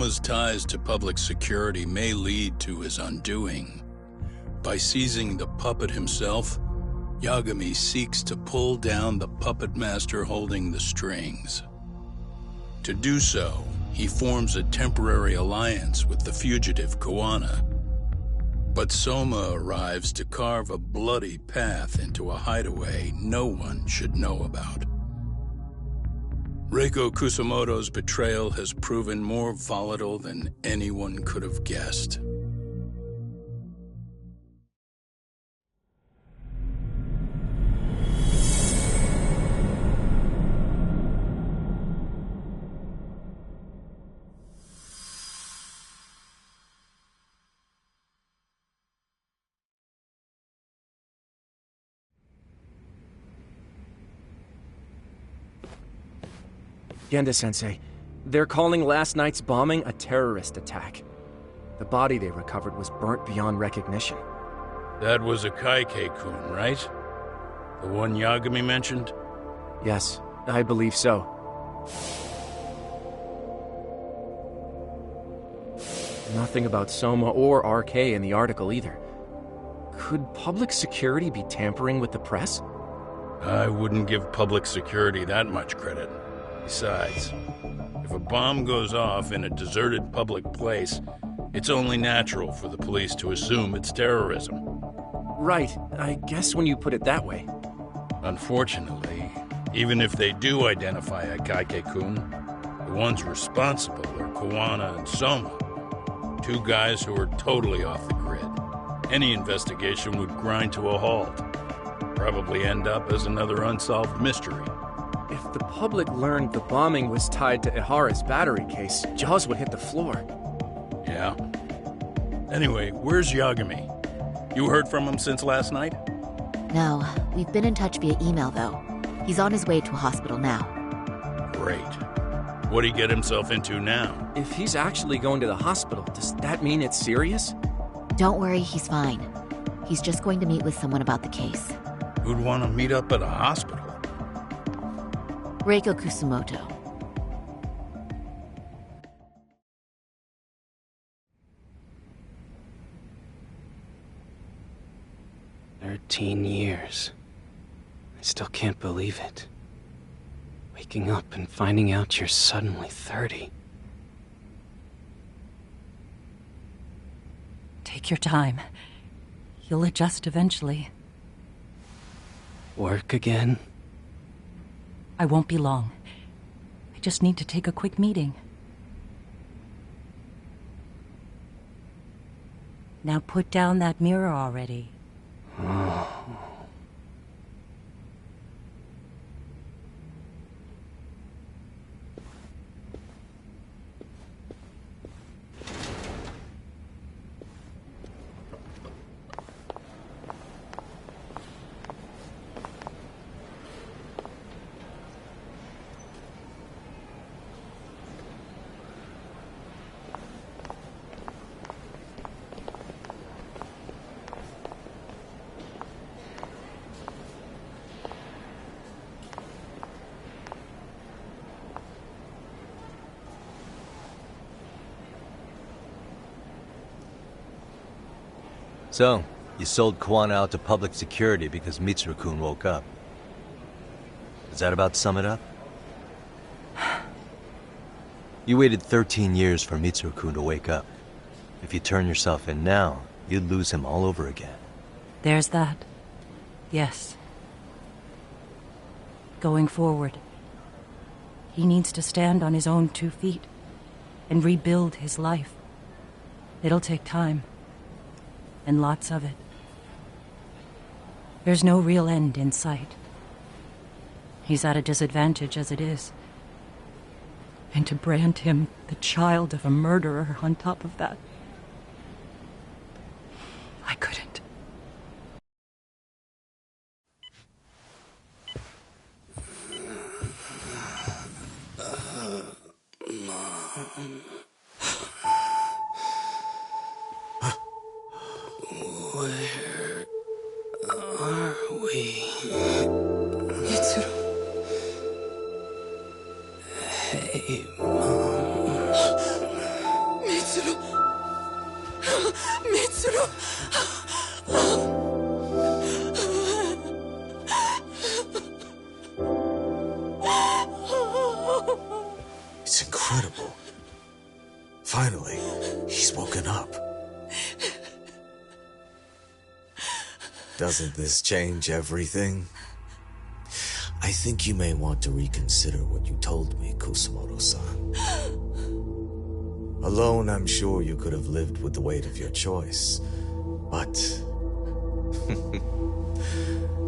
Soma's ties to public security may lead to his undoing. By seizing the puppet himself, Yagami seeks to pull down the puppet master holding the strings. To do so, he forms a temporary alliance with the fugitive Kuwana. But Soma arrives to carve a bloody path into a hideaway no one should know about. Reiko Kusumoto's betrayal has proven more volatile than anyone could have guessed. Genda-sensei, they're calling last night's bombing a terrorist attack. The body they recovered was burnt beyond recognition. That was a Kaike-kun, right? The one Yagami mentioned? Yes, I believe so. Nothing about Soma or RK in the article either. Could public security be tampering with the press? I wouldn't give public security that much credit. Besides, if a bomb goes off in a deserted public place, it's only natural for the police to assume it's terrorism. Right, I guess when you put it that way. Unfortunately, even if they do identify a Kaike-kun, the ones responsible are Kuwana and Soma, two guys who are totally off the grid. Any investigation would grind to a halt, probably end up as another unsolved mystery. If the public learned the bombing was tied to Ihara's battery case, jaws would hit the floor. Yeah. Anyway, where's Yagami? You heard from him since last night? No, we've been in touch via email, though. He's on his way to a hospital now. Great. What'd he get himself into now? If he's actually going to the hospital, does that mean it's serious? Don't worry, he's fine. He's just going to meet with someone about the case. Who'd want to meet up at a hospital? Reiko Kusumoto. "13 years. I still can't believe it. Waking up and finding out you're suddenly 30. Take your time. You'll adjust eventually. Work again? I won't be long. I just need to take a quick meeting. Now put down that mirror already. So, you sold Kuwana out to public security because Mitsuru-kun woke up. Does that about sum it up? You waited 13 years for Mitsuru-kun to wake up. If you turn yourself in now, you'd lose him all over again. There's that. Yes. Going forward, he needs to stand on his own 2 feet and rebuild his life. It'll take time. And lots of it. There's no real end in sight. He's at a disadvantage as it is. And to brand him the child of a murderer on top of that, I couldn't. Where are we? Mitsuru. Hey, Mom. Mitsuru! It's incredible. Finally, he's woken up. Doesn't this change everything? I think you may want to reconsider what you told me, Kusumoto-san. Alone, I'm sure you could have lived with the weight of your choice. But...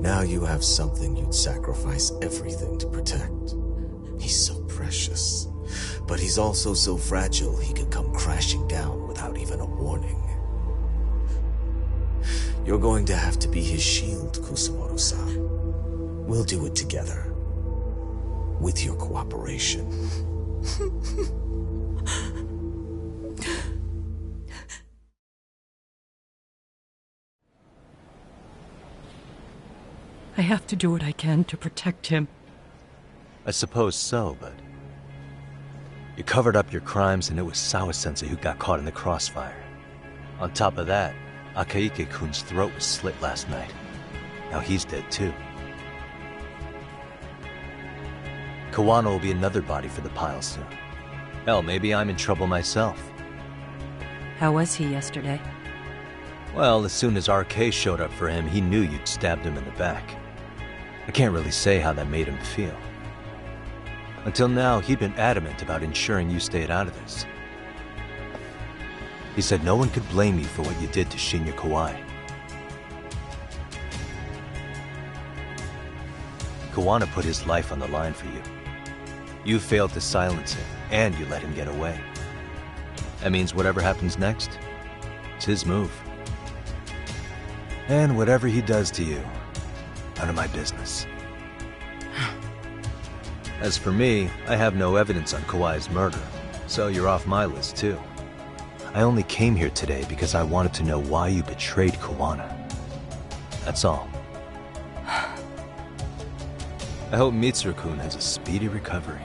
now you have something you'd sacrifice everything to protect. He's so precious. But he's also so fragile he could come crashing down without even a warning. You're going to have to be his shield, Kusumoto-san. We'll do it together. With your cooperation. I have to do what I can to protect him. I suppose so, but... you covered up your crimes and it was Sawa-sensei who got caught in the crossfire. On top of that, Akaike-kun's throat was slit last night. Now he's dead too. Kawano will be another body for the pile soon. Hell, maybe I'm in trouble myself. How was he yesterday? Well, as soon as RK showed up for him, he knew you'd stabbed him in the back. I can't really say how that made him feel. Until now, he'd been adamant about ensuring you stayed out of this. He said no one could blame you for what you did to Shinya Kawai. Kawana put his life on the line for you. You failed to silence him, and you let him get away. That means whatever happens next, it's his move. And whatever he does to you, none of my business. As for me, I have no evidence on Kawai's murder, so you're off my list too. I only came here today because I wanted to know why you betrayed Kawana. That's all. I hope Mitsuru-kun has a speedy recovery.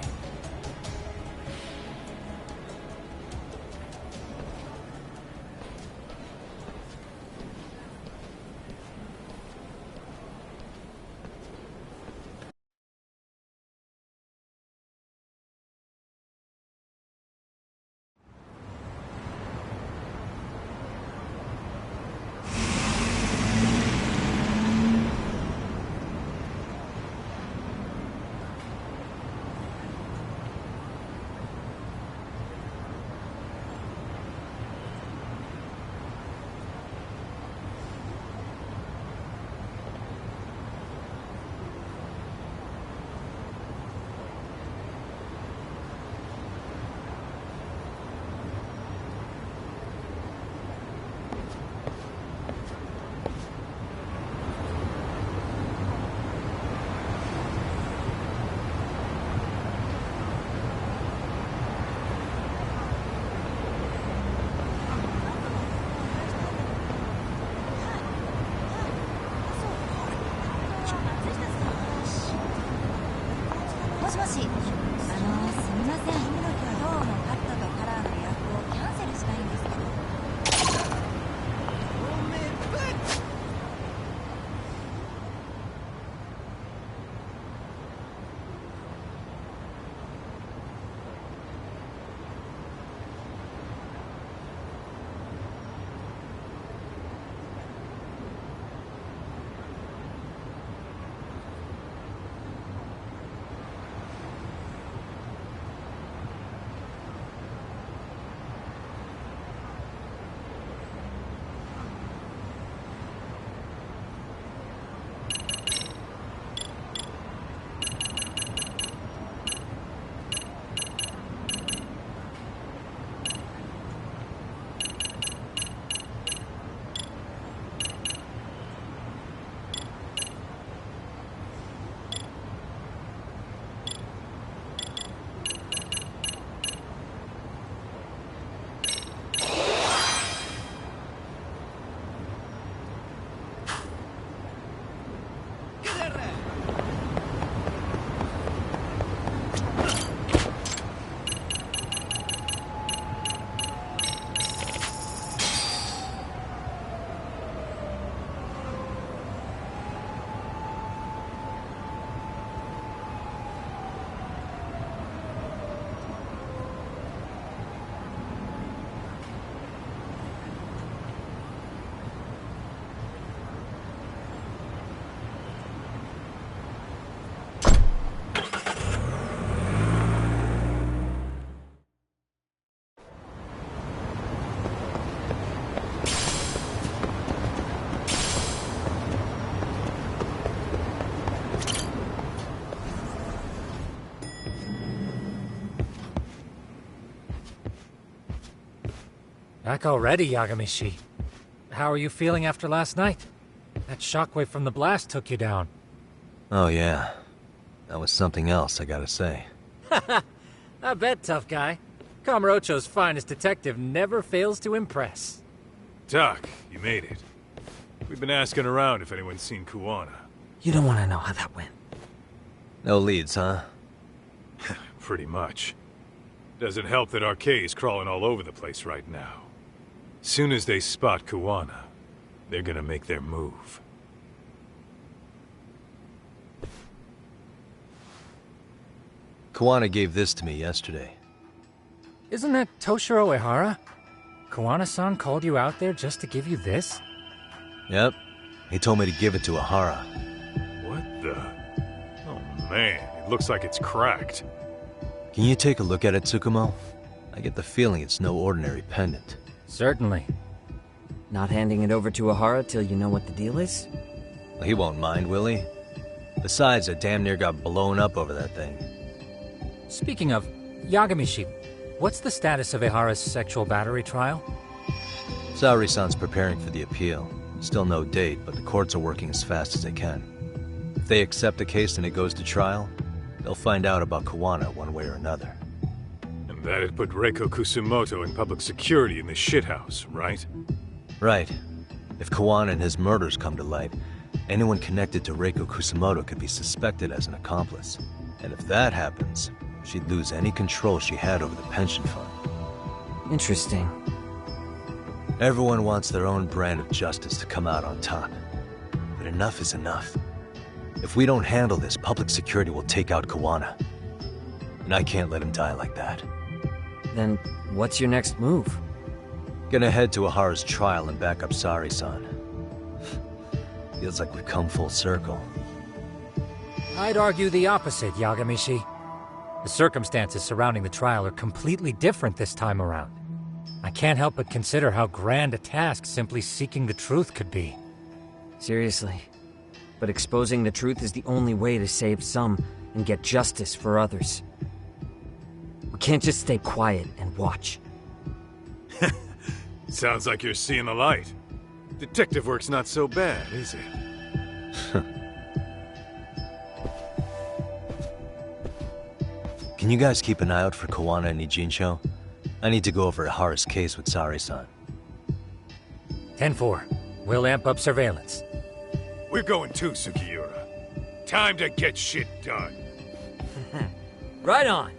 Back already, Yagamishi. How are you feeling after last night? That shockwave from the blast took you down. Oh yeah. That was something else, I gotta say. I bet, tough guy. Kamurocho's finest detective never fails to impress. Doc, you made it. We've been asking around if anyone's seen Kuwana. You don't want to know how that went. No leads, huh? Pretty much. Doesn't help that Arcade's crawling all over the place right now. Soon as they spot Kuwana, they're gonna make their move. Kuwana gave this to me yesterday. Isn't that Toshiro Ehara? Kuwana-san called you out there just to give you this? Yep. He told me to give it to Ehara. What the? Oh man, it looks like it's cracked. Can you take a look at it, Tsukumo? I get the feeling it's no ordinary pendant. Certainly. Not handing it over to Ehara till you know what the deal is? Well, he won't mind, will he? Besides, I damn near got blown up over that thing. Speaking of, Yagamishi, what's the status of Ehara's sexual battery trial? Saori-san's preparing for the appeal. Still no date, but the courts are working as fast as they can. If they accept the case and it goes to trial, they'll find out about Kuwana one way or another. And that'd put Reiko Kusumoto in public security in this shithouse, right? Right. If Kuwana and his murders come to light, anyone connected to Reiko Kusumoto could be suspected as an accomplice. And if that happens, she'd lose any control she had over the pension fund. Interesting. Everyone wants their own brand of justice to come out on top. But enough is enough. If we don't handle this, public security will take out Kuwana. And I can't let him die like that. Then what's your next move? Gonna head to Ehara's trial and back up Saori-san. Feels like we've come full circle. I'd argue the opposite, Yagamishi. The circumstances surrounding the trial are completely different this time around. I can't help but consider how grand a task simply seeking the truth could be. Seriously. But exposing the truth is the only way to save some and get justice for others. We can't just stay quiet and watch. Sounds like you're seeing the light. Detective work's not so bad, is it? Can you guys keep an eye out for Kuwana and Ijincho? I need to go over Ehara's case with Saori-san. 10-4. We'll amp up surveillance. We're going too, Sugiura. Time to get shit done. Right on.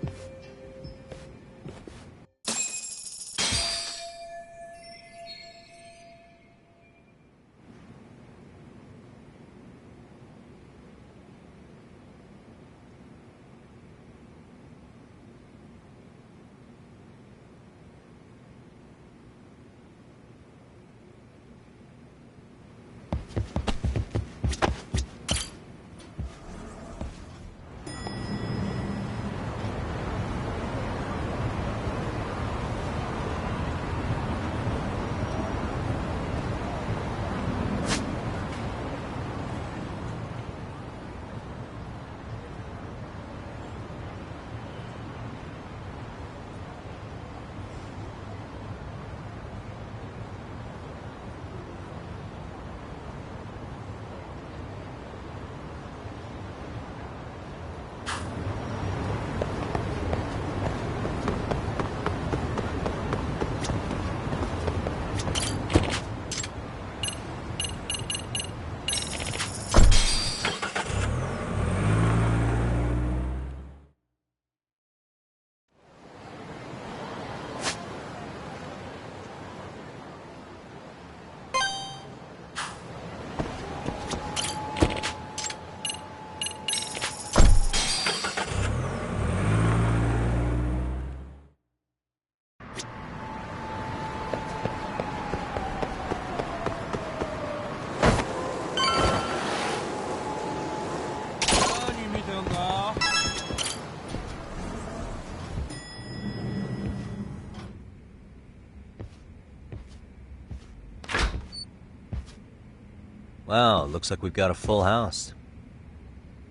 Wow, looks like we've got a full house.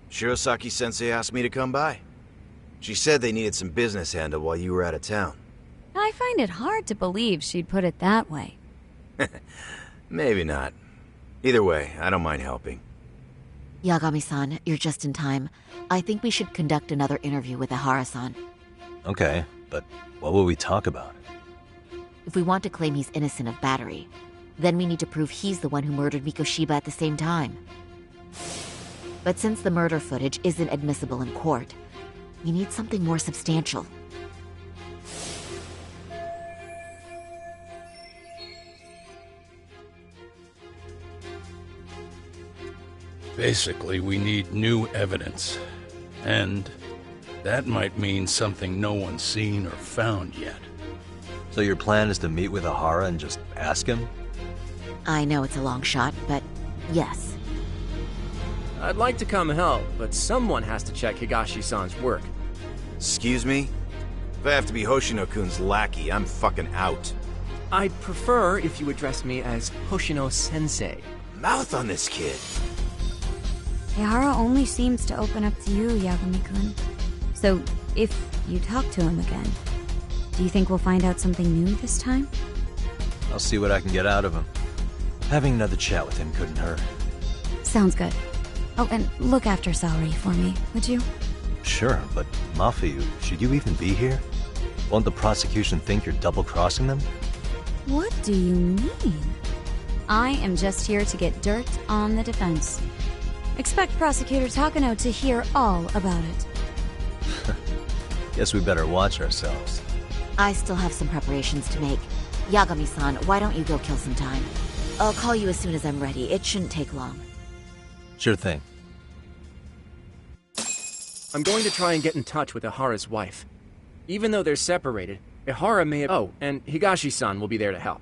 Shirosaki-sensei asked me to come by. She said they needed some business handled while you were out of town. I find it hard to believe she'd put it that way. Maybe not. Either way, I don't mind helping. Yagami-san, you're just in time. I think we should conduct another interview with Ihara-san. Okay, but what will we talk about? If we want to claim he's innocent of battery, then we need to prove he's the one who murdered Mikoshiba at the same time. But since the murder footage isn't admissible in court, we need something more substantial. Basically, we need new evidence. And that might mean something no one's seen or found yet. So your plan is to meet with Ihara and just ask him? I know it's a long shot, but yes. I'd like to come help, but someone has to check Higashi-san's work. Excuse me? If I have to be Hoshino-kun's lackey, I'm fucking out. I'd prefer if you address me as Hoshino-sensei. Mouth on this kid! Ihara only seems to open up to you, Yagami-kun. So, if you talk to him again, do you think we'll find out something new this time? I'll see what I can get out of him. Having another chat with him couldn't hurt. Sounds good. Oh, and look after Saori for me, would you? Sure, but Mafuyu, should you even be here? Won't the prosecution think you're double-crossing them? What do you mean? I am just here to get dirt on the defense. Expect Prosecutor Takano to hear all about it. Guess we better watch ourselves. I still have some preparations to make. Yagami-san, why don't you go kill some time? I'll call you as soon as I'm ready. It shouldn't take long. Sure thing. I'm going to try and get in touch with Ihara's wife. Even though they're separated, Ihara may have... Oh, and Higashi-san will be there to help.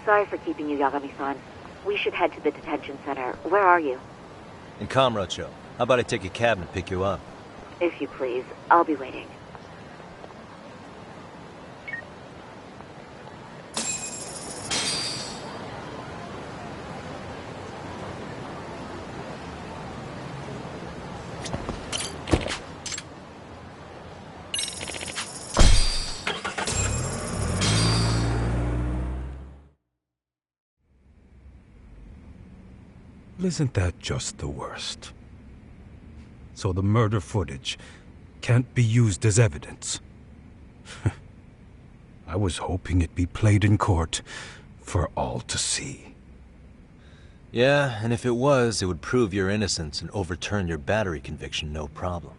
Sorry for keeping you, Yagami-san. We should head to the detention center. Where are you? In Kamurocho. How about I take a cab and pick you up? If you please. I'll be waiting. Well, isn't that just the worst? So the murder footage can't be used as evidence. I was hoping it'd be played in court for all to see. Yeah, and if it was, it would prove your innocence and overturn your battery conviction, no problem.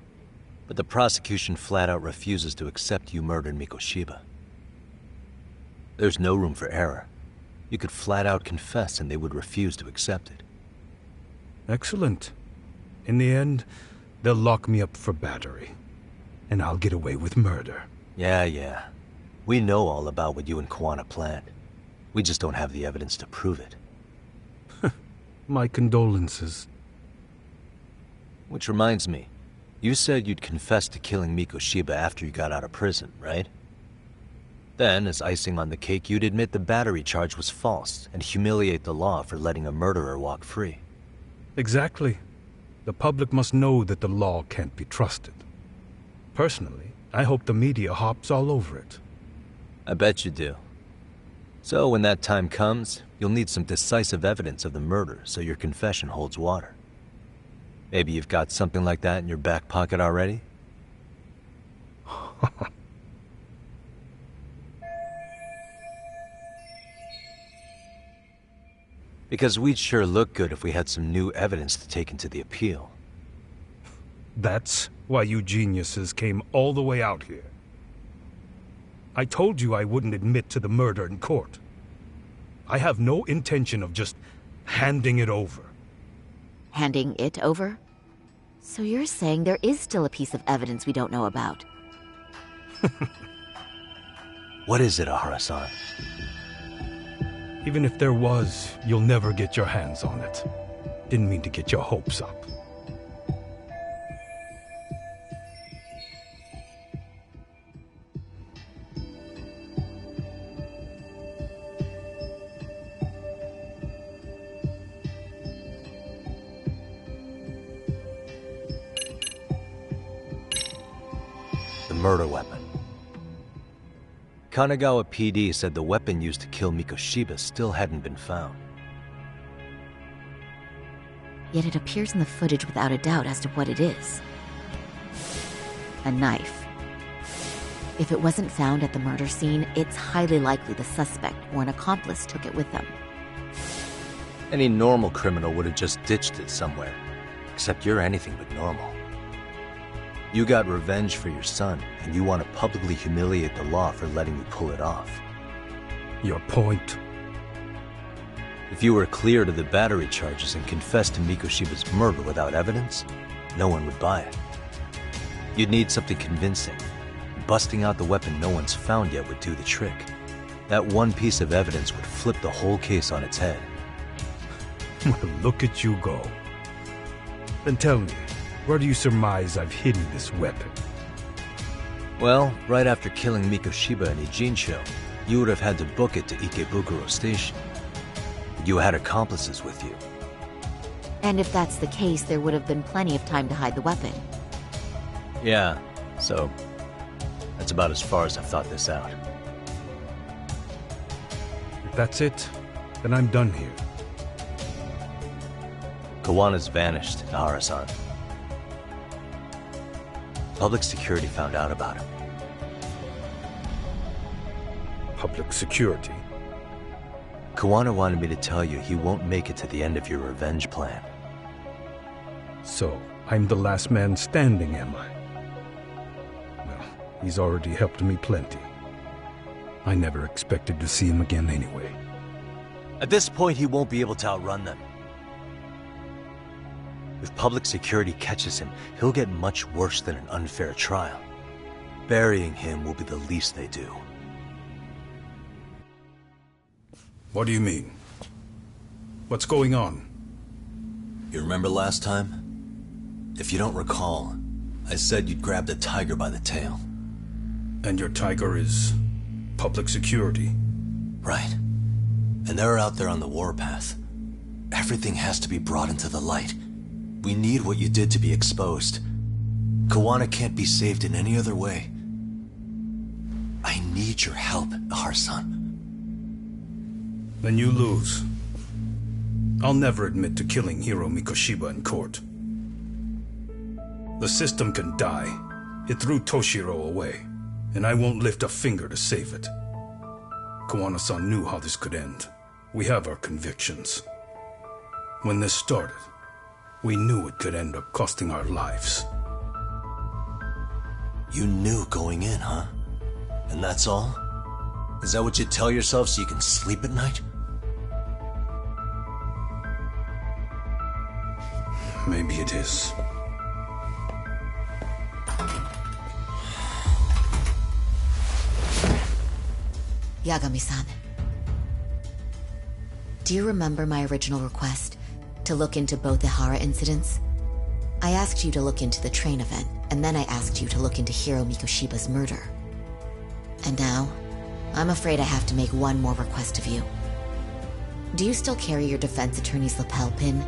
But the prosecution flat out refuses to accept you murdered Mikoshiba. There's no room for error. You could flat out confess and they would refuse to accept it. Excellent. In the end, they'll lock me up for battery. And I'll get away with murder. Yeah. We know all about what you and Kuwana planned. We just don't have the evidence to prove it. My condolences. Which reminds me, you said you'd confess to killing Mikoshiba after you got out of prison, right? Then, as icing on the cake, you'd admit the battery charge was false and humiliate the law for letting a murderer walk free. Exactly. The public must know that the law can't be trusted. Personally, I hope the media hops all over it. I bet you do. So when that time comes, you'll need some decisive evidence of the murder so your confession holds water. Maybe you've got something like that in your back pocket already? Because we'd sure look good if we had some new evidence to take into the appeal. That's why you geniuses came all the way out here. I told you I wouldn't admit to the murder in court. I have no intention of just handing it over. Handing it over? So you're saying there is still a piece of evidence we don't know about? What is it, Ahara-san? Even if there was, you'll never get your hands on it. Didn't mean to get your hopes up. Murder weapon. Kanagawa PD said the weapon used to kill Mikoshiba still hadn't been found. Yet it appears in the footage without a doubt as to what it is. A knife. If it wasn't found at the murder scene, it's highly likely the suspect or an accomplice took it with them. Any normal criminal would have just ditched it somewhere. Except you're anything but normal. You got revenge for your son, and you want to publicly humiliate the law for letting you pull it off. Your point? If you were cleared of the battery charges and confessed to Mikoshiba's murder without evidence, no one would buy it. You'd need something convincing. Busting out the weapon no one's found yet would do the trick. That one piece of evidence would flip the whole case on its head. Well, look at you go. Then tell me, where do you surmise I've hidden this weapon? Well, right after killing Mikoshiba in Ijincho, you would have had to book it to Ikebukuro Station. You had accomplices with you. And if that's the case, there would have been plenty of time to hide the weapon. Yeah, so that's about as far as I've thought this out. If that's it, then I'm done here. Kuwana's vanished, Ahara-san. Public security found out about him. Public security? Kuwana wanted me to tell you he won't make it to the end of your revenge plan. So, I'm the last man standing, am I? Well, he's already helped me plenty. I never expected to see him again anyway. At this point, he won't be able to outrun them. If public security catches him, he'll get much worse than an unfair trial. Burying him will be the least they do. What do you mean? What's going on? You remember last time? If you don't recall, I said you'd grab the tiger by the tail. And your tiger is public security? Right. And they're out there on the warpath. Everything has to be brought into the light. We need what you did to be exposed. Kuwana can't be saved in any other way. I need your help, Ahara-san. Then you lose. I'll never admit to killing Hiro Mikoshiba in court. The system can die. It threw Toshiro away, and I won't lift a finger to save it. Koano-san knew how this could end. We have our convictions. When this started, we knew it could end up costing our lives. You knew going in, huh? And that's all? Is that what you tell yourself so you can sleep at night? Maybe it is. Yagami-san. Do you remember my original request to look into both Ihara incidents? I asked you to look into the train event, and then I asked you to look into Hiro Mikoshiba's murder. And now, I'm afraid I have to make one more request of you. Do you still carry your defense attorney's lapel pin?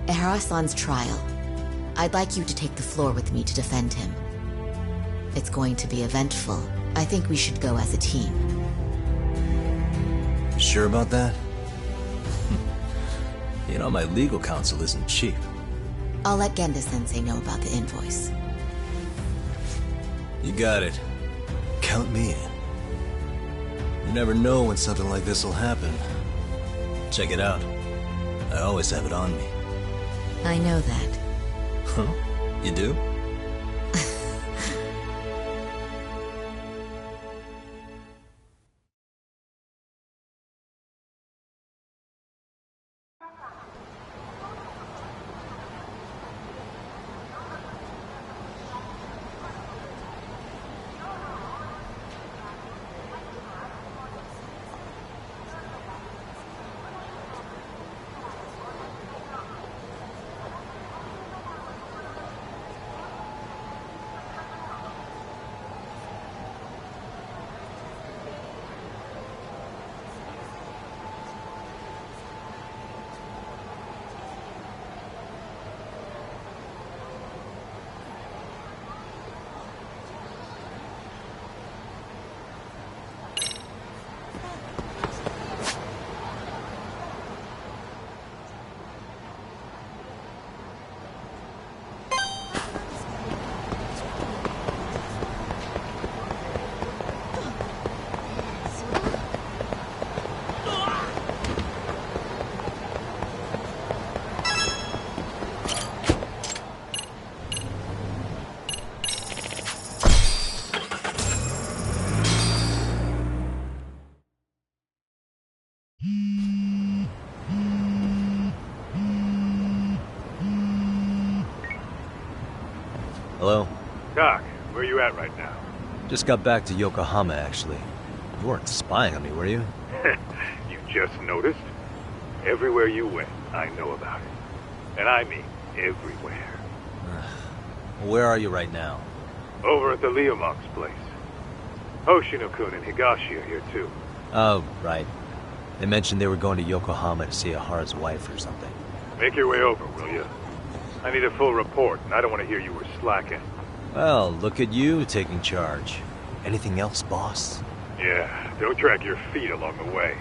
Ihara-san's trial. I'd like you to take the floor with me to defend him. It's going to be eventful. I think we should go as a team. Sure about that? You know, my legal counsel isn't cheap. I'll let Genda-sensei know about the invoice. You got it. Count me in. You never know when something like this will happen. Check it out. I always have it on me. I know that. Huh? You do? Hello? Doc, where are you at right now? Just got back to Yokohama, actually. You weren't spying on me, were you? You just noticed? Everywhere you went, I know about it. And I mean everywhere. Where are you right now? Over at the Leomonk's place. Hoshino-kun and Higashi are here too. Oh, right. They mentioned they were going to Yokohama to see Ahara's wife or something. Make your way over, will you? I need a full report, and I don't want to hear you were slacking. Well, look at you taking charge. Anything else, boss? Yeah, don't drag your feet along the way.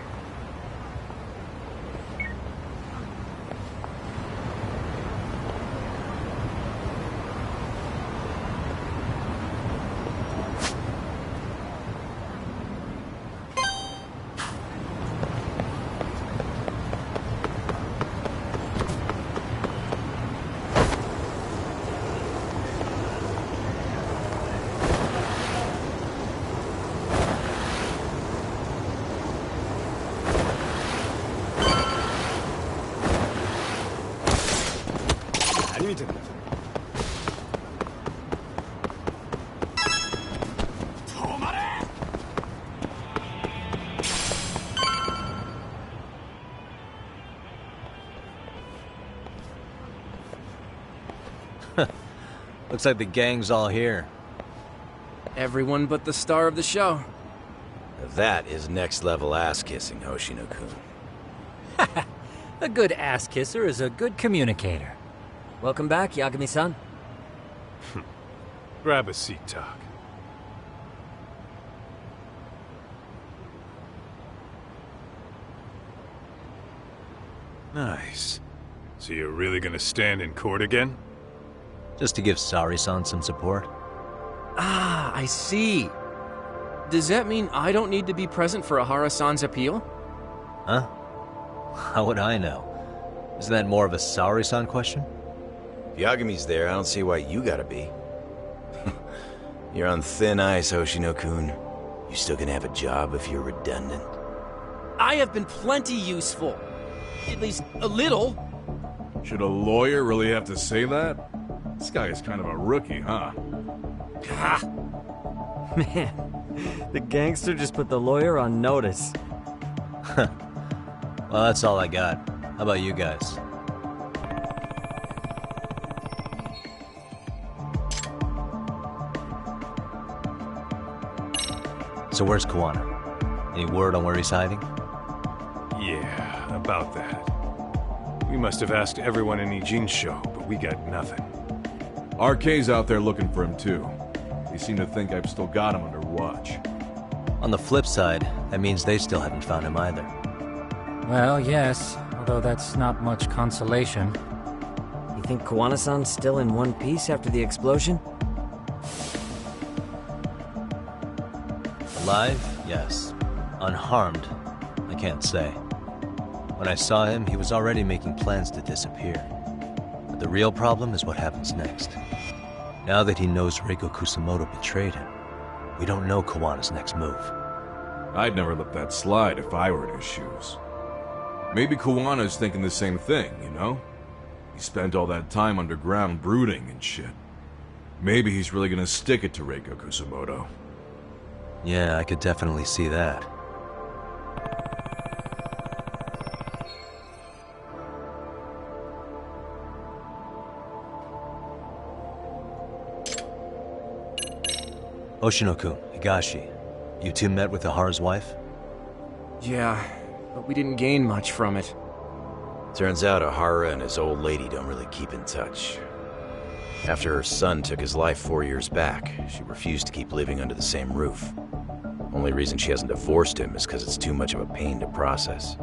Looks like the gang's all here. Everyone but the star of the show. That is next-level ass-kissing, Hoshino-kun. A good ass kisser is a good communicator. Welcome back, Yagami-san. Grab a seat, Doc. Nice. So you're really gonna stand in court again? Just to give Sari-san some support. Ah, I see. Does that mean I don't need to be present for Ahara-san's appeal? Huh? How would I know? Isn't that more of a Sari-san question? If Yagami's there, I don't see why you gotta be. You're on thin ice, Hoshino-kun. You still gonna have a job if you're redundant? I have been plenty useful. At least a little. Should a lawyer really have to say that? This guy is kind of a rookie, huh? Ah. Man, the gangster just put the lawyer on notice. Well, that's all I got. How about you guys? So where's Kuwana? Any word on where he's hiding? Yeah, about that. We must have asked everyone in Ijincho, but we got nothing. RK's out there looking for him too. They seem to think I've still got him under watch. On the flip side, that means they still haven't found him either. Well, yes, although that's not much consolation. You think Kuwana-san's still in one piece after the explosion? Alive? Yes. Unharmed? I can't say. When I saw him, he was already making plans to disappear. But the real problem is what happens next. Now that he knows Reiko Kusamoto betrayed him, we don't know Kawana's next move. I'd never let that slide if I were in his shoes. Maybe Kawana's thinking the same thing, you know? He spent all that time underground brooding and shit. Maybe he's really gonna stick it to Reiko Kusamoto. Yeah, I could definitely see that. Oshino-kun, Higashi, you two met with Ahara's wife? Yeah, but we didn't gain much from it. Turns out Ahara and his old lady don't really keep in touch. After her son took his life 4 years back, she refused to keep living under the same roof. Only reason she hasn't divorced him is because it's too much of a pain to process.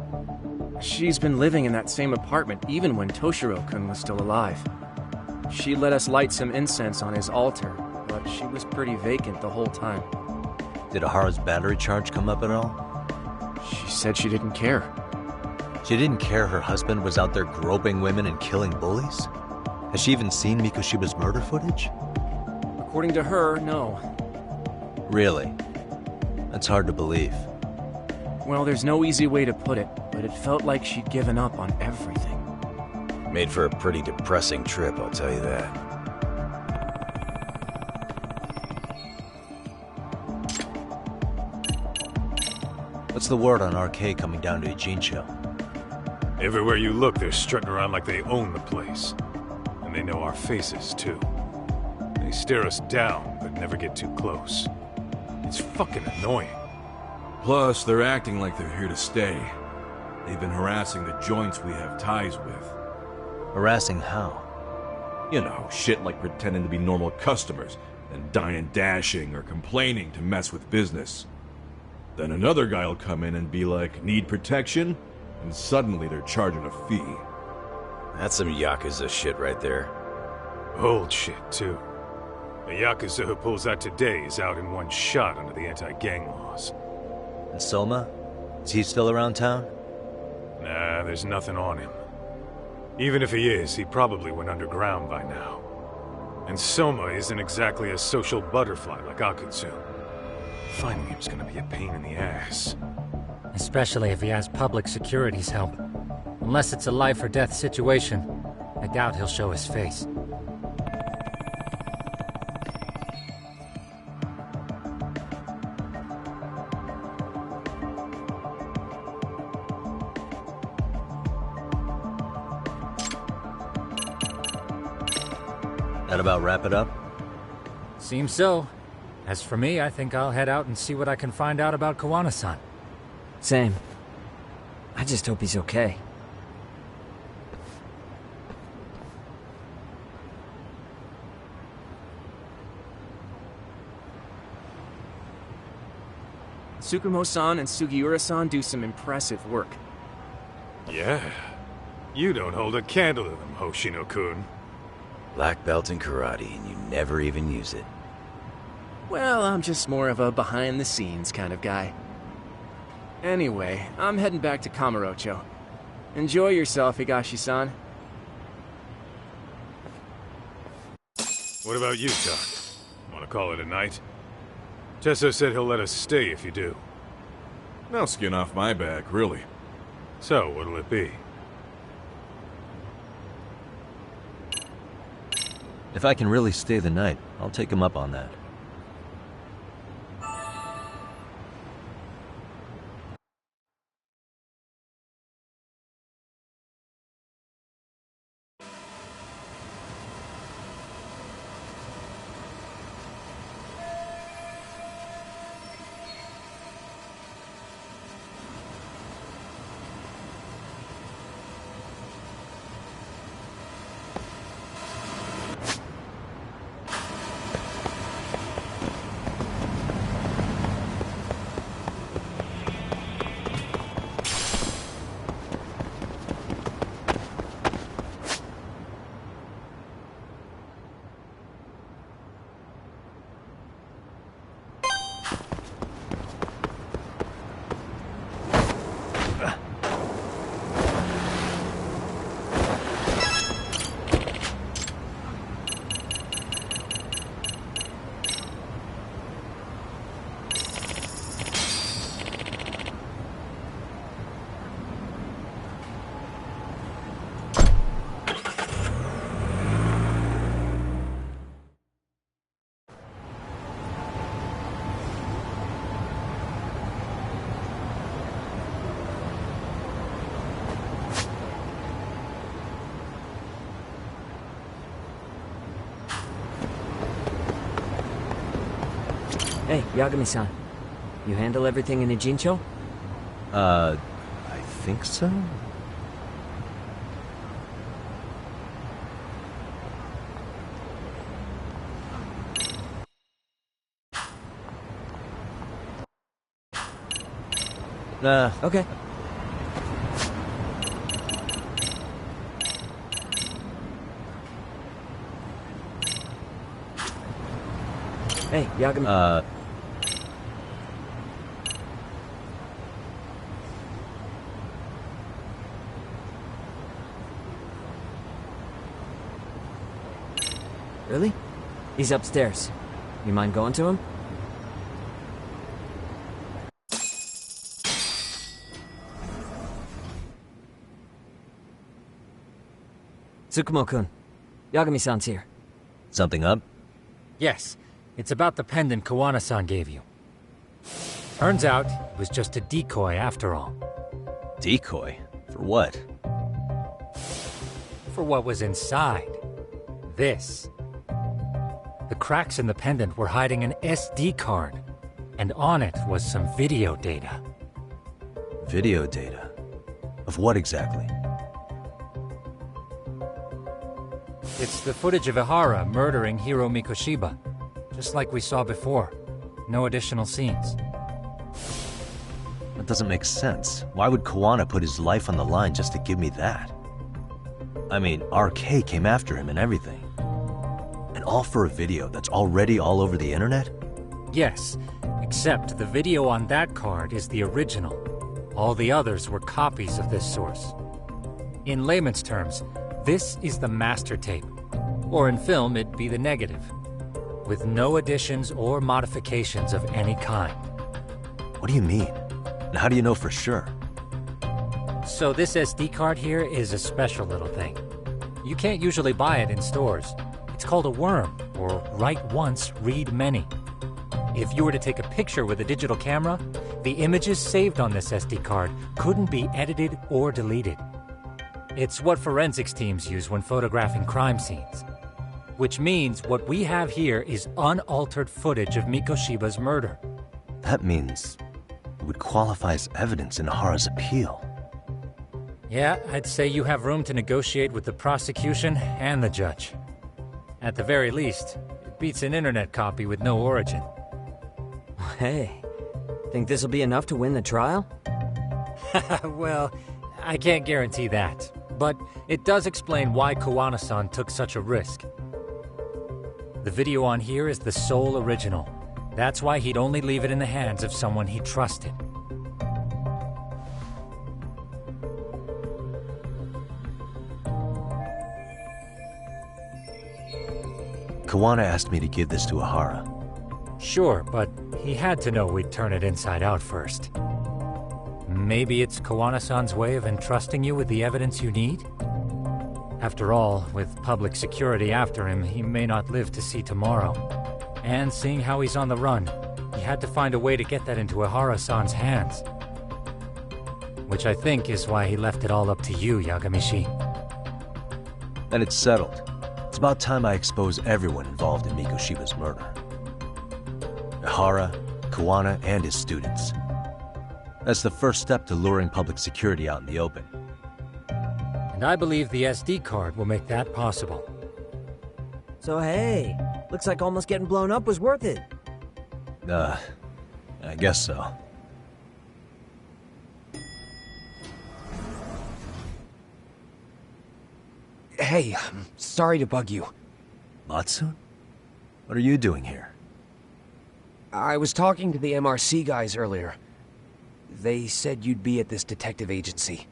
She's been living in that same apartment even when Toshiro-kun was still alive. She let us light some incense on his altar, but she was pretty vacant the whole time. Did Ahara's battery charge come up at all? She said she didn't care. She didn't care her husband was out there groping women and killing bullies? Has she even seen Mikoshiba's murder footage? According to her, no. Really? That's hard to believe. Well, there's no easy way to put it, but it felt like she'd given up on everything. Made for a pretty depressing trip, I'll tell you that. What's the word on RK coming down to Ijincho? Everywhere you look, they're strutting around like they own the place. And they know our faces, too. They stare us down, but never get too close. It's fucking annoying. Plus, they're acting like they're here to stay. They've been harassing the joints we have ties with. Harassing how? You know, shit like pretending to be normal customers, then dine and dashing or complaining to mess with business. Then another guy'll come in and be like, need protection? And suddenly they're charging a fee. That's some Yakuza shit right there. Old shit, too. The Yakuza who pulls out today is out in one shot under the anti-gang laws. And Soma? Is he still around town? Nah, there's nothing on him. Even if he is, he probably went underground by now. And Soma isn't exactly a social butterfly like Akutsu. Finding him's gonna be a pain in the ass. Especially if he has public security's help. Unless it's a life or death situation, I doubt he'll show his face. That about wrap it up? Seems so. As for me, I think I'll head out and see what I can find out about Kawana-san. Same. I just hope he's okay. Tsukumo-san and Sugiura-san do some impressive work. Yeah. You don't hold a candle to them, Hoshino-kun. Black belt in karate, and you never even use it. Well, I'm just more of a behind-the-scenes kind of guy. Anyway, I'm heading back to Kamurocho. Enjoy yourself, Higashi-san. What about you, Doc? Want to call it a night? Tesso said he'll let us stay if you do. No skin off my back, really. So, what'll it be? If I can really stay the night, I'll take him up on that. Hey, Yagami-san. You handle everything in Ijincho? I think so? Okay. Hey, Yagami... Really? He's upstairs. You mind going to him? Tsukumo-kun, Yagami-san's here. Something up? Yes, it's about the pendant Kawana-san gave you. Turns out, it was just a decoy after all. Decoy? For what? For what was inside. This. The cracks in the pendant were hiding an SD card, and on it was some video data. Video data? Of what exactly? It's the footage of Ihara murdering Hiro Mikoshiba, just like we saw before. No additional scenes. That doesn't make sense. Why would Kawana put his life on the line just to give me that? I mean, RK came after him and everything. And all for a video that's already all over the internet? Yes, except the video on that card is the original. All the others were copies of this source. In layman's terms, this is the master tape. Or in film, it'd be the negative. With no additions or modifications of any kind. What do you mean? And how do you know for sure? So this SD card here is a special little thing. You can't usually buy it in stores. It's called a worm, or write once, read many. If you were to take a picture with a digital camera, the images saved on this SD card couldn't be edited or deleted. It's what forensics teams use when photographing crime scenes. Which means what we have here is unaltered footage of Mikoshiba's murder. That means it would qualify as evidence in Ihara's appeal. Yeah, I'd say you have room to negotiate with the prosecution and the judge. At the very least, it beats an internet copy with no origin. Hey, think this'll be enough to win the trial? Well, I can't guarantee that. but it does explain why Koana-san took such a risk. The video on here is the sole original. That's why he'd only leave it in the hands of someone he trusted. Koana asked me to give this to Ahara. Sure, but he had to know we'd turn it inside out first. Maybe it's Koana-san's way of entrusting you with the evidence you need? After all, with public security after him, he may not live to see tomorrow. And seeing how he's on the run, he had to find a way to get that into Ahara-san's hands. Which I think is why he left it all up to you, Yagamishi. Then it's settled. It's about time I expose everyone involved in Mikoshiba's murder. Ahara, Koana, and his students. That's the first step to luring public security out in the open. And I believe the SD card will make that possible. So hey, looks like almost getting blown up was worth it. I guess so. Hey, I'm sorry to bug you. Matsu? What are you doing here? I was talking to the MRC guys earlier. They said you'd be at this detective agency.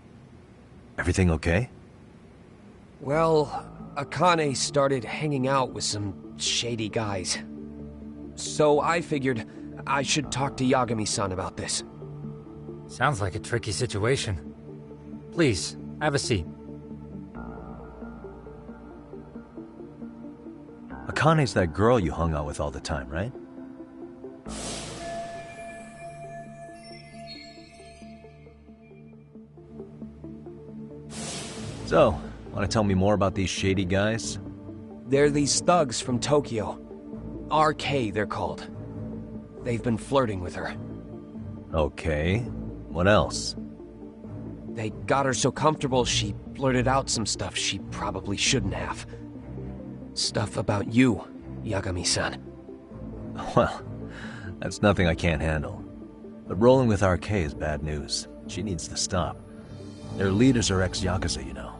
Everything okay? Well, Akane started hanging out with some shady guys. So I figured I should talk to Yagami-san about this. Sounds like a tricky situation. Please, have a seat. Akane's that girl you hung out with all the time, right? So, want to tell me more about these shady guys? They're these thugs from Tokyo. RK, they're called. They've been flirting with her. Okay. What else? They got her so comfortable she blurted out some stuff she probably shouldn't have. Stuff about you, Yagami-san. Well, that's nothing I can't handle. But rolling with RK is bad news. She needs to stop. Their leaders are ex-Yakuza, you know.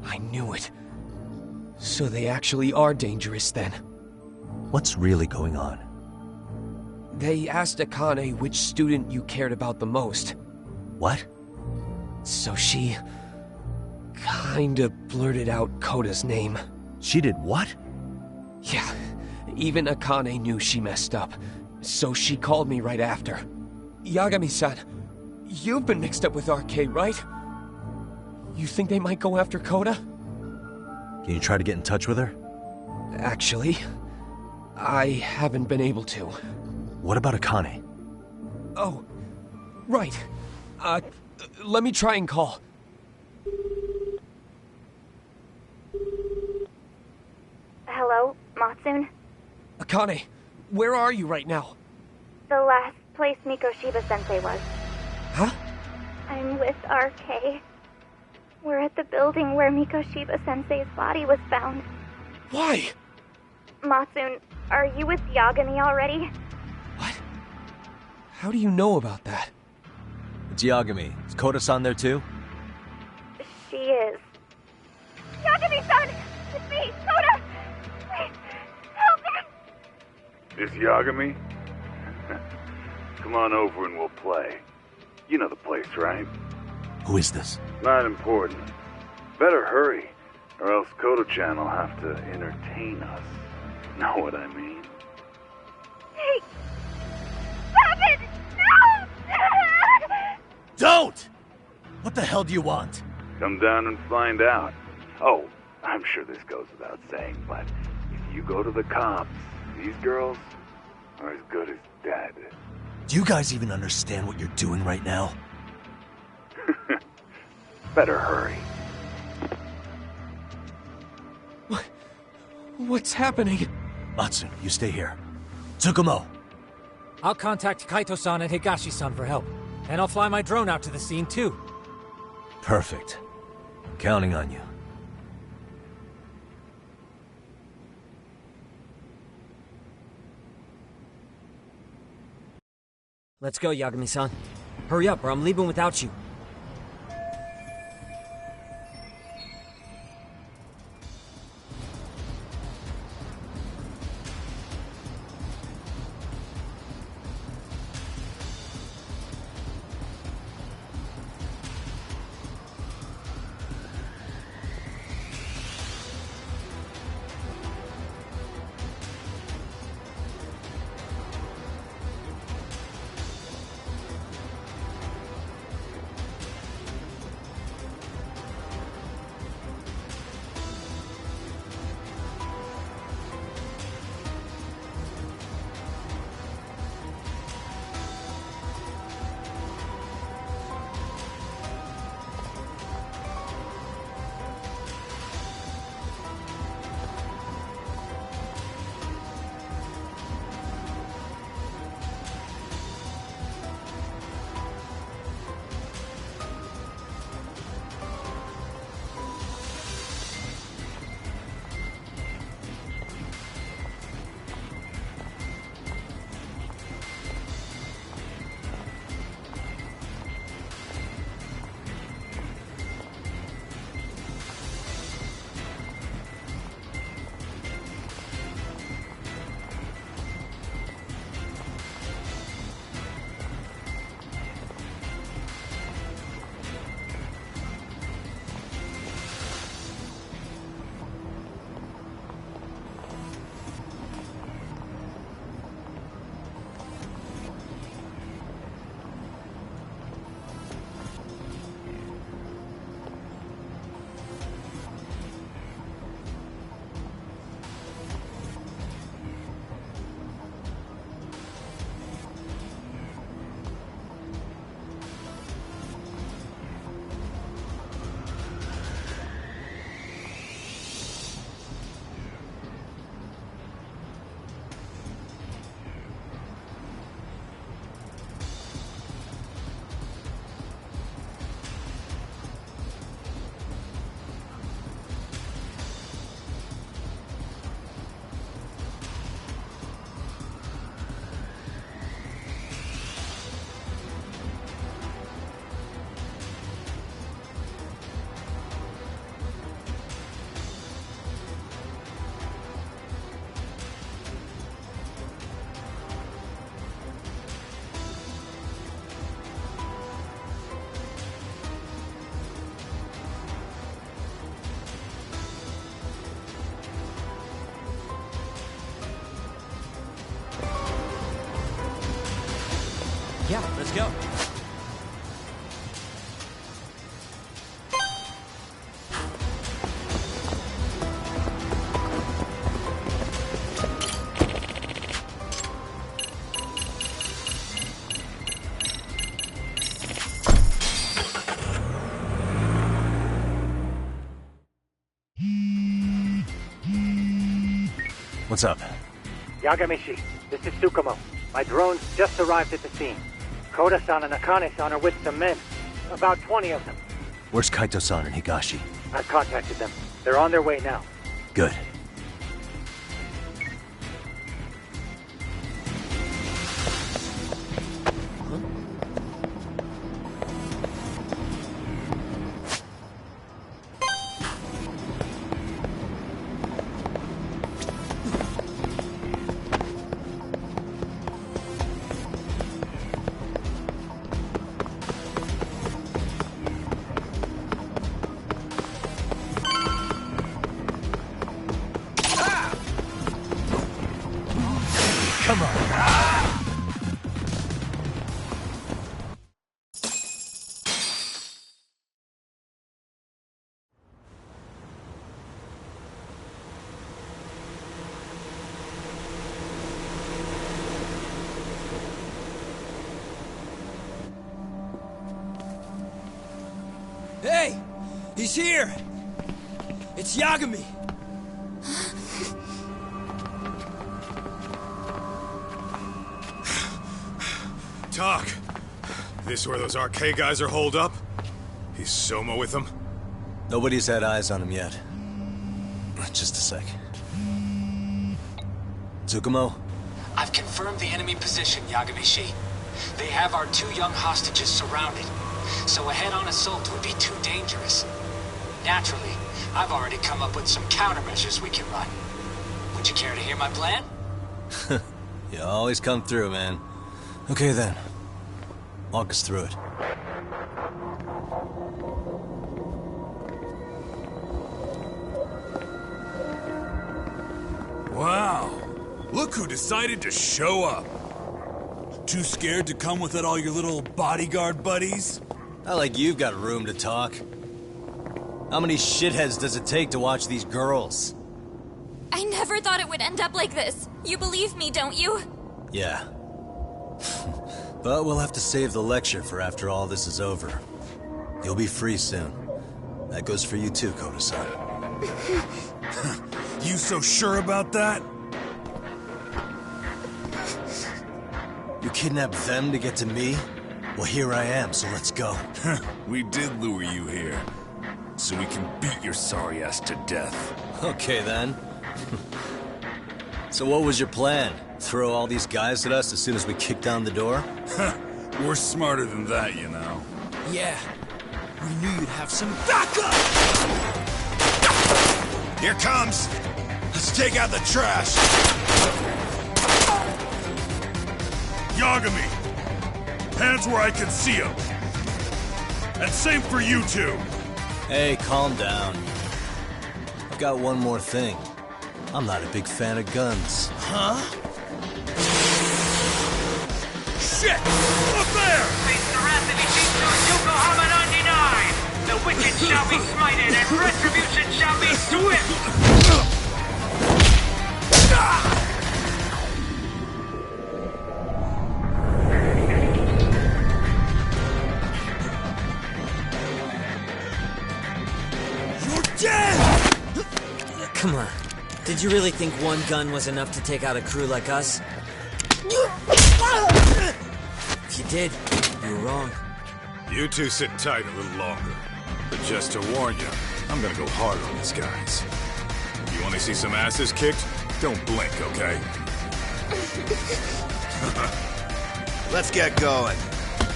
I knew it. So they actually are dangerous then. What's really going on? They asked Akane which student you cared about the most. What? So she kinda blurted out Koda's name. She did what? Yeah, even Akane knew she messed up, so she called me right after. Yagami-san, you've been mixed up with RK, right? You think they might go after Koda? Can you try to get in touch with her? Actually, I haven't been able to. What about Akane? Oh, right. Let me try and call. Hello, Matsun? Akane, where are you right now? The last place Mikoshiba-sensei was. Huh? I'm with RK. We're at the building where Mikoshiba-sensei's body was found. Why? Matsun, are you with Yagami already? How do you know about that? It's Yagami. Is Koda-san there too? She is. Yagami-san! It's me, Koda! Please, help me! Is Yagami? Come on over and we'll play. You know the place, right? Who is this? Not important. Better hurry, or else Kodo-chan will have to entertain us. Know what I mean? Hey! Stop it! No! Don't! What the hell do you want? Come down and find out. Oh, I'm sure this goes without saying, but if you go to the cops, these girls are as good as dead. Do you guys even understand what you're doing right now? Better hurry. What's happening? Matsun, you stay here. Tsukumo! I'll contact Kaito-san and Higashi-san for help. And I'll fly my drone out to the scene, too. Perfect. Counting on you. Let's go, Yagami-san. Hurry up, or I'm leaving without you. Yeah, let's go. What's up? Yagamishi, this is Tsukumo. My drones just arrived at the scene. Koda-san and Akane-san are with some men. About 20 of them. Where's Kaito-san and Higashi? I've contacted them. They're on their way now. Good. Come on. Hey! He's here! It's Yagami! Doc, this where those RK guys are holed up? He's Soma with them? Nobody's had eyes on him yet. Just a sec. Tsukumo? I've confirmed the enemy position, Yagamishi. They have our 2 young hostages surrounded, so a head-on assault would be too dangerous. Naturally, I've already come up with some countermeasures we can run. Would you care to hear my plan? You always come through, man. Okay then. Walk us through it. Wow. Look who decided to show up. Too scared to come with all your little bodyguard buddies? Not like you've got room to talk. How many shitheads does it take to watch these girls? I never thought it would end up like this. You believe me, don't you? Yeah. But we'll have to save the lecture for after all this is over. You'll be free soon. That goes for you too, Koda-san. You so sure about that? You kidnapped them to get to me? Well, here I am, so let's go. We did lure you here, so we can beat your sorry ass to death. Okay, then. So what was your plan? Throw all these guys at us as soon as we kick down the door? We're smarter than that, you know. Yeah. We knew you'd have some backup! Here comes! Let's take out the trash! Yagami! Hands where I can see them! And same for you two! Hey, calm down. I've got one more thing. I'm not a big fan of guns. Huh? Shit! Up there! Face the wrath of Ishitsu Yokohama 99! The wicked shall be smited and retribution shall be swift! Come on. Did you really think one gun was enough to take out a crew like us? If you did, you were wrong. You two sit tight a little longer. But just to warn you, I'm gonna go hard on these guys. You wanna see some asses kicked? Don't blink, okay? Let's get going.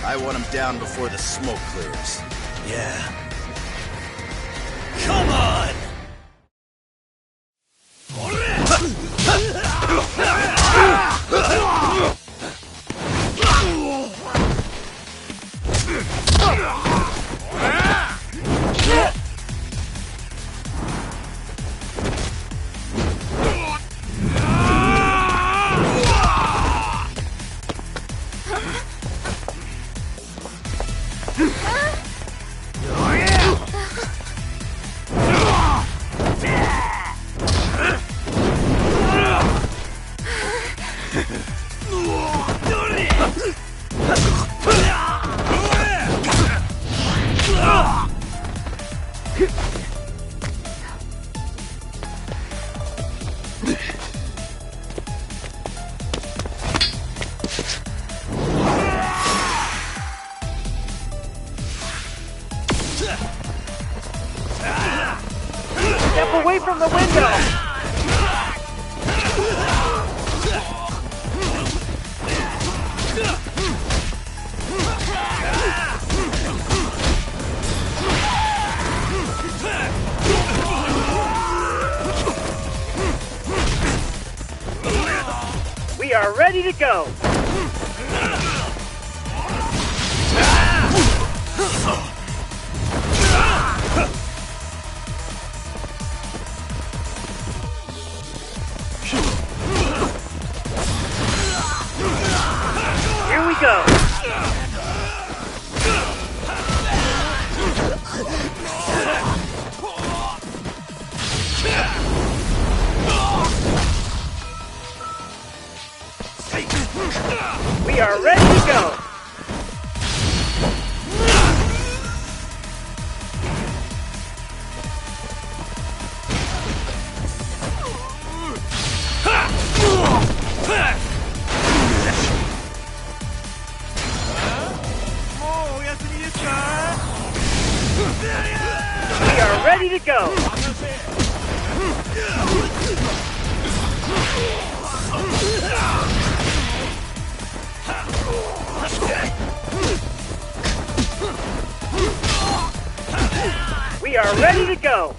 I want him down before the smoke clears. Yeah. Come on! Step away from the window! We are ready to go! Here we go! We are ready to go! We are ready to go! We are ready to go!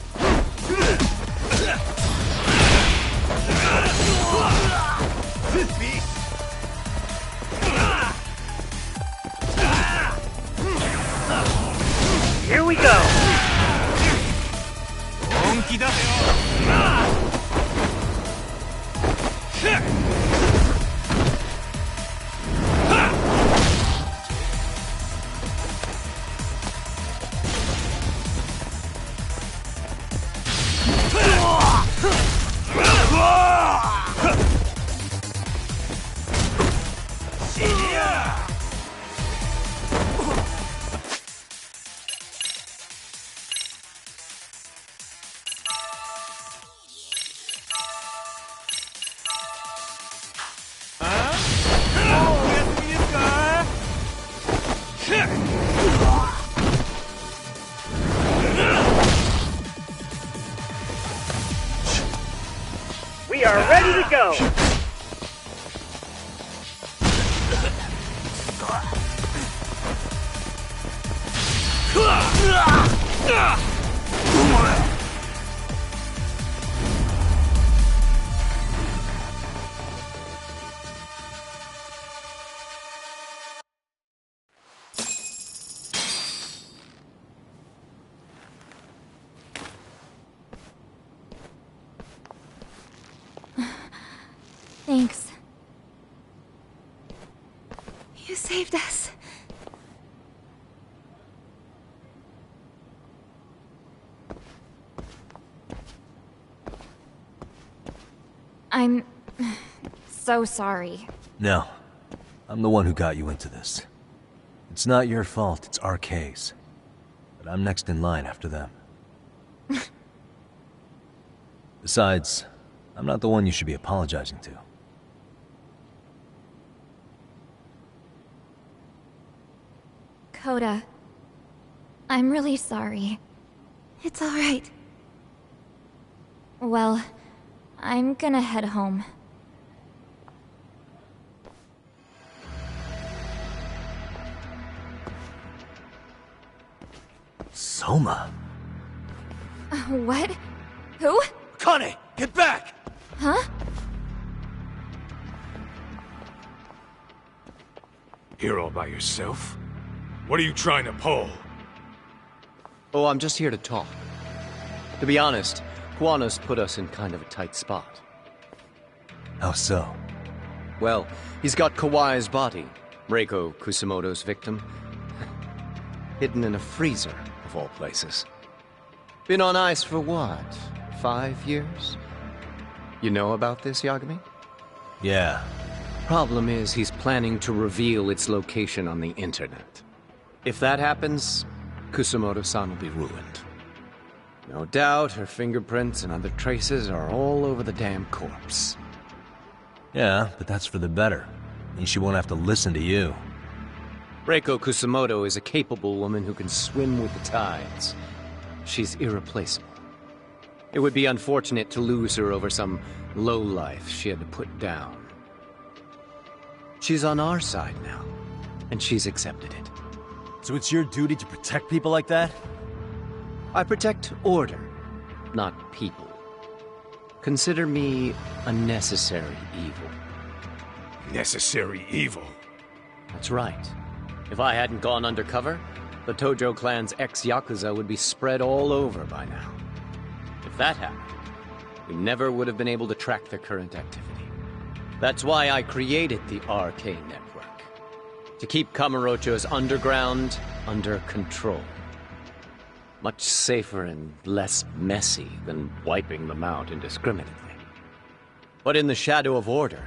Here we go! We are ready to go! Thanks. You saved us. I'm so sorry. No. I'm the one who got you into this. It's not your fault, it's RK's. But I'm next in line after them. Besides, I'm not the one you should be apologizing to. Coda, I'm really sorry. It's all right. Well, I'm gonna head home. Soma? What? Who? Kane, get back! Huh? Here all by yourself? What are you trying to pull? Oh, I'm just here to talk. To be honest, Kuwano's put us in kind of a tight spot. How so? Well, he's got Kawai's body, Reiko Kusamoto's victim, hidden in a freezer, of all places. Been on ice for what, 5 years? You know about this, Yagami? Yeah. Problem is, he's planning to reveal its location on the internet. If that happens, Kusumoto-san will be ruined. No doubt her fingerprints and other traces are all over the damn corpse. Yeah, but that's for the better. Means she won't have to listen to you. Reiko Kusumoto is a capable woman who can swim with the tides. She's irreplaceable. It would be unfortunate to lose her over some lowlife she had to put down. She's on our side now, and she's accepted it. So it's your duty to protect people like that? I protect order, not people. Consider me a necessary evil. Necessary evil? That's right. If I hadn't gone undercover, the Tojo clan's ex-Yakuza would be spread all over by now. If that happened, we never would have been able to track their current activity. That's why I created the RK network. To keep Kamurocho's underground under control. Much safer and less messy than wiping them out indiscriminately. But in the shadow of order,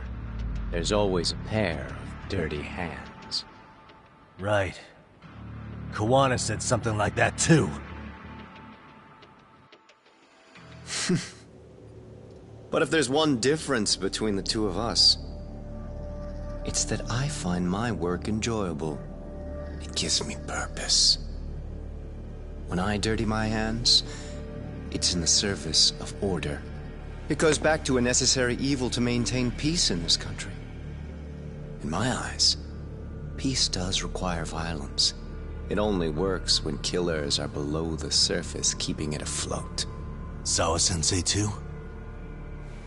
there's always a pair of dirty hands. Right. Kawana said something like that too. But if there's one difference between the two of us, it's that I find my work enjoyable. It gives me purpose. When I dirty my hands, it's in the service of order. It goes back to a necessary evil to maintain peace in this country. In my eyes, peace does require violence. It only works when killers are below the surface, keeping it afloat. Sawa-sensei too?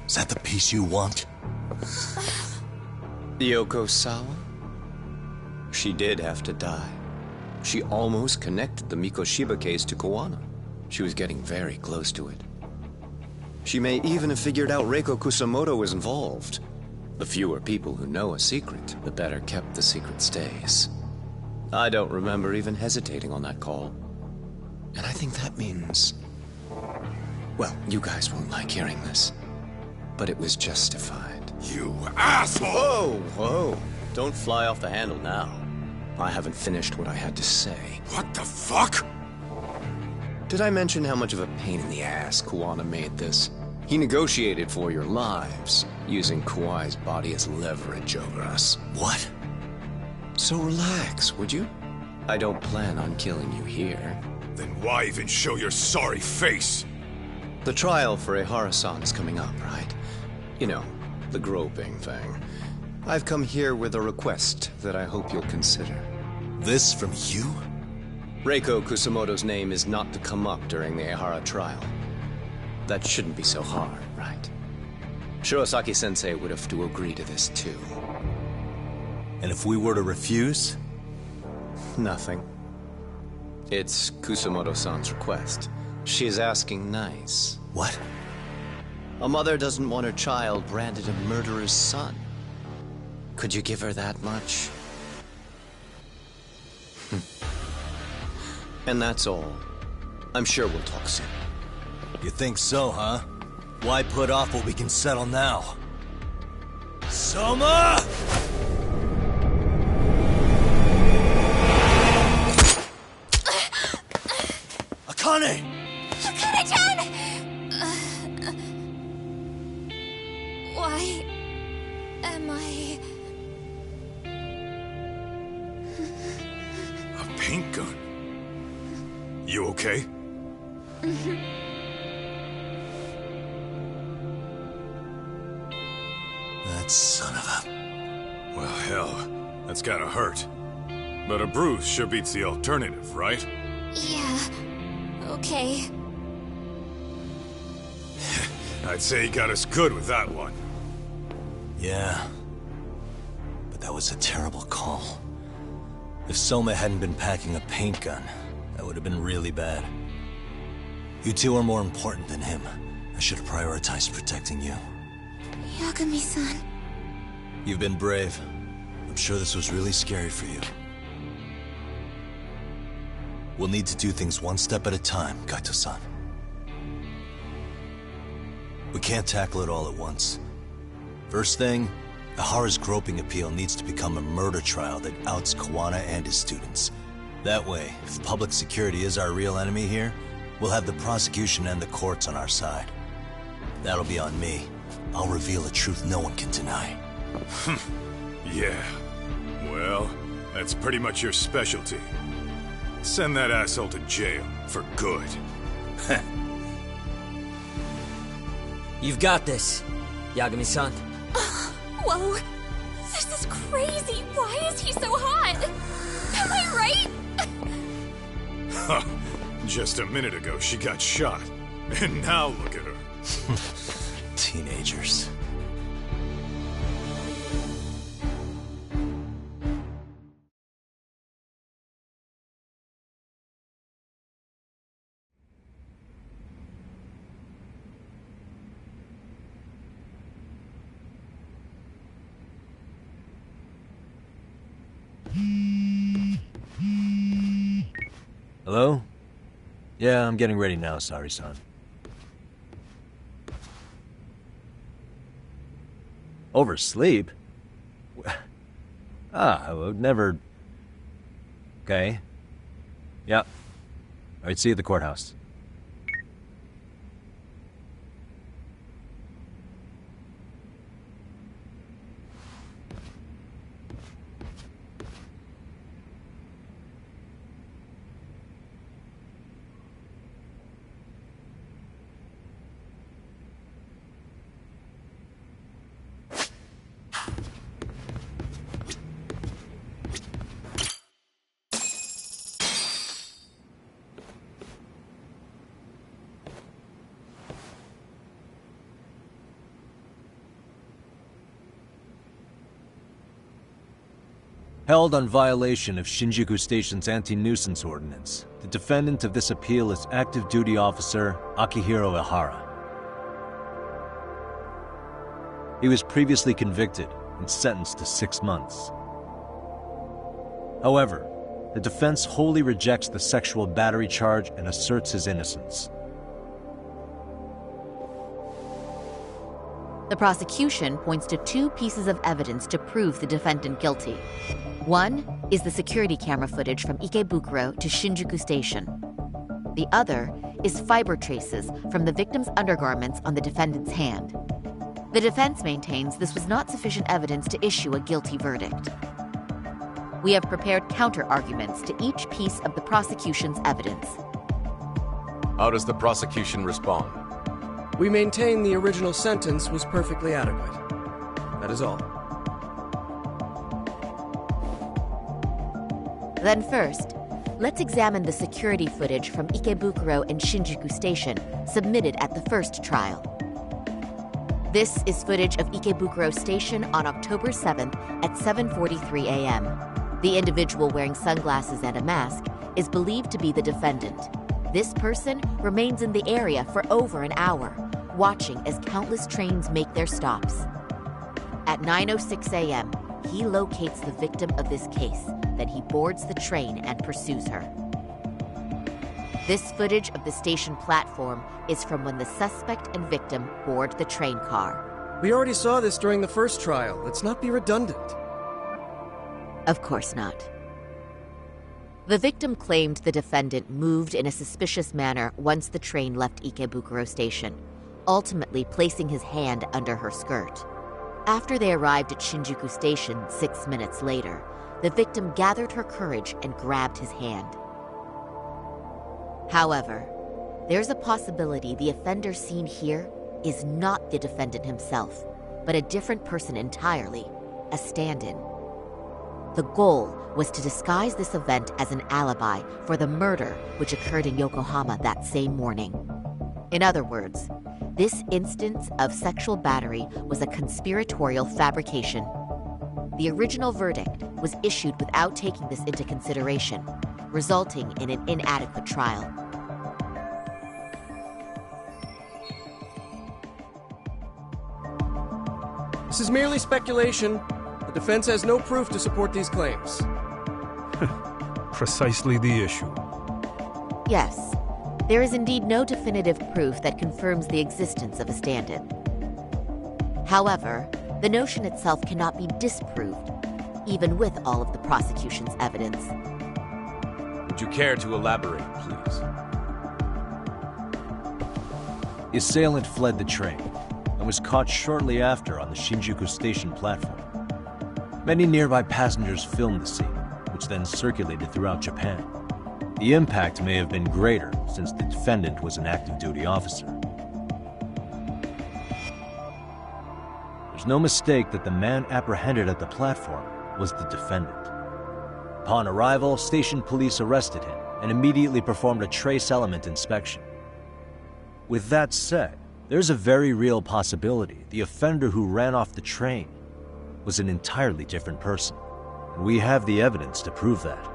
Is that the peace you want? Yoko Sawa? She did have to die. She almost connected the Mikoshiba case to Kawana. She was getting very close to it. She may even have figured out Reiko Kusumoto was involved. The fewer people who know a secret, the better kept the secret stays. I don't remember even hesitating on that call. And I think that means... Well, you guys won't like hearing this, but it was justified. You asshole! Whoa, whoa. Don't fly off the handle now. I haven't finished what I had to say. What the fuck? Did I mention how much of a pain in the ass Kawana made this? He negotiated for your lives, using Kauai's body as leverage over us. What? So relax, would you? I don't plan on killing you here. Then why even show your sorry face? The trial for Ehara-san is coming up, right? You know, the groping thing. I've come here with a request that I hope you'll consider. This from you? Reiko Kusumoto's name is not to come up during the Ehara trial. That shouldn't be so hard, right? Shirosaki-sensei would have to agree to this too. And if we were to refuse? Nothing. It's Kusumoto-san's request. She's asking nice. What? A mother doesn't want her child branded a murderer's son. Could you give her that much? And that's all. I'm sure we'll talk soon. You think so, huh? Why put off what we can settle now? Soma! Akane! Akane-chan! Why am I... A paint gun? You okay? That son of a... Well, hell, that's gotta hurt. But a bruise sure beats the alternative, right? Yeah. Okay. I'd say he got us good with that one. Yeah. But that was a terrible call. If Soma hadn't been packing a paint gun, that would have been really bad. You two are more important than him. I should have prioritized protecting you. Yagami-san. You've been brave. I'm sure this was really scary for you. We'll need to do things one step at a time, Kaito-san. We can't tackle it all at once. First thing, Ihara's groping appeal needs to become a murder trial that outs Kawana and his students. That way, if public security is our real enemy here, we'll have the prosecution and the courts on our side. That'll be on me. I'll reveal a truth no one can deny. Yeah. Well, that's pretty much your specialty. Send that asshole to jail, for good. You've got this, Yagami-san. Whoa, this is crazy. Why is he so hot? Am I right? Huh. Just a minute ago, she got shot. And now look at her. Teenagers. Hello? Yeah, I'm getting ready now, Sari-san. Oversleep? I would never... Okay. Yeah. Alright, see you at the courthouse. Held on violation of Shinjuku Station's anti-nuisance ordinance, the defendant of this appeal is active duty officer Akihiro Ihara. He was previously convicted and sentenced to 6 months. However, the defense wholly rejects the sexual battery charge and asserts his innocence. The prosecution points to 2 pieces of evidence to prove the defendant guilty. One is the security camera footage from Ikebukuro to Shinjuku Station. The other is fiber traces from the victim's undergarments on the defendant's hand. The defense maintains this was not sufficient evidence to issue a guilty verdict. We have prepared counter-arguments to each piece of the prosecution's evidence. How does the prosecution respond? We maintain the original sentence was perfectly adequate. That is all. Then first, let's examine the security footage from Ikebukuro and Shinjuku Station submitted at the first trial. This is footage of Ikebukuro Station on October 7th at 7:43 a.m. The individual wearing sunglasses and a mask is believed to be the defendant. This person remains in the area for over an hour, watching as countless trains make their stops. At 9:06 a.m., he locates the victim of this case. Then he boards the train and pursues her. This footage of the station platform is from when the suspect and victim board the train car. We already saw this during the first trial. Let's not be redundant. Of course not. The victim claimed the defendant moved in a suspicious manner once the train left Ikebukuro Station, ultimately placing his hand under her skirt. After they arrived at Shinjuku Station 6 minutes later, the victim gathered her courage and grabbed his hand. However, there's a possibility the offender seen here is not the defendant himself, but a different person entirely, a stand-in. The goal was to disguise this event as an alibi for the murder which occurred in Yokohama that same morning. In other words, this instance of sexual battery was a conspiratorial fabrication. The original verdict was issued without taking this into consideration, resulting in an inadequate trial. This is merely speculation. The defense has no proof to support these claims. Precisely the issue. Yes, there is indeed no definitive proof that confirms the existence of a stand-in. However, The notion itself cannot be disproved, even with all of the prosecution's evidence. Would you care to elaborate, please? The assailant fled the train and was caught shortly after on the Shinjuku station platform. Many nearby passengers filmed the scene, which then circulated throughout Japan. The impact may have been greater since the defendant was an active duty officer. There's no mistake that the man apprehended at the platform was the defendant. Upon arrival, station police arrested him and immediately performed a trace element inspection. With that said, there's a very real possibility the offender who ran off the train was an entirely different person, and we have the evidence to prove that.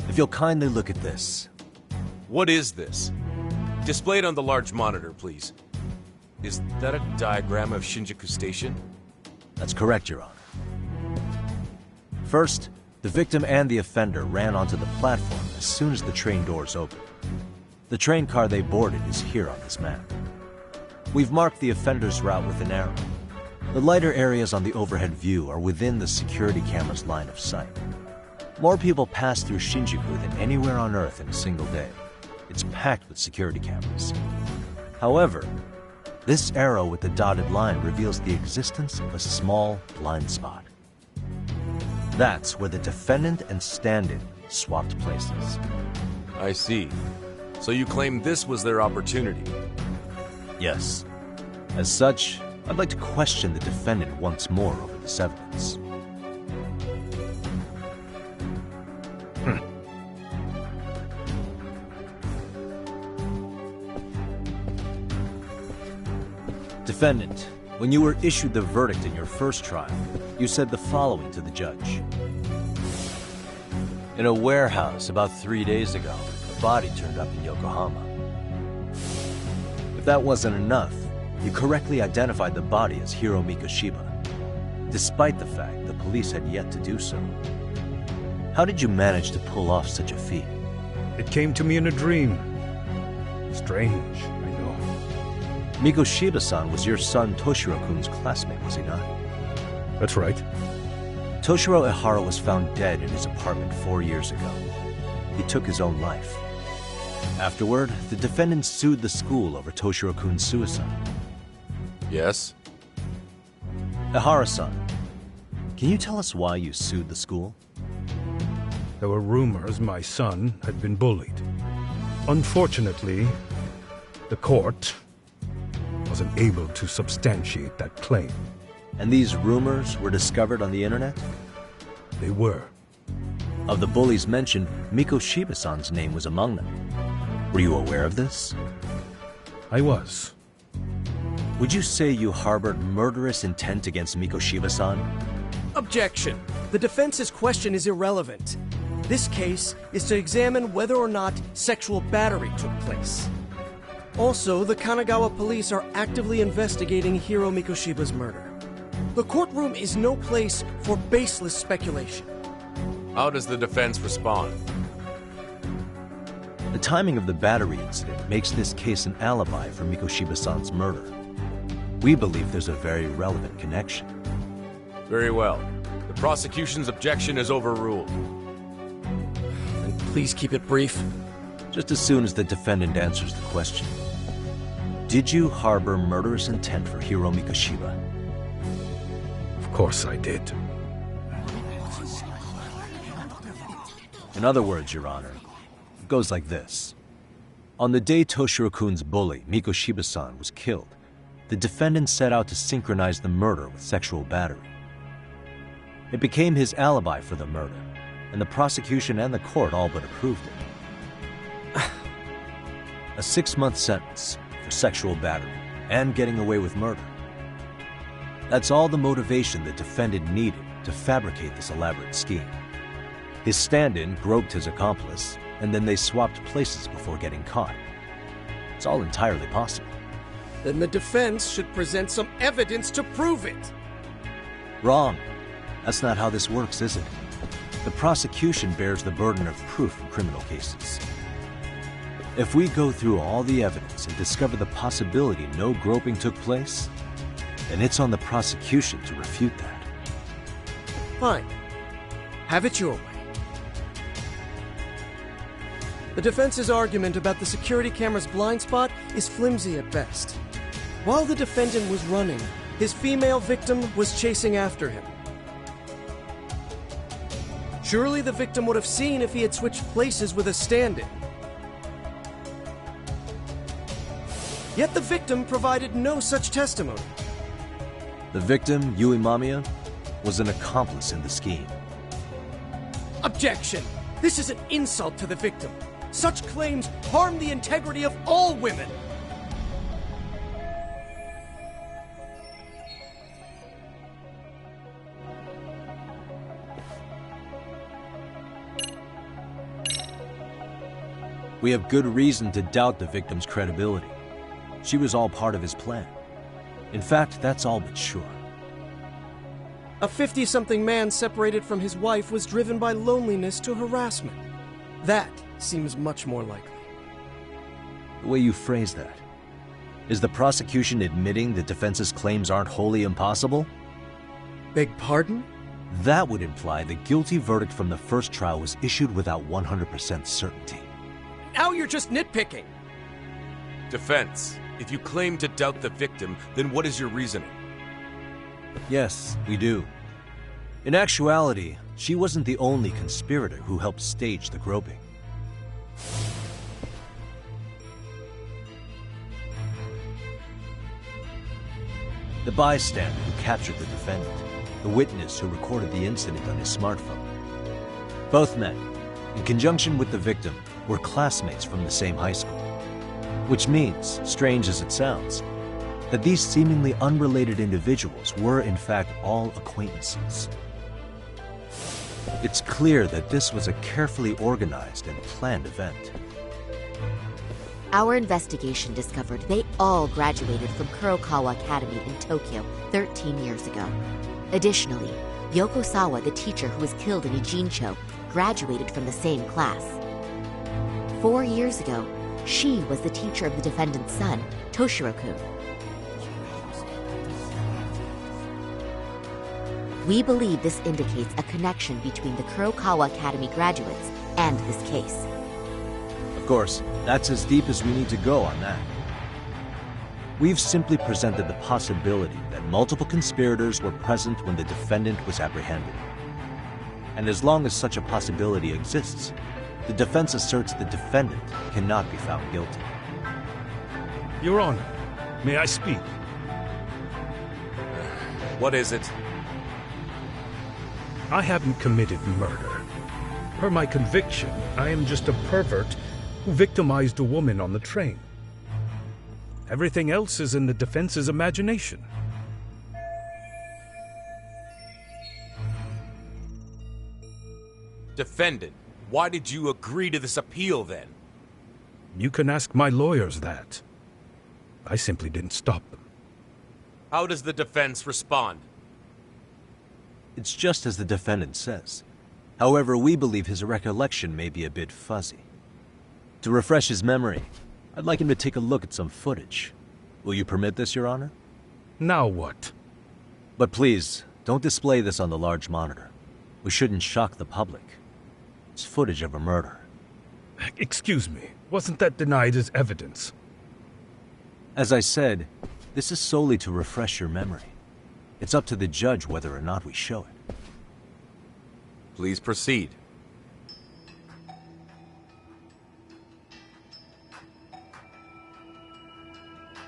If you'll kindly look at this. What is this? Display it on the large monitor, please. Is that a diagram of Shinjuku Station? That's correct, Your Honor. First, the victim and the offender ran onto the platform as soon as the train doors opened. The train car they boarded is here on this map. We've marked the offender's route with an arrow. The lighter areas on the overhead view are within the security camera's line of sight. More people pass through Shinjuku than anywhere on Earth in a single day. It's packed with security cameras. However, this arrow with the dotted line reveals the existence of a small blind spot. That's where the defendant and stand-in swapped places. I see. So you claim this was their opportunity? Yes. As such, I'd like to question the defendant once more over this evidence. Defendant, when you were issued the verdict in your first trial, you said the following to the judge. In a warehouse about 3 days ago, a body turned up in Yokohama. If that wasn't enough, you correctly identified the body as Hiro Mikoshiba, despite the fact the police had yet to do so. How did you manage to pull off such a feat? It came to me in a dream. Strange, I know. Mikoshiba-san was your son Toshiro-kun's classmate, was he not? That's right. Toshiro Ehara was found dead in his apartment 4 years ago. He took his own life. Afterward, the defendant sued the school over Toshiro-kun's suicide. Yes? Ehara-san, can you tell us why you sued the school? There were rumors my son had been bullied. Unfortunately, the court wasn't able to substantiate that claim. And these rumors were discovered on the internet? They were. Of the bullies mentioned, Mikoshiba-san's name was among them. Were you aware of this? I was. Would you say you harbored murderous intent against Mikoshiba-san? Objection. The defense's question is irrelevant. This case is to examine whether or not sexual battery took place. Also, the Kanagawa police are actively investigating Hiro Mikoshiba's murder. The courtroom is no place for baseless speculation. How does the defense respond? The timing of the battery incident makes this case an alibi for Mikoshiba-san's murder. We believe there's a very relevant connection. Very well. The prosecution's objection is overruled. Then please keep it brief. Just as soon as the defendant answers the question. Did you harbor murderous intent for Hiro Mikoshiba? Of course I did. In other words, Your Honor, it goes like this. On the day Toshiro-kun's bully, Mikoshiba-san, was killed, the defendant set out to synchronize the murder with sexual battery. It became his alibi for the murder, and the prosecution and the court all but approved it. A 6-month sentence for sexual battery and getting away with murder. That's all the motivation the defendant needed to fabricate this elaborate scheme. His stand-in groped his accomplice, and then they swapped places before getting caught. It's all entirely possible. Then the defense should present some evidence to prove it. Wrong. That's not how this works, is it? The prosecution bears the burden of proof in criminal cases. If we go through all the evidence and discover the possibility no groping took place, then it's on the prosecution to refute that. Fine. Have it your way. The defense's argument about the security camera's blind spot is flimsy at best. While the defendant was running, his female victim was chasing after him. Surely the victim would have seen if he had switched places with a stand-in. Yet the victim provided no such testimony. The victim, Yui Mamiya, was an accomplice in the scheme. Objection! This is an insult to the victim. Such claims harm the integrity of all women. We have good reason to doubt the victim's credibility. She was all part of his plan. In fact, that's all but sure. A 50-something man separated from his wife was driven by loneliness to harassment. That seems much more likely. The way you phrase that. Is the prosecution admitting the defense's claims aren't wholly impossible? Beg pardon? That would imply the guilty verdict from the first trial was issued without 100% certainty. Now you're just nitpicking. Defense, if you claim to doubt the victim, then what is your reasoning? Yes, we do. In actuality, she wasn't the only conspirator who helped stage the groping. The bystander who captured the defendant, the witness who recorded the incident on his smartphone. Both men, in conjunction with the victim, were classmates from the same high school. Which means, strange as it sounds, that these seemingly unrelated individuals were in fact all acquaintances. It's clear that this was a carefully organized and planned event. Our investigation discovered they all graduated from Kurokawa Academy in Tokyo 13 years ago. Additionally, Yoko Sawa, the teacher who was killed in Ijincho, graduated from the same class. 4 years ago, she was the teacher of the defendant's son, Toshiro-kun. We believe this indicates a connection between the Kurokawa Academy graduates and this case. Of course, that's as deep as we need to go on that. We've simply presented the possibility that multiple conspirators were present when the defendant was apprehended. And as long as such a possibility exists, the defense asserts the defendant cannot be found guilty. Your Honor, May I speak? What is it? I haven't committed murder. Per my conviction, I am just a pervert who victimized a woman on the train. Everything else is in the defense's imagination. Defendant, why did you agree to this appeal then? You can ask my lawyers that. I simply didn't stop them. How does the defense respond? It's just as the defendant says. However, we believe his recollection may be a bit fuzzy. To refresh his memory, I'd like him to take a look at some footage. Will you permit this, Your Honor? Now what? But please, don't display this on the large monitor. We shouldn't shock the public. It's footage of a murder. Excuse me, wasn't that denied as evidence? As I said, this is solely to refresh your memory. It's up to the judge whether or not we show it. Please proceed.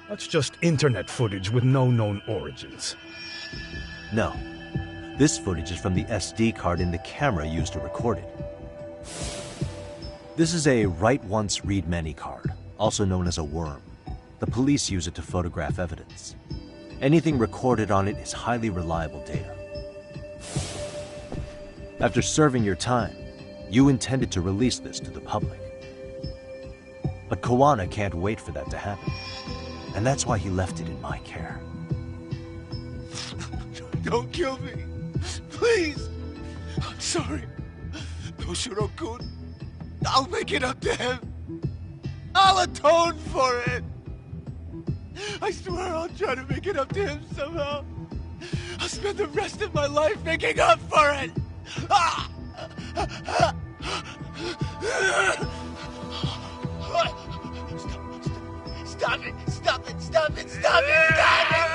That's just internet footage with no known origins. No. This footage is from the SD card in the camera used to record it. This is a write once, read many card, also known as a worm. The police use it to photograph evidence. Anything recorded on it is highly reliable data. After serving your time, you intended to release this to the public. But Kawana can't wait for that to happen. And that's why he left it in my care. Don't kill me. Please. I'm sorry. Toshiro-kun. I'll make it up to him. I'll atone for it. I swear I'll try to make it up to him somehow. I'll spend the rest of my life making up for it. Stop it! Stop it! Stop it! Stop it! Stop it!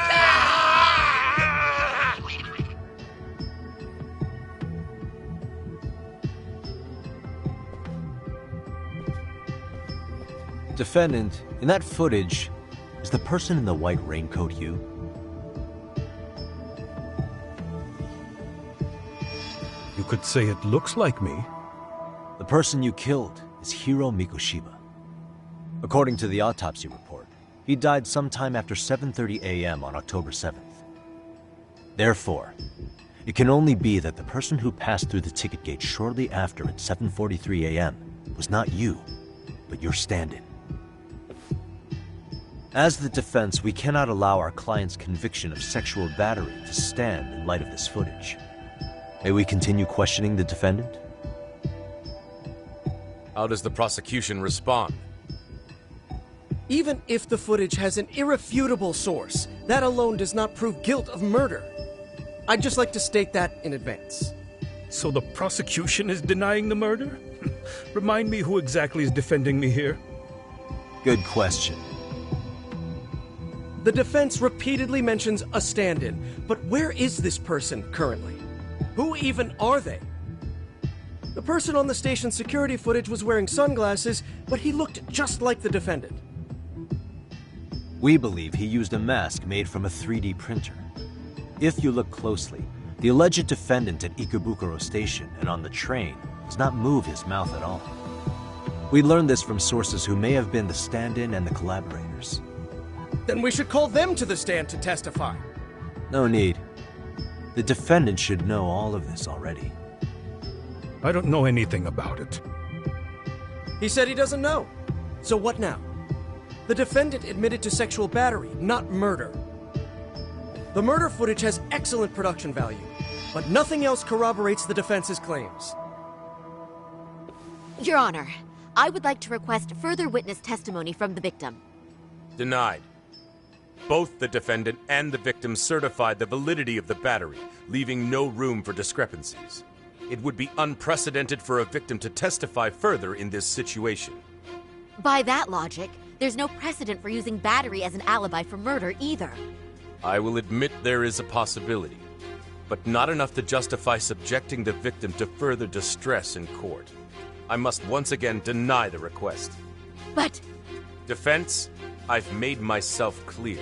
Defendant, in that footage, is the person in the white raincoat you? You could say it looks like me. The person you killed is Hiro Mikoshiba. According to the autopsy report, he died sometime after 7:30 a.m. on October 7th. Therefore, it can only be that the person who passed through the ticket gate shortly after at 7:43 a.m. was not you, but your stand-in. As the defense, we cannot allow our client's conviction of sexual battery to stand in light of this footage. May we continue questioning the defendant? How does the prosecution respond? Even if the footage has an irrefutable source, that alone does not prove guilt of murder. I'd just like to state that in advance. So the prosecution is denying the murder? Remind me who exactly is defending me here? Good question. The defense repeatedly mentions a stand-in, but where is this person currently? Who even are they? The person on the station's security footage was wearing sunglasses, but he looked just like the defendant. We believe he used a mask made from a 3D printer. If you look closely, the alleged defendant at Ikebukuro Station and on the train does not move his mouth at all. We learned this from sources who may have been the stand-in and the collaborators. Then we should call them to the stand to testify. No need. The defendant should know all of this already. I don't know anything about it. He said he doesn't know. So what now? The defendant admitted to sexual battery, not murder. The murder footage has excellent production value, but nothing else corroborates the defense's claims. Your Honor, I would like to request further witness testimony from the victim. Denied. Both the defendant and the victim certified the validity of the battery, leaving no room for discrepancies. It would be unprecedented for a victim to testify further in this situation. By that logic, there's no precedent for using battery as an alibi for murder either. I will admit there is a possibility, but not enough to justify subjecting the victim to further distress in court. I must once again deny the request. But... Defense, I've made myself clear.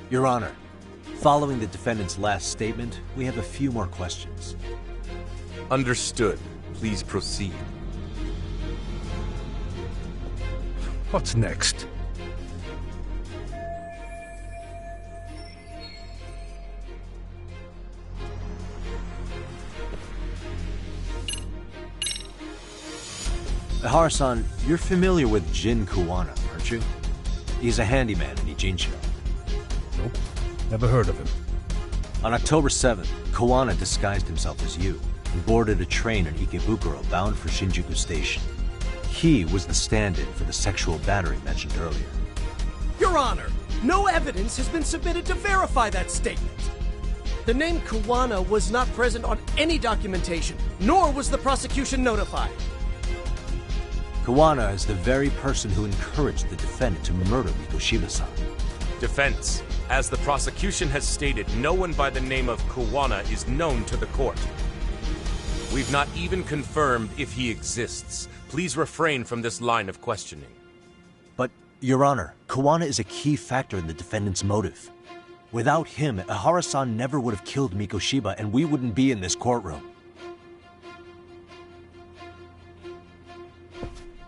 Your Honor, following the defendant's last statement, we have a few more questions. Understood. Please proceed. What's next? Harasan, you're familiar with Jin Kuwana, aren't you? He's a handyman in Ijincho. Nope, never heard of him. On October 7th, Kuwana disguised himself as you and boarded a train in Ikebukuro bound for Shinjuku Station. He was the stand-in for the sexual battery mentioned earlier. Your Honor, no evidence has been submitted to verify that statement. The name Kuwana was not present on any documentation, nor was the prosecution notified. Kuwana is the very person who encouraged the defendant to murder Mikoshiba-san. Defense. As the prosecution has stated, no one by the name of Kuwana is known to the court. We've not even confirmed if he exists. Please refrain from this line of questioning. But, Your Honor, Kuwana is a key factor in the defendant's motive. Without him, Ihara-san never would have killed Mikoshiba, and we wouldn't be in this courtroom.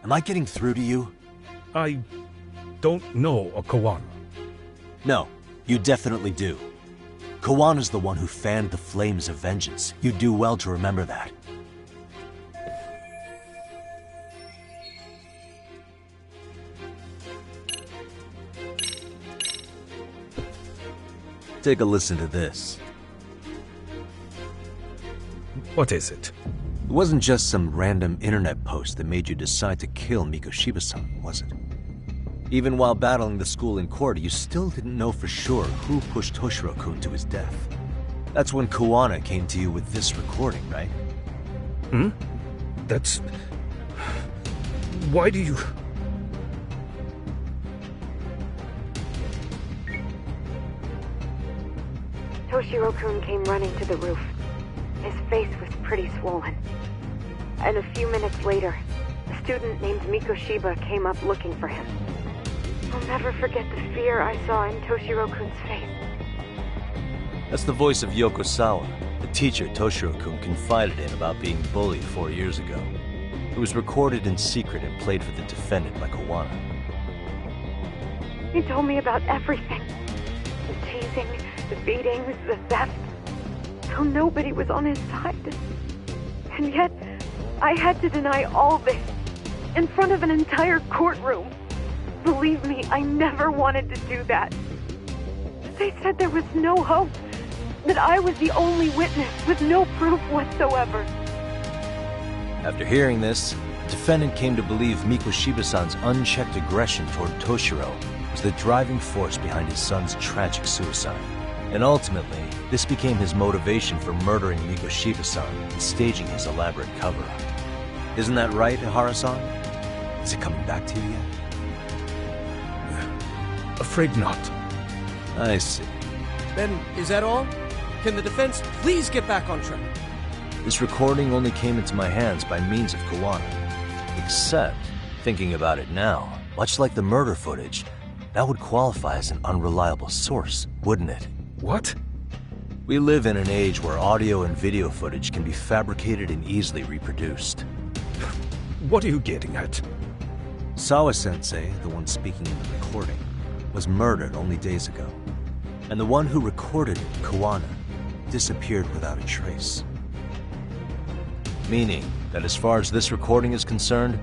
Am I getting through to you? I don't know a Kuwana. No, you definitely do. Kawana's the one who fanned the flames of vengeance. You do well to remember that. Take a listen to this. What is it? It wasn't just some random internet post that made you decide to kill Mikoshiba-san, was it? Even while battling the school in court, you still didn't know for sure who pushed Toshiro-kun to his death. That's when Kuwana came to you with this recording, right? Hmm? That's... Why do you... Toshiro-kun came running to the roof. His face was pretty swollen. And a few minutes later, a student named Mikoshiba came up looking for him. I'll never forget the fear I saw in Toshiro-kun's face. That's the voice of Yokosawa, the teacher Toshiro-kun confided in about being bullied 4 years ago. It was recorded in secret and played for the defendant by Kuwana. He told me about everything. The teasing, the beatings, the theft. How nobody was on his side. And yet, I had to deny all this in front of an entire courtroom. Believe me, I never wanted to do that. They said there was no hope, that I was the only witness with no proof whatsoever. After hearing this, the defendant came to believe Mikoshiba-san's unchecked aggression toward Toshiro was the driving force behind his son's tragic suicide. And ultimately, this became his motivation for murdering Mikoshiba-san and staging his elaborate cover-up. Isn't that right, Ihara-san? Is it coming back to you yet? Afraid not. I see. Then, is that all? Can the defense please get back on track? This recording only came into my hands by means of Kuwana. Except, thinking about it now, much like the murder footage, that would qualify as an unreliable source, wouldn't it? What? We live in an age where audio and video footage can be fabricated and easily reproduced. What are you getting at? Sawa-sensei, the one speaking in the recording, was murdered only days ago. And the one who recorded it, Kuwana, disappeared without a trace. Meaning that as far as this recording is concerned,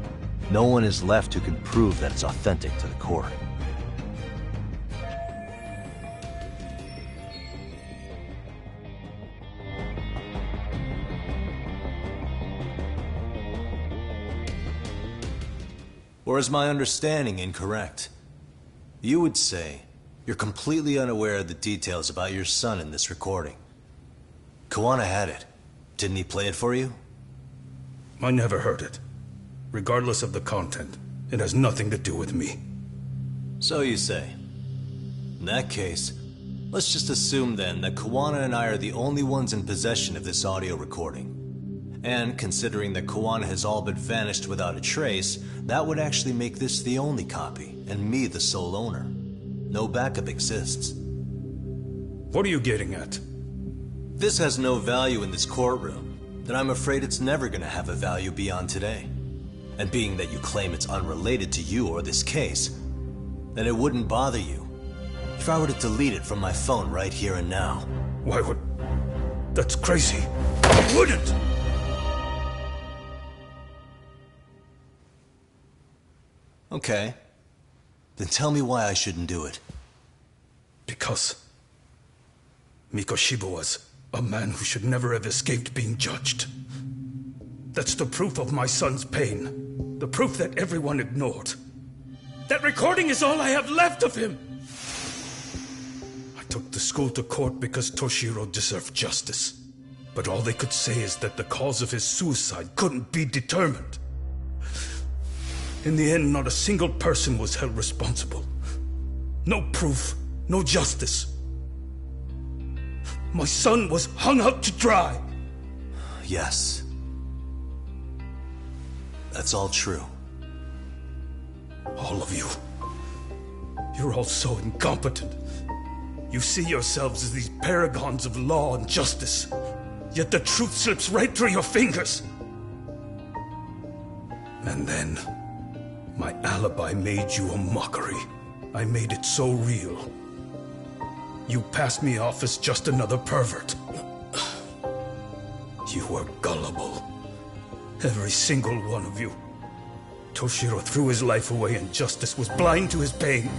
no one is left who can prove that it's authentic to the court. Or is my understanding incorrect? You would say you're completely unaware of the details about your son in this recording. Kuwana had it. Didn't he play it for you? I never heard it. Regardless of the content, it has nothing to do with me. So you say. In that case, let's just assume then that Kuwana and I are the only ones in possession of this audio recording. And considering that Kuwana has all but vanished without a trace, that would actually make this the only copy, and me the sole owner. No backup exists. What are you getting at? This has no value in this courtroom, then I'm afraid it's never gonna have a value beyond today. And being that you claim it's unrelated to you or this case, then it wouldn't bother you if I were to delete it from my phone right here and now. Why would... That's crazy. I wouldn't! Okay. Then tell me why I shouldn't do it. Because Mikoshiba was a man who should never have escaped being judged. That's the proof of my son's pain. The proof that everyone ignored. That recording is all I have left of him! I took the school to court because Toshiro deserved justice. But all they could say is that the cause of his suicide couldn't be determined. In the end, not a single person was held responsible. No proof, no justice. My son was hung out to dry. Yes. That's all true. All of you. You're all so incompetent. You see yourselves as these paragons of law and justice. Yet the truth slips right through your fingers. And then, my alibi made you a mockery. I made it so real. You passed me off as just another pervert. You were gullible. Every single one of you. Toshiro threw his life away and justice was blind to his pain.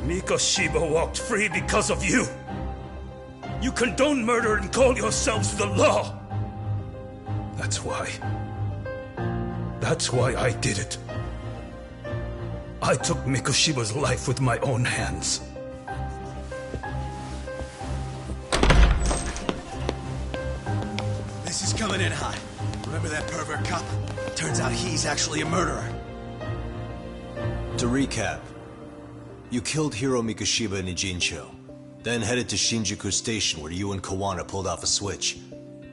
Mikoshiba walked free because of you. You condone murder and call yourselves the law. That's why I did it. I took Mikoshiba's life with my own hands. This is coming in hot. Remember that pervert cop? Turns out he's actually a murderer. To recap, you killed Hiro Mikoshiba in Ijincho, then headed to Shinjuku Station where you and Kawana pulled off a switch,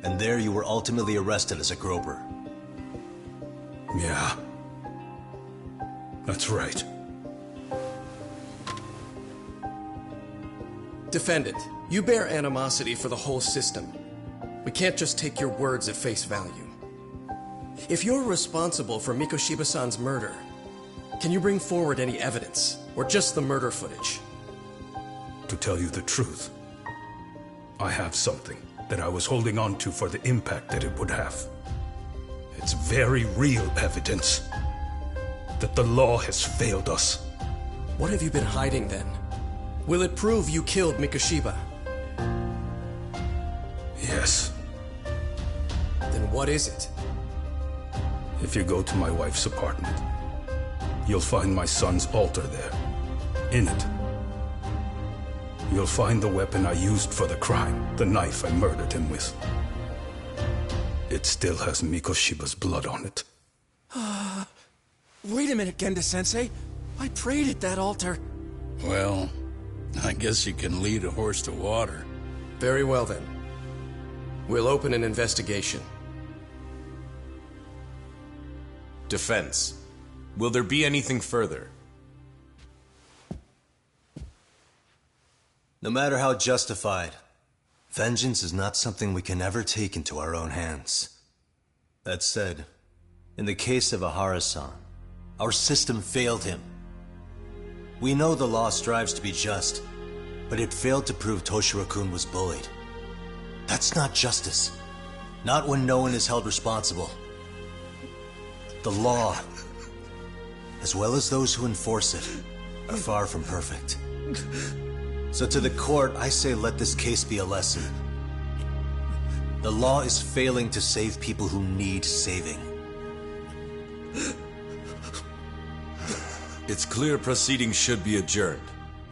and there you were ultimately arrested as a groper. Yeah. That's right. Defendant, you bear animosity for the whole system. We can't just take your words at face value. If you're responsible for Mikoshiba-san's murder, can you bring forward any evidence, or just the murder footage? To tell you the truth, I have something that I was holding on to for the impact that it would have. It's very real evidence that the law has failed us. What have you been hiding then? Will it prove you killed Mikoshiba? Yes. Then what is it? If you go to my wife's apartment, you'll find my son's altar there. In it, you'll find the weapon I used for the crime, the knife I murdered him with. It still has Mikoshiba's blood on it. Wait a minute, Genda-sensei. I prayed at that altar. Well, I guess you can lead a horse to water. Very well then. We'll open an investigation. Defense. Will there be anything further? No matter how justified, vengeance is not something we can ever take into our own hands. That said, in the case of Ahara-san, our system failed him. We know the law strives to be just, but it failed to prove Toshiro-kun was bullied. That's not justice. Not when no one is held responsible. The law, as well as those who enforce it, are far from perfect. So to the court, I say let this case be a lesson. The law is failing to save people who need saving. It's clear proceedings should be adjourned.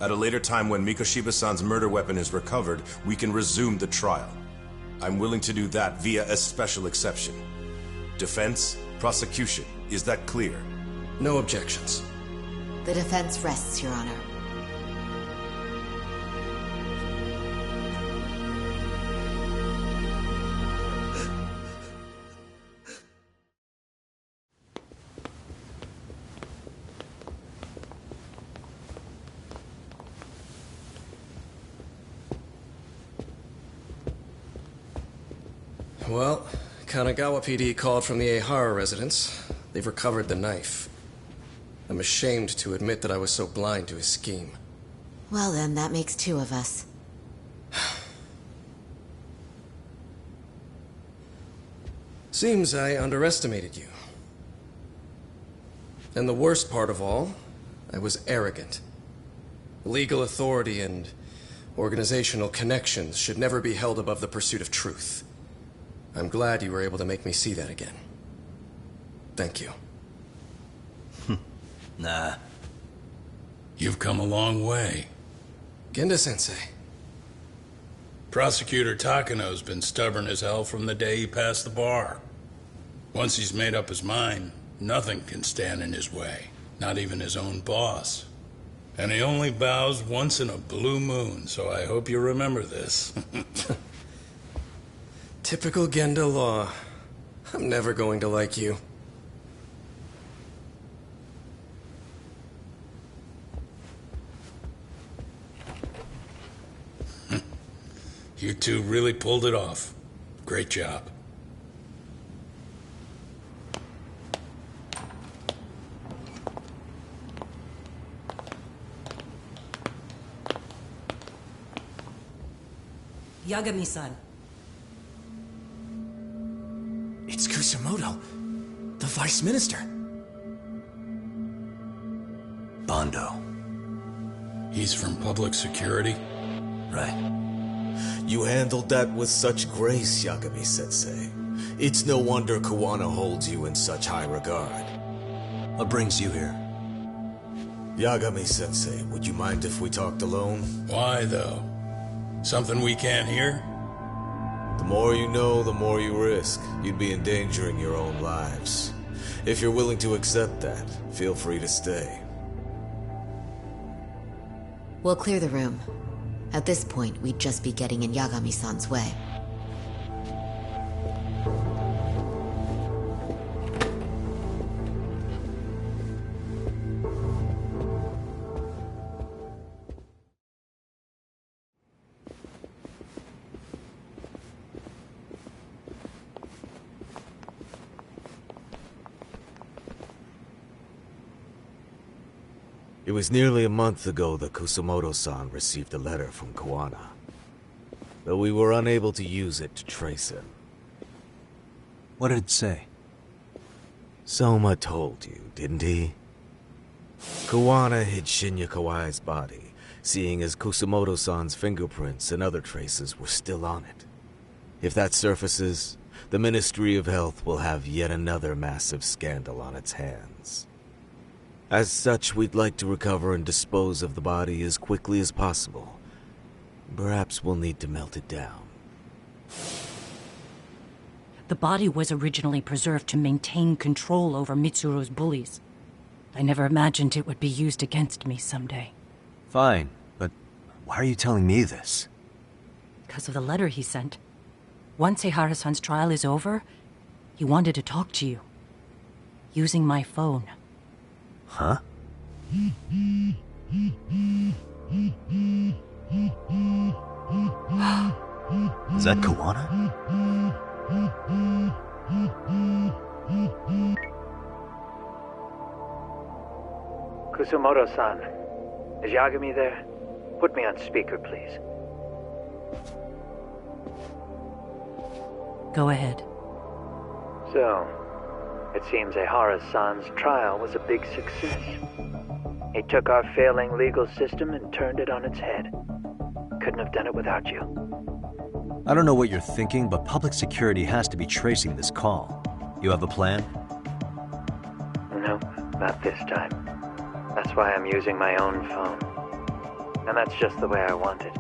At a later time when Mikoshiba-san's murder weapon is recovered, we can resume the trial. I'm willing to do that via a special exception. Defense, prosecution, is that clear? No objections. The defense rests, Your Honor. Well, Kanagawa PD called from the Ehara residence. They've recovered the knife. I'm ashamed to admit that I was so blind to his scheme. Well then, that makes two of us. Seems I underestimated you. And the worst part of all, I was arrogant. Legal authority and organizational connections should never be held above the pursuit of truth. I'm glad you were able to make me see that again. Thank you. Nah. You've come a long way. Genda-sensei. Prosecutor Takano's been stubborn as hell from the day he passed the bar. Once he's made up his mind, nothing can stand in his way. Not even his own boss. And he only bows once in a blue moon, so I hope you remember this. Typical Genda law. I'm never going to like you. You two really pulled it off. Great job. Yagami-san. It's Kusumoto, the Vice Minister. Bondo. He's from public security? Right. You handled that with such grace, Yagami-sensei. It's no wonder Kuwana holds you in such high regard. What brings you here? Yagami-sensei, would you mind if we talked alone? Why, though? Something we can't hear? The more you know, the more you risk. You'd be endangering your own lives. If you're willing to accept that, feel free to stay. We'll clear the room. At this point, we'd just be getting in Yagami-san's way. It was nearly a month ago that Kusumoto-san received a letter from Kuwana, though we were unable to use it to trace him. What did it say? Soma told you, didn't he? Kuwana hid Shinya Kawai's body, seeing as Kusumoto-san's fingerprints and other traces were still on it. If that surfaces, the Ministry of Health will have yet another massive scandal on its hands. As such, we'd like to recover and dispose of the body as quickly as possible. Perhaps we'll need to melt it down. The body was originally preserved to maintain control over Mitsuru's bullies. I never imagined it would be used against me someday. Fine, but why are you telling me this? Because of the letter he sent. Once Ehara-san's trial is over, he wanted to talk to you. Using my phone. Huh? Is that Kuwana? Kusumoto-san, is Yagami there? Put me on speaker, please. Go ahead. So, it seems Ehara-san's trial was a big success. He took our failing legal system and turned it on its head. Couldn't have done it without you. I don't know what you're thinking, but public security has to be tracing this call. You have a plan? No, not this time. That's why I'm using my own phone. And that's just the way I want it.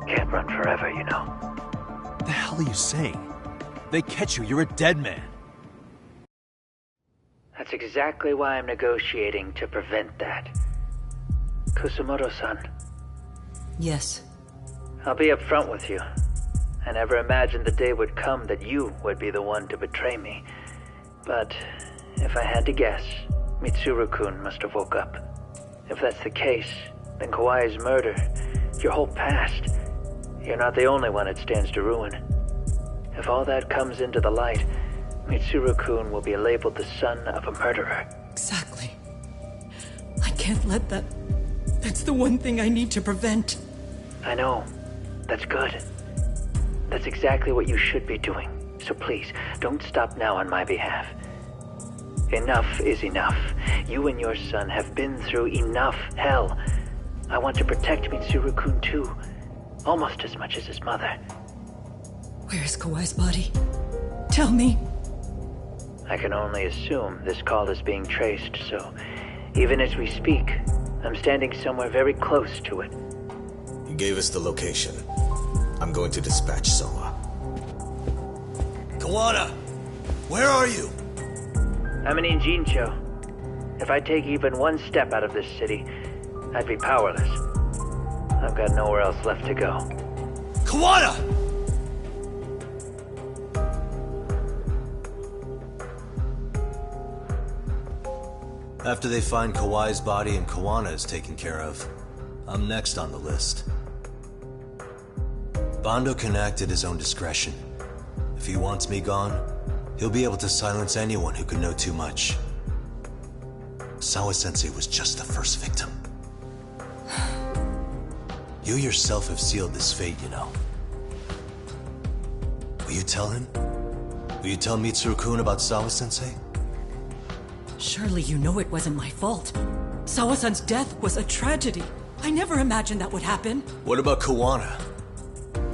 Can't run forever, you know. What the hell are you saying? They catch you, you're a dead man. That's exactly why I'm negotiating to prevent that. Kusumoto-san. Yes. I'll be upfront with you. I never imagined the day would come that you would be the one to betray me. But if I had to guess, Mitsuru-kun must have woke up. If that's the case, then Kawai's murder, your whole past, you're not the only one it stands to ruin. If all that comes into the light, Mitsuru-kun will be labeled the son of a murderer. Exactly. I can't let that... That's the one thing I need to prevent. I know. That's good. That's exactly what you should be doing. So please, don't stop now on my behalf. Enough is enough. You and your son have been through enough hell. I want to protect Mitsuru-kun too. Almost as much as his mother. Where is Kawai's body? Tell me. I can only assume this call is being traced, so even as we speak, I'm standing somewhere very close to it. You gave us the location. I'm going to dispatch Soma. Kawana! Where are you? I'm in Injincho. If I take even one step out of this city, I'd be powerless. I've got nowhere else left to go. Kawana! After they find Kawai's body and Kawana is taken care of, I'm next on the list. Bando can act at his own discretion. If he wants me gone, he'll be able to silence anyone who could know too much. Sawa-sensei was just the first victim. You yourself have sealed this fate, you know. Will you tell him? Will you tell Mitsuru-kun about Sawa-sensei? Surely you know it wasn't my fault. Sawa-san's death was a tragedy. I never imagined that would happen. What about Kawana?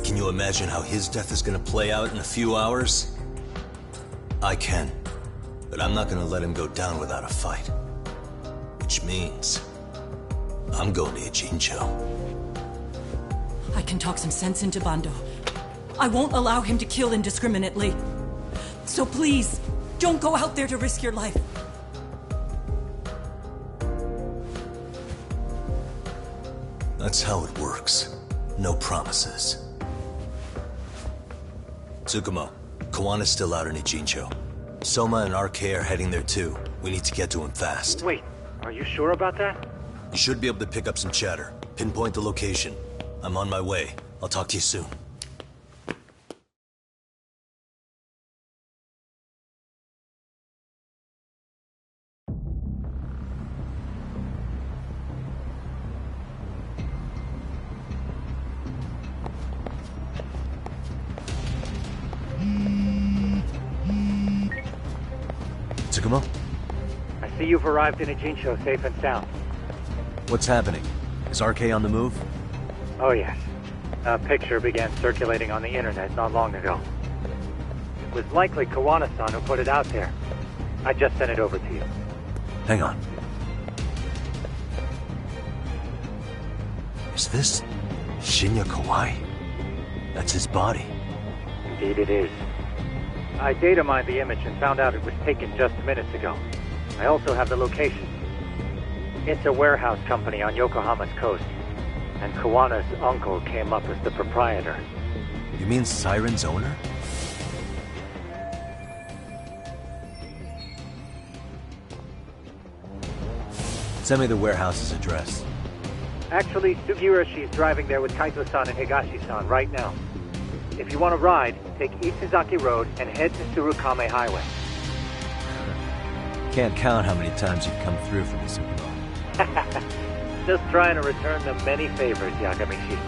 Can you imagine how his death is gonna play out in a few hours? I can, but I'm not gonna let him go down without a fight. Which means, I'm going to Ijincho. I can talk some sense into Bando. I won't allow him to kill indiscriminately. So please, don't go out there to risk your life. That's how it works. No promises. Tsukumo, Kawana's still out in Ijincho. Soma and RK are heading there too. We need to get to him fast. Wait, are you sure about that? You should be able to pick up some chatter. Pinpoint the location. I'm on my way. I'll talk to you soon. Tsukumo? I see you've arrived in Ijincho safe and sound. What's happening? Is RK on the move? Oh yes. A picture began circulating on the internet not long ago. It was likely Kawana-san who put it out there. I just sent it over to you. Hang on. Is this Shinya Kawai? That's his body. Indeed it is. I data mined the image and found out it was taken just minutes ago. I also have the location. It's a warehouse company on Yokohama's coast, and Kawana's uncle came up as the proprietor. You mean Siren's owner? Send me the warehouse's address. Actually, Sugiurashi's driving there with Kaito-san and Higashi-san right now. If you want to ride, take Isizaki Road and head to Tsurukame Highway. Can't count how many times you've come through for me, Tsukumo. Just trying to return them many favors, Yagamishi.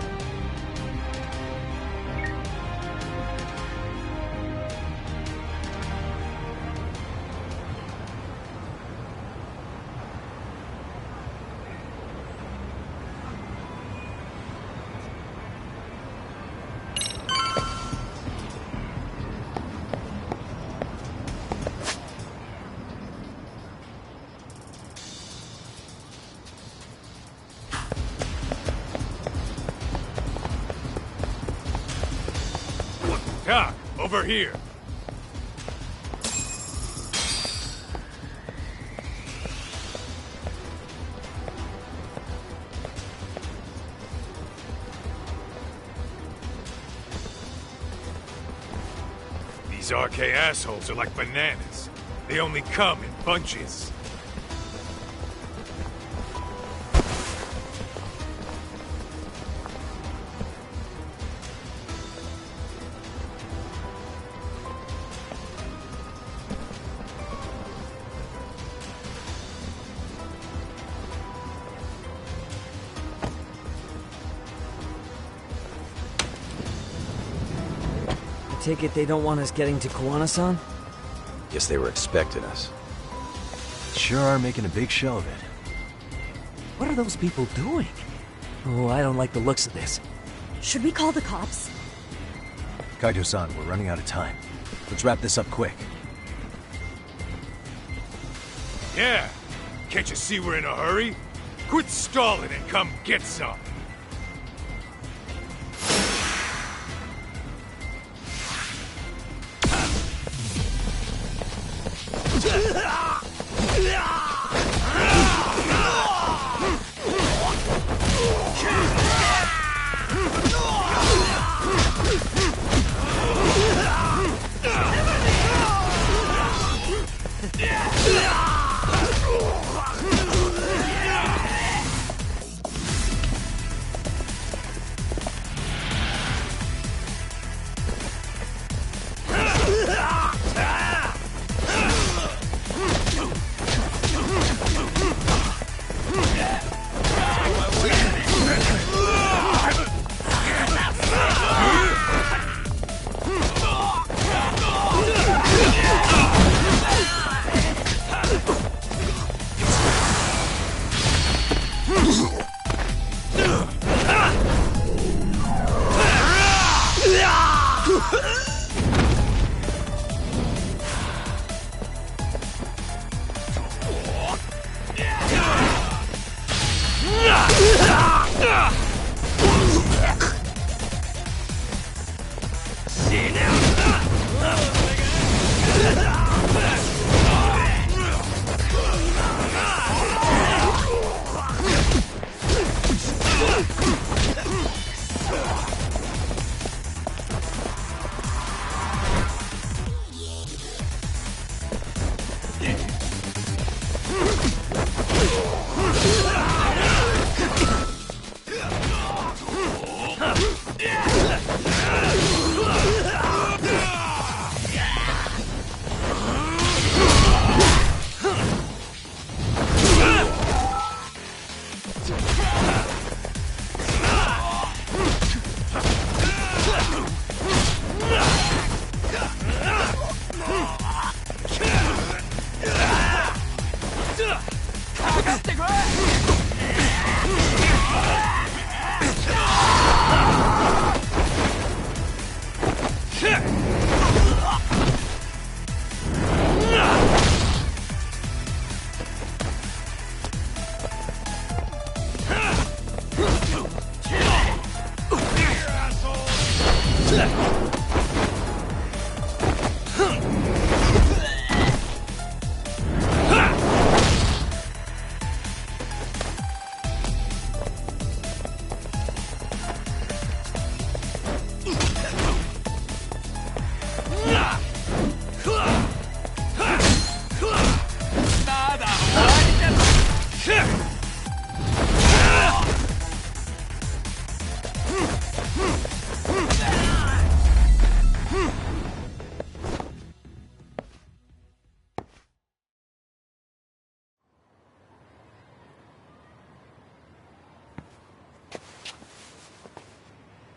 Doc, over here. These RK assholes are like bananas. They only come in bunches. Take it they don't want us getting to Kuwana-san? Guess they were expecting us. Sure are making a big show of it. What are those people doing? Oh, I don't like the looks of this. Should we call the cops? Kaido-san, we're running out of time. Let's wrap this up quick. Yeah! Can't you see we're in a hurry? Quit stalling and come get some!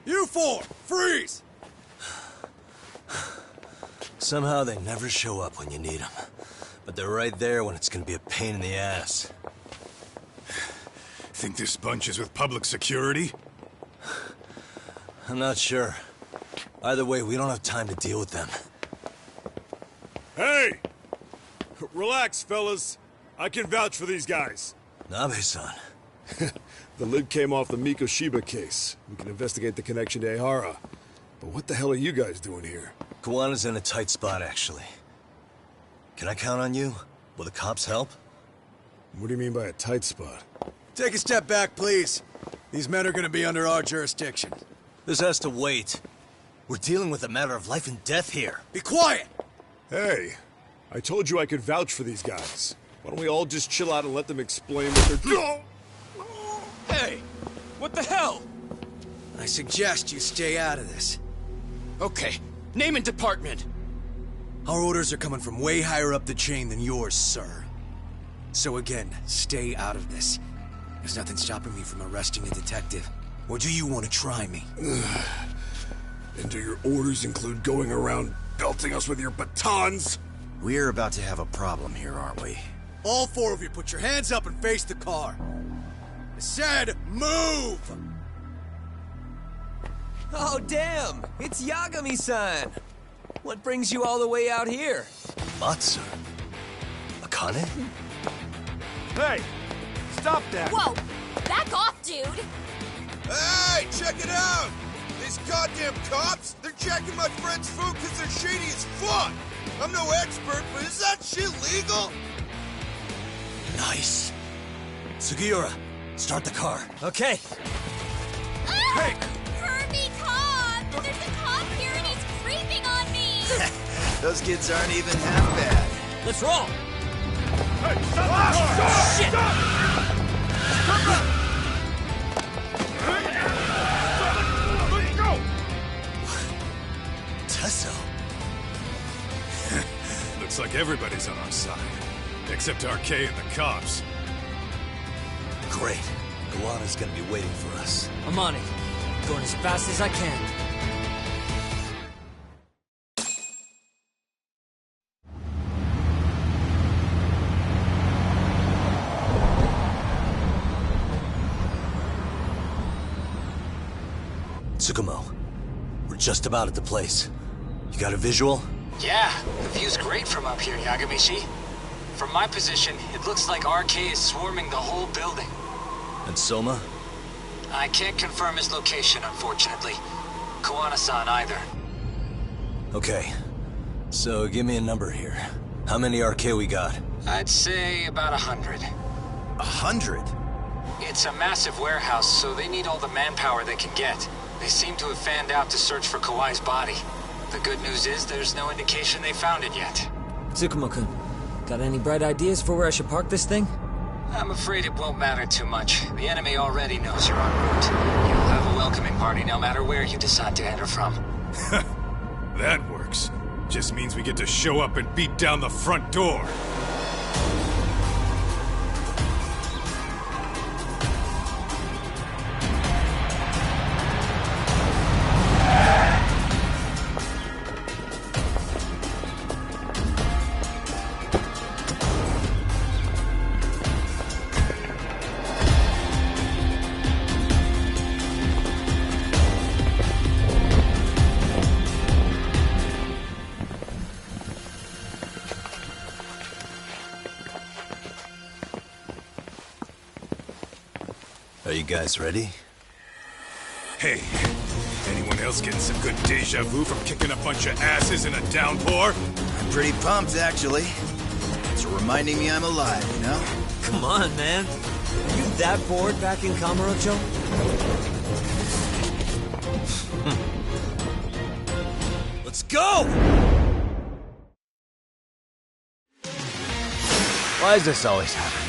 You four, freeze! Somehow they never show up when you need them. But they're right there when it's gonna be a pain in the ass. Think this bunch is with public security? I'm not sure. Either way, we don't have time to deal with them. Hey! Relax, fellas. I can vouch for these guys. Nabe-san. The lid came off the Mikoshiba case. We can investigate the connection to Ehara. But what the hell are you guys doing here? Kuwana's in a tight spot, actually. Can I count on you? Will the cops help? What do you mean by a tight spot? Take a step back, please. These men are gonna be under our jurisdiction. This has to wait. We're dealing with a matter of life and death here. Be quiet! Hey, I told you I could vouch for these guys. Why don't we all just chill out and let them explain what they're doing? Hey! What the hell? I suggest you stay out of this. Okay, name and department. Our orders are coming from way higher up the chain than yours, sir. So again, stay out of this. There's nothing stopping me from arresting a detective. Or do you want to try me? And do your orders include going around belting us with your batons? We're about to have a problem here, aren't we? All four of you, put your hands up and face the car. I said, move! Oh, damn! It's Yagami-san! What brings you all the way out here? Matsu? Akane? Hey! Stop that! Whoa! Back off, dude! Hey, check it out! These goddamn cops, they're jacking my friend's food because they're shady as fuck! I'm no expert, but is that shit legal? Nice. Sugiura, start the car. Okay. Hey! Kirby, cop! There's a cop here and he's creeping on me! Those kids aren't even half bad. Let's roll! Hey, stop! Stop! Shit! Let's go! Tesso. Looks like everybody's on our side. Except RK and the cops. Great. Guana's gonna be waiting for us. I'm on it. Going as fast as I can. Tsukumo, we're just about at the place. You got a visual? Yeah, the view's great from up here, Yagamishi. From my position, it looks like RK is swarming the whole building. And Soma? I can't confirm his location, unfortunately. Koana-san either. Okay. So give me a number here. How many RK we got? I'd say about 100. 100? It's a massive warehouse, so they need all the manpower they can get. They seem to have fanned out to search for Kawai's body. The good news is there's no indication they found it yet. Tsukumo-kun, got any bright ideas for where I should park this thing? I'm afraid it won't matter too much. The enemy already knows you're en route. You'll have a welcoming party no matter where you decide to enter from. That works. Just means we get to show up and beat down the front door. Are you guys ready? Hey, anyone else getting some good deja vu from kicking a bunch of asses in a downpour? I'm pretty pumped, actually. It's reminding me I'm alive, you know? Come on, man. Are you that bored back in Kamurocho? Let's go! Why does this always happen to me?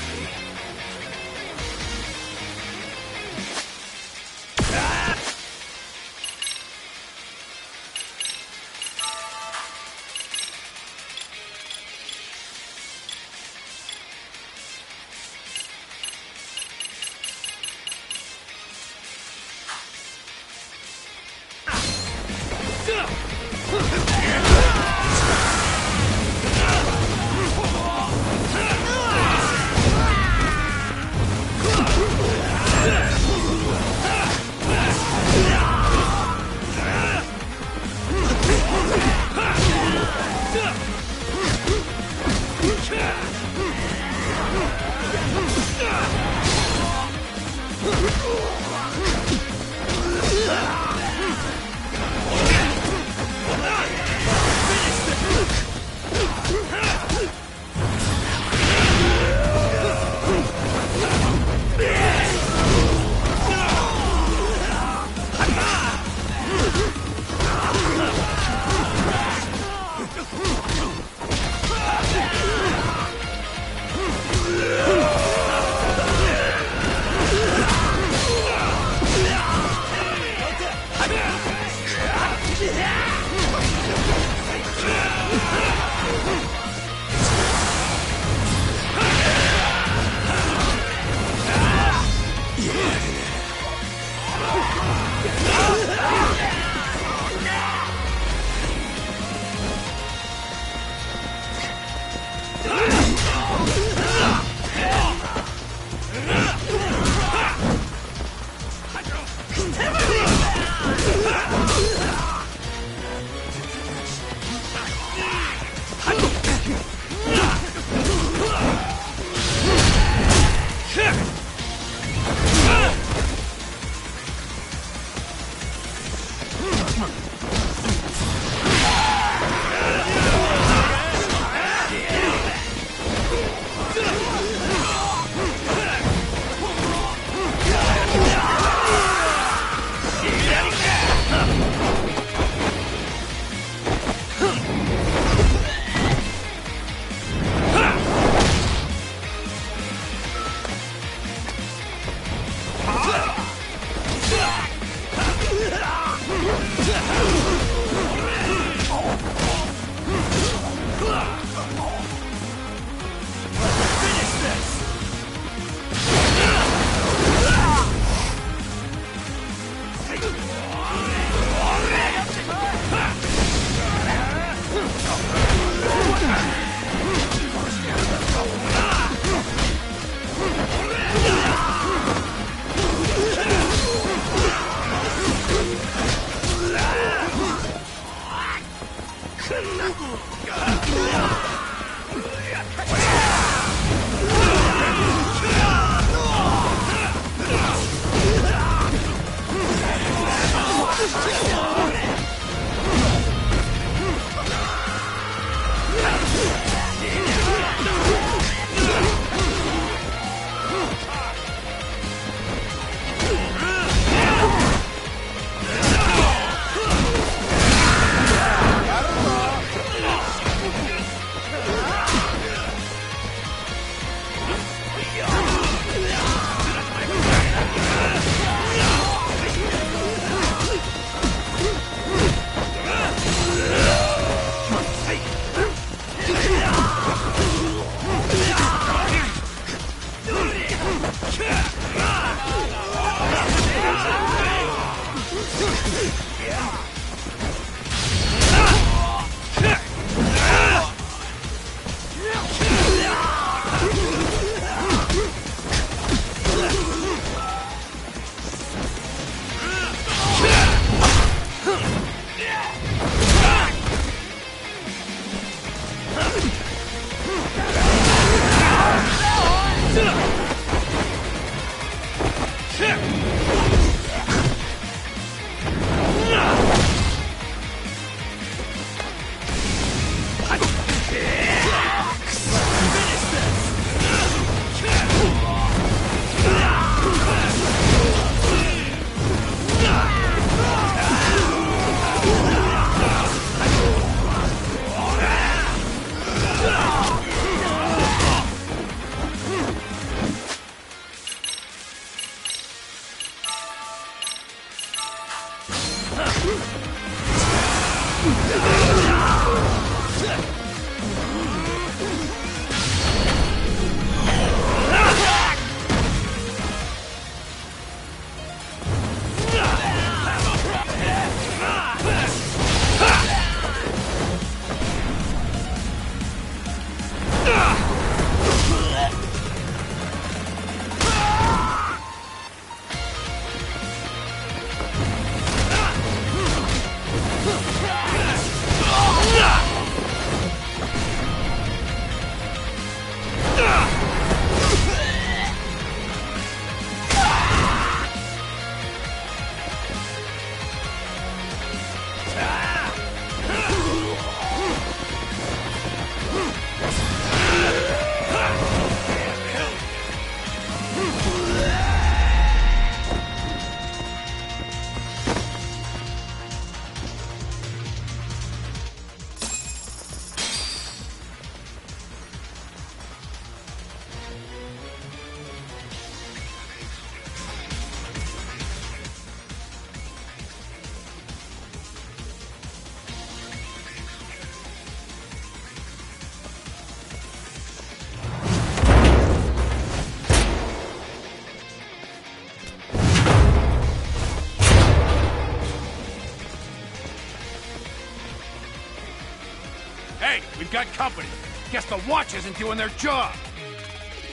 We've got company. Guess the watch isn't doing their job.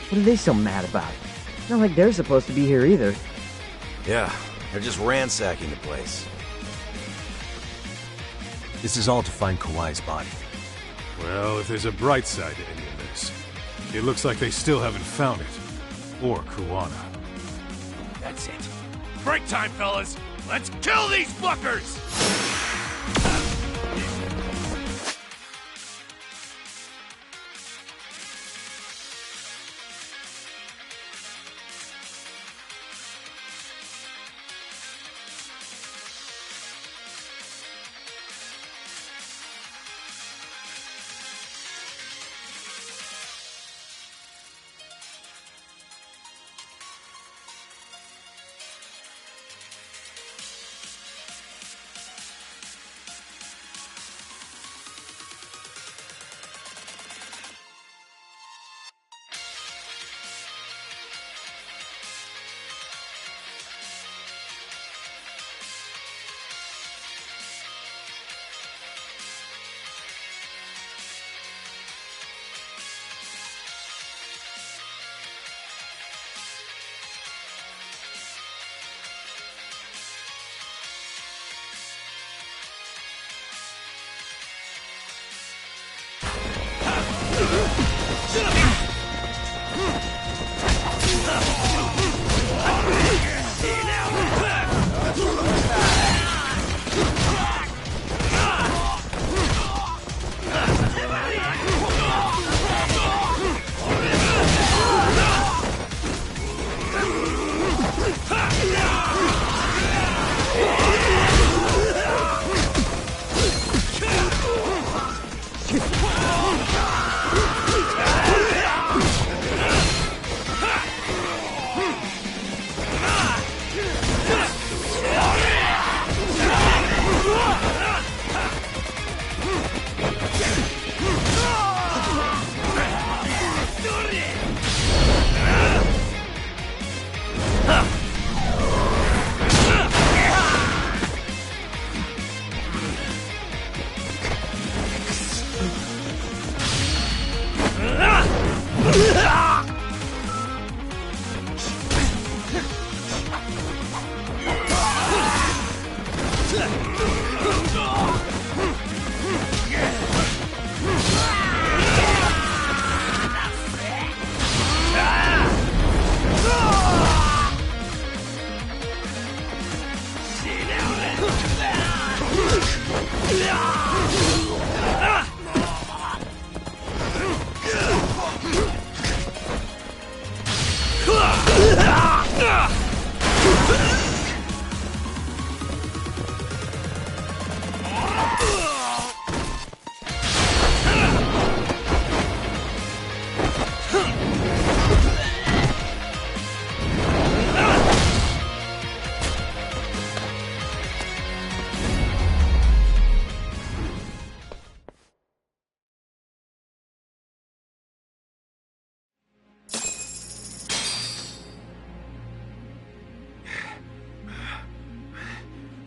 What are they so mad about? It's not like they're supposed to be here either. Yeah, they're just ransacking the place. This is all to find Kawai's body. Well, if there's a bright side to any of this, it looks like they still haven't found it. Or Kuwana. That's it. Break time, fellas. Let's kill these fuckers!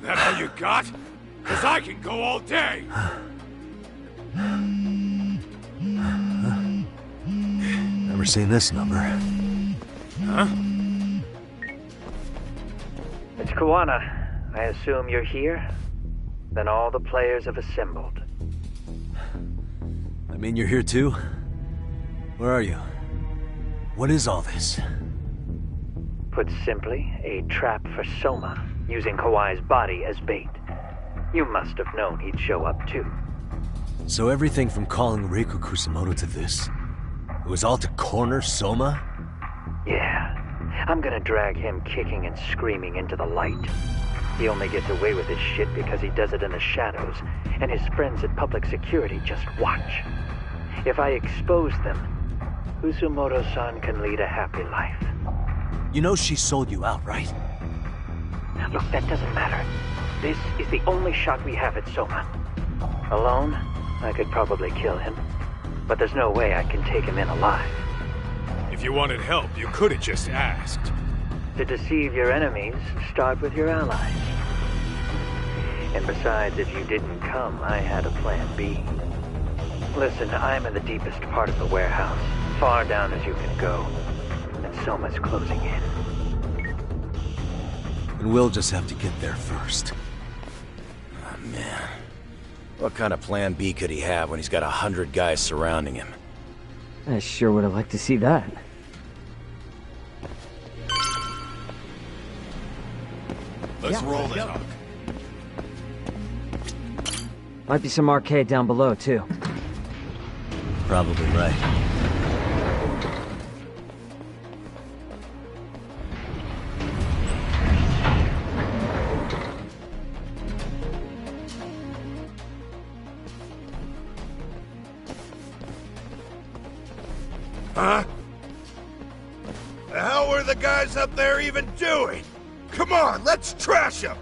That all you got? Cause I can go all day! Never seen this number. Huh? It's Kawana. I assume you're here? Then all the players have assembled. I mean, you're here too? Where are you? What is all this? Put simply, a trap for Soma, using Kawai's body as bait. You must have known he'd show up too. So everything from calling Reiko Kusumoto to this, it was all to corner Soma? Yeah. I'm gonna drag him kicking and screaming into the light. He only gets away with his shit because he does it in the shadows, and his friends at public security just watch. If I expose them, Kusumoto-san can lead a happy life. You know she sold you out, right? Look, that doesn't matter. This is the only shot we have at Soma. Alone, I could probably kill him, but there's no way I can take him in alive. If you wanted help, you could have just asked. To deceive your enemies, start with your allies. And besides, if you didn't come, I had a plan B. Listen, I'm in the deepest part of the warehouse, far down as you can go. And Soma's closing in. And we'll just have to get there first. Oh, man. What kind of plan B could he have when he's got 100 guys surrounding him? I sure would have liked to see that. Let's roll this. Might be some arcade down below, too. Probably right. Huh? The hell were the guys up there even doing? Come on, let's trash them!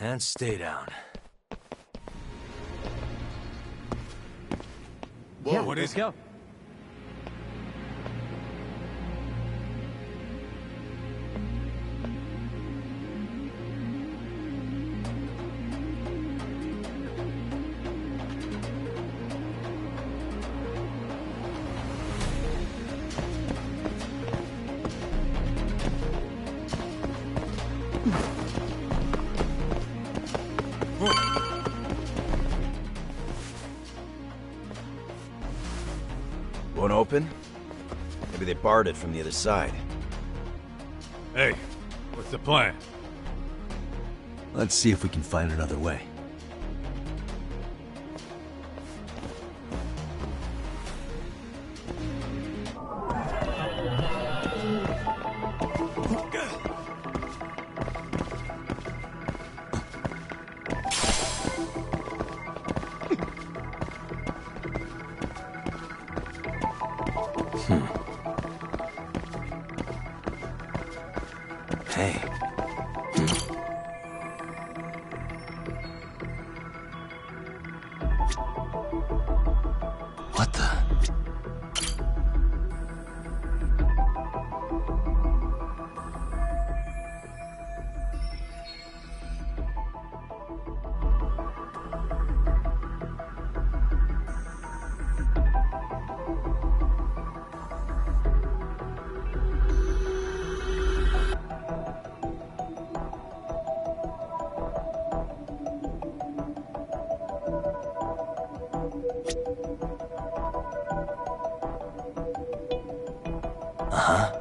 And stay down. Whoa, what is it? Go. Won't open? Maybe they barred it from the other side. Hey, what's the plan? Let's see if we can find another way. Hey. What the? Uh-huh.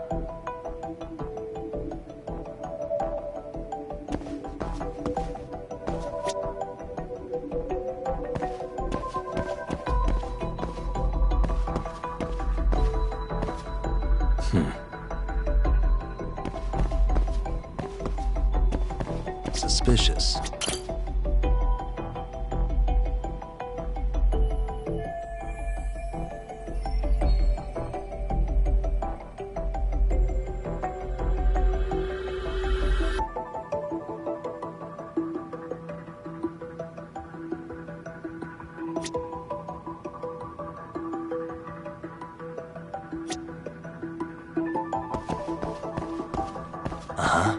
Suspicious. Uh-huh.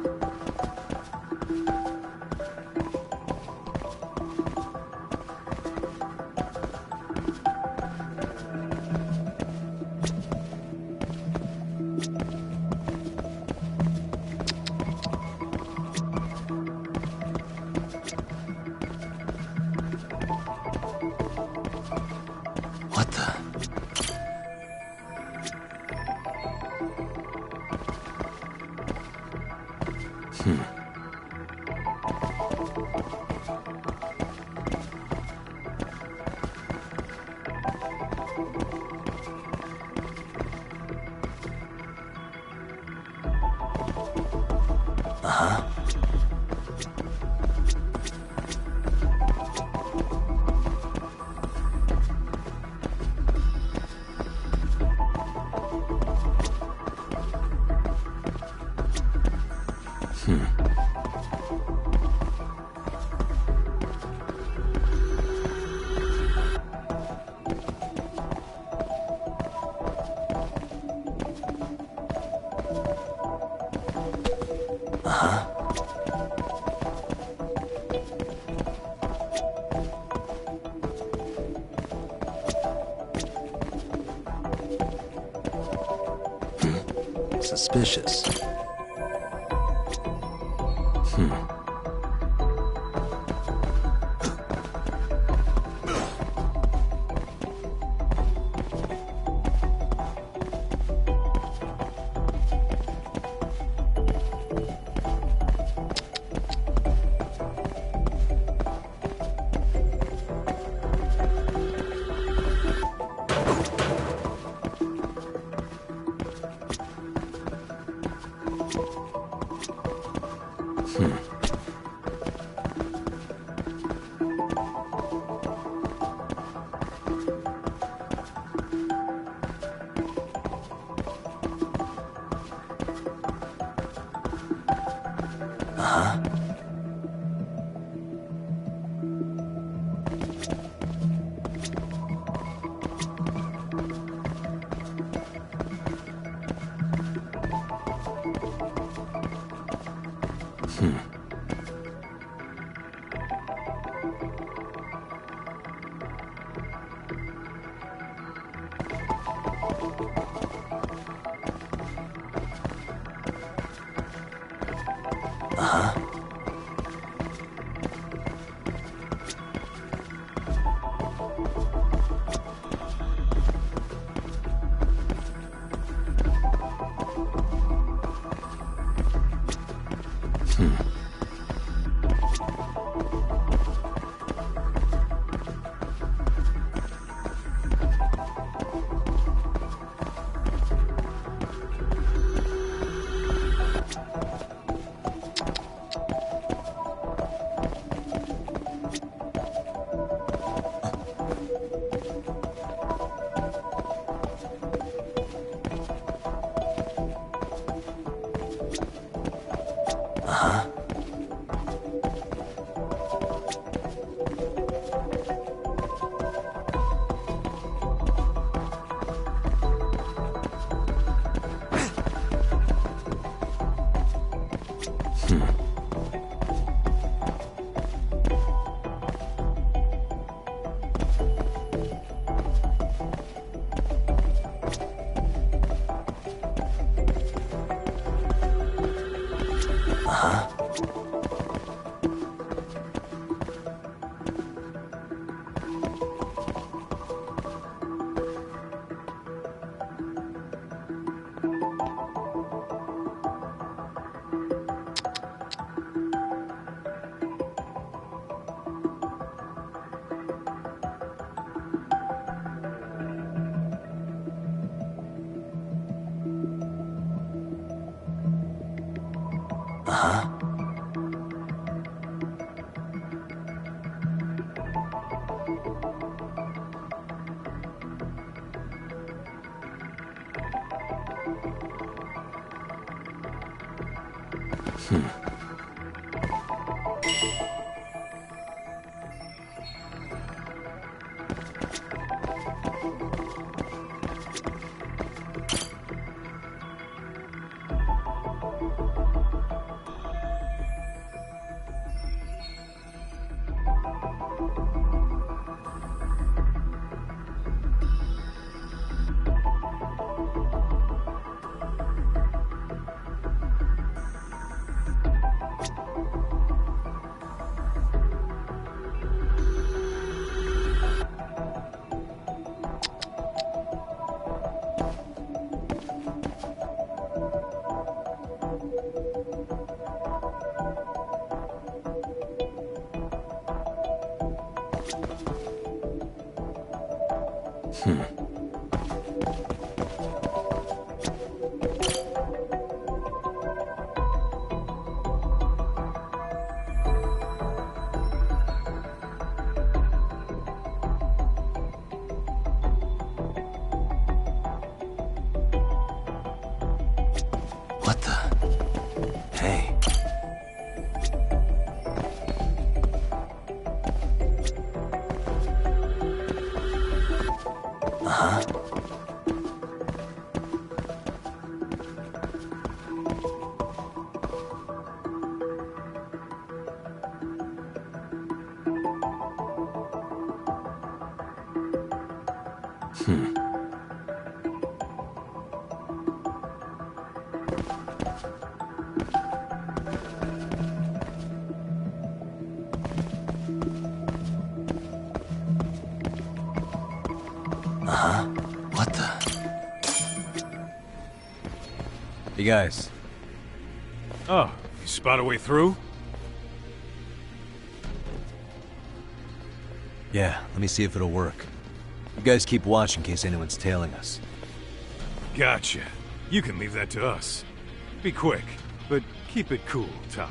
What the? Uh-huh. Uh-huh. Suspicious. Uh-huh. Uh-huh. Uh-huh. What the? Hey. Uh-huh. Uh-huh. What the? You guys. Oh, you spot a way through? Yeah, let me see if it'll work. You guys keep watch in case anyone's tailing us. Gotcha. You can leave that to us. Be quick, but keep it cool, Tog.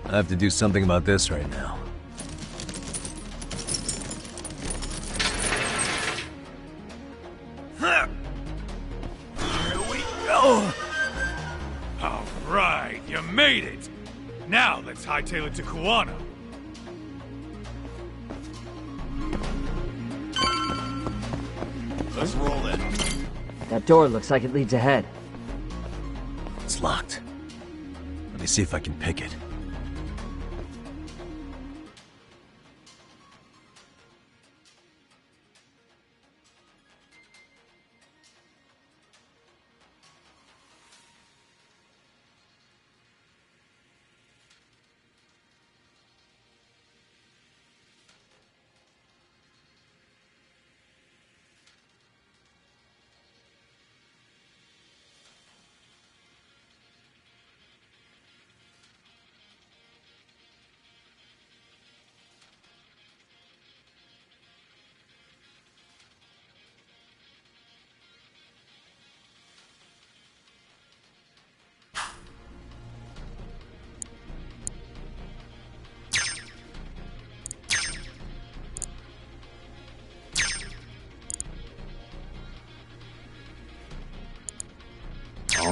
I have to do something about this right now. Here we go! All right, you made it! Now let's hightail it to Kuwana. Let's roll it. That door looks like it leads ahead. It's locked. Let me see if I can pick it.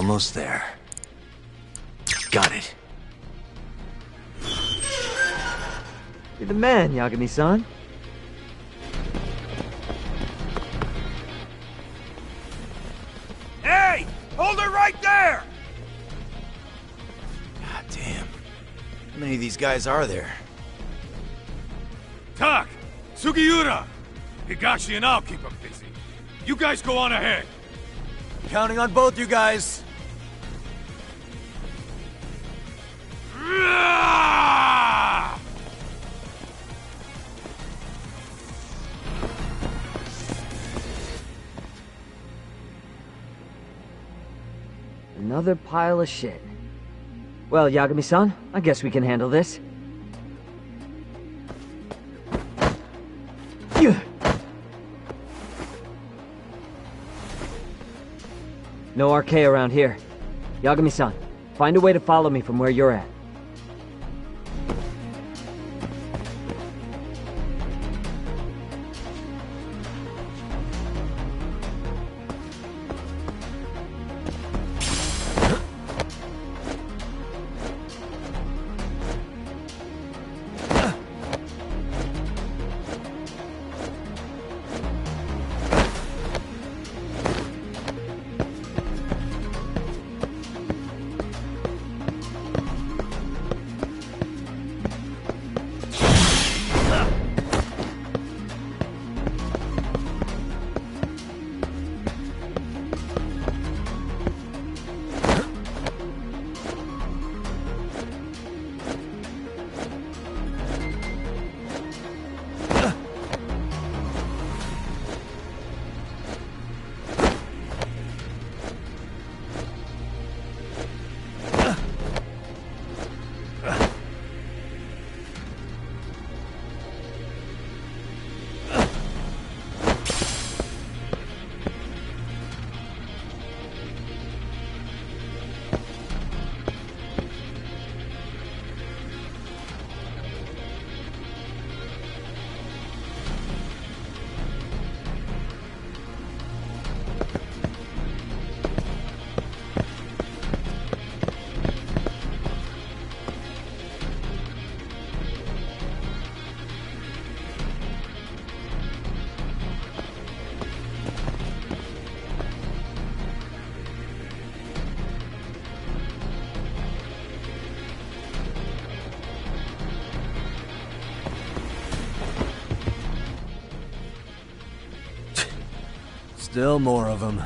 Almost there. Got it. You're the man, Yagami-san. Hey! Hold her right there! God damn. How many of these guys are there? Tak! Sugiura! Higashi and I'll keep them busy. You guys go on ahead. Counting on both you guys. Another pile of shit. Well, Yagami-san, I guess we can handle this. No RK around here. Yagami-san, find a way to follow me from where you're at. Still more of them.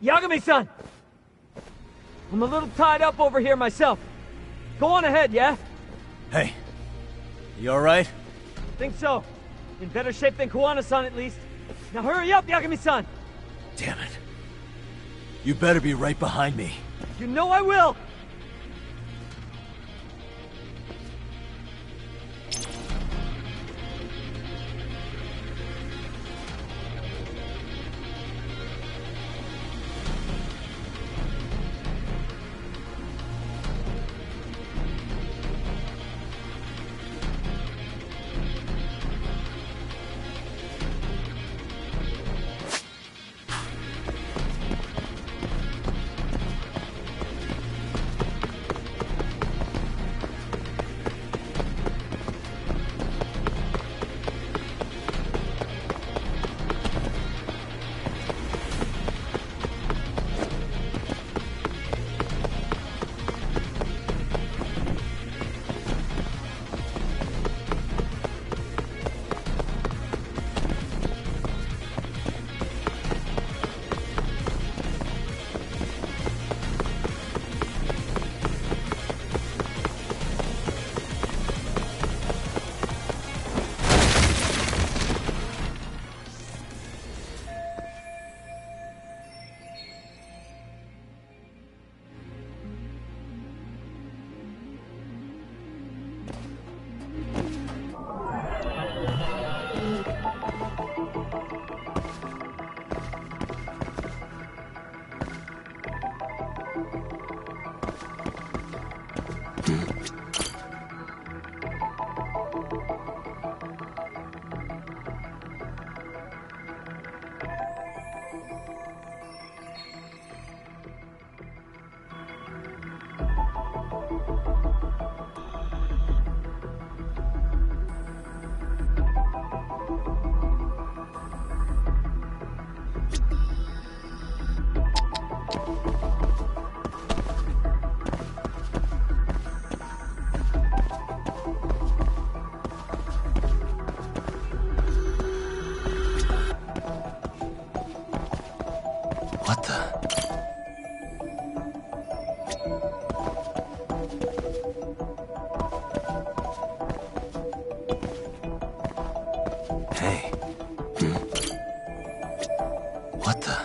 Yagami-san! I'm a little tied up over here myself. Go on ahead, yeah? Hey, you alright? Think so. In better shape than Kuwana-san, at least. Now hurry up, Yagami-san! Damn it. You better be right behind me. You know I will! What the? Hey. What the?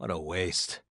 What a waste.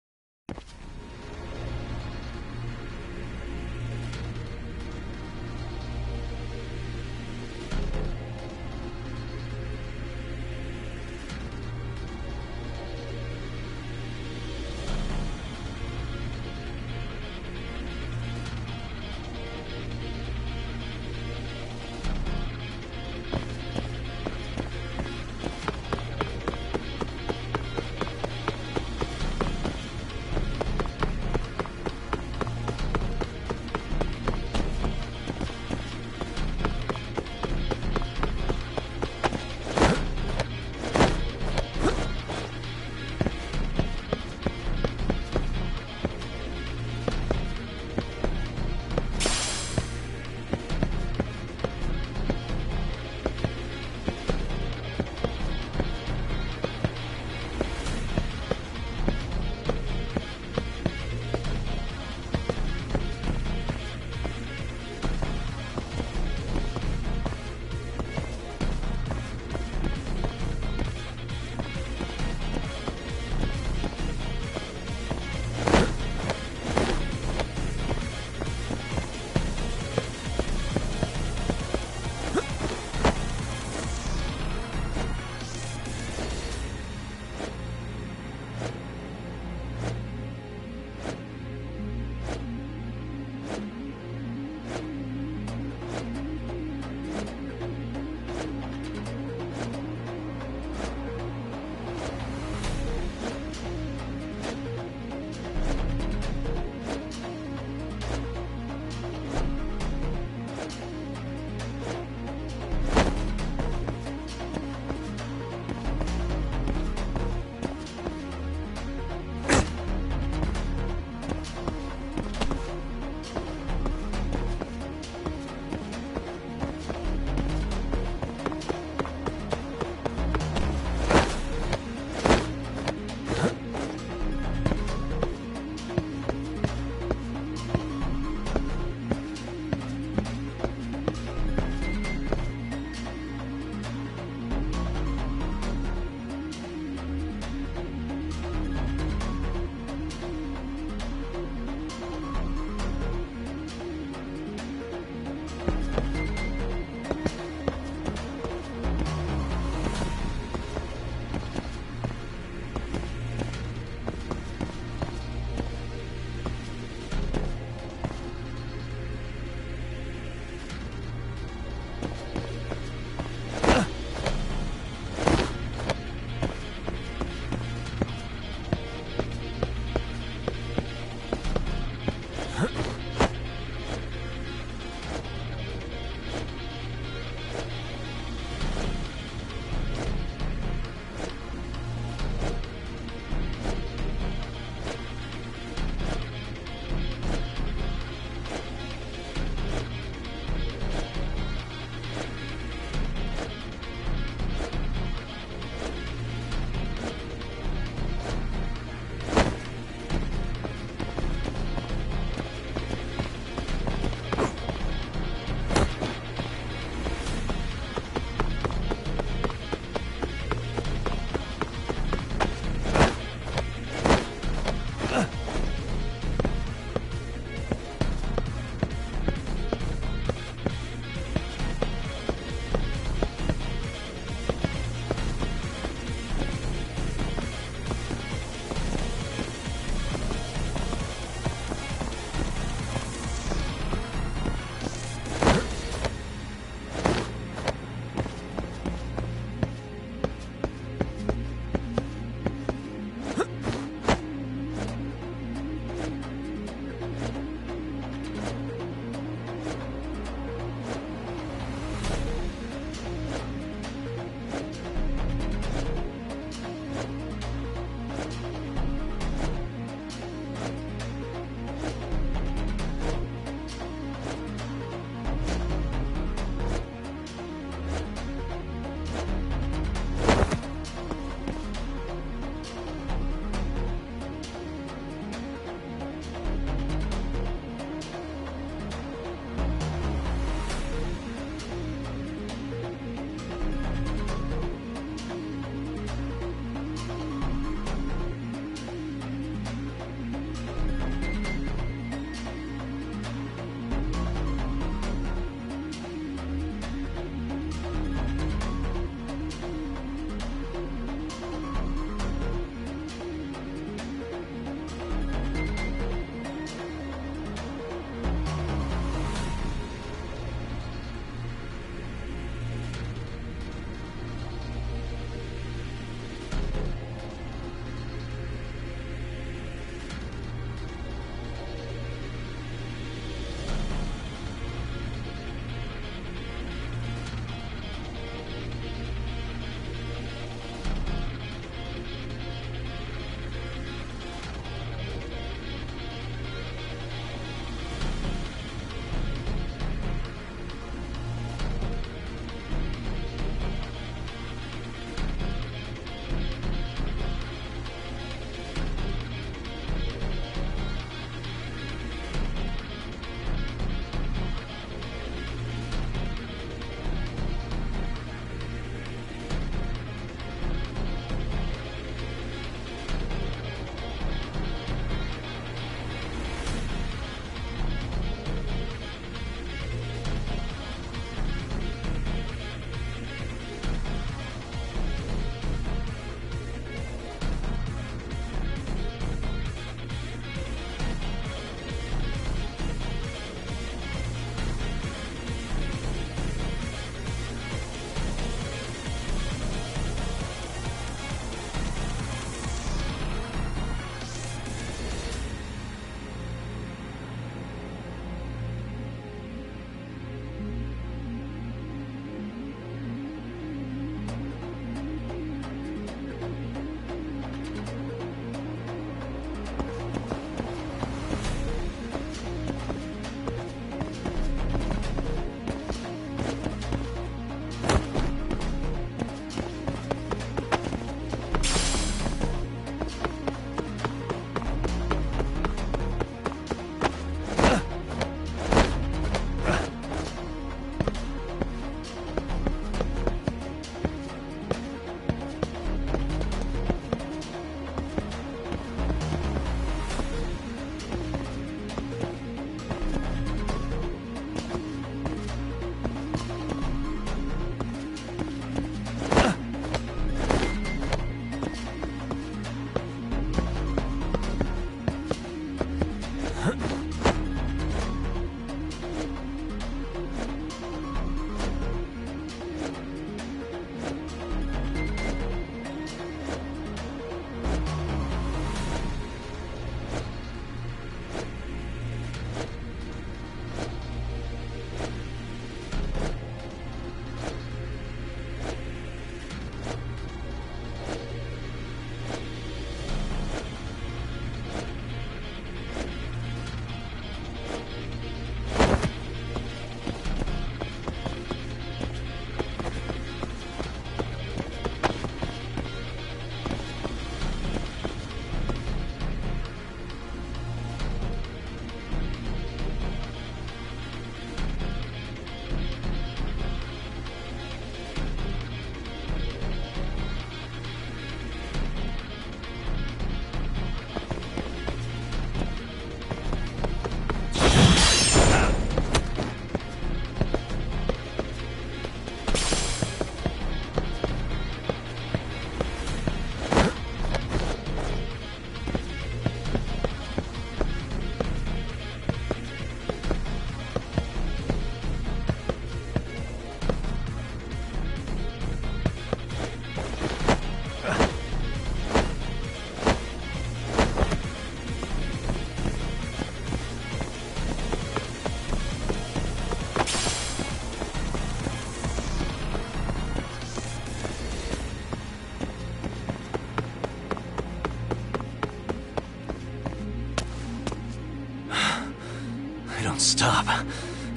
stop.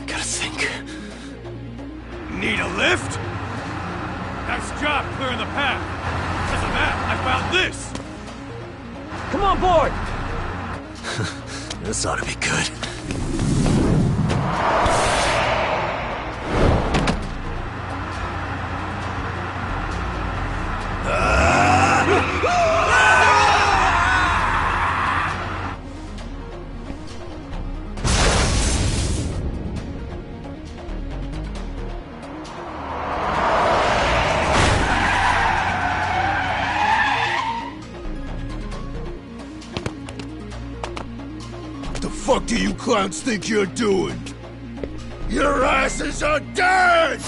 Gotta think. Need a lift? Nice job clearing the path. Because of that, I found this! Come on board! This ought to be good. The fuck do you clowns think you're doing? Your asses are dead!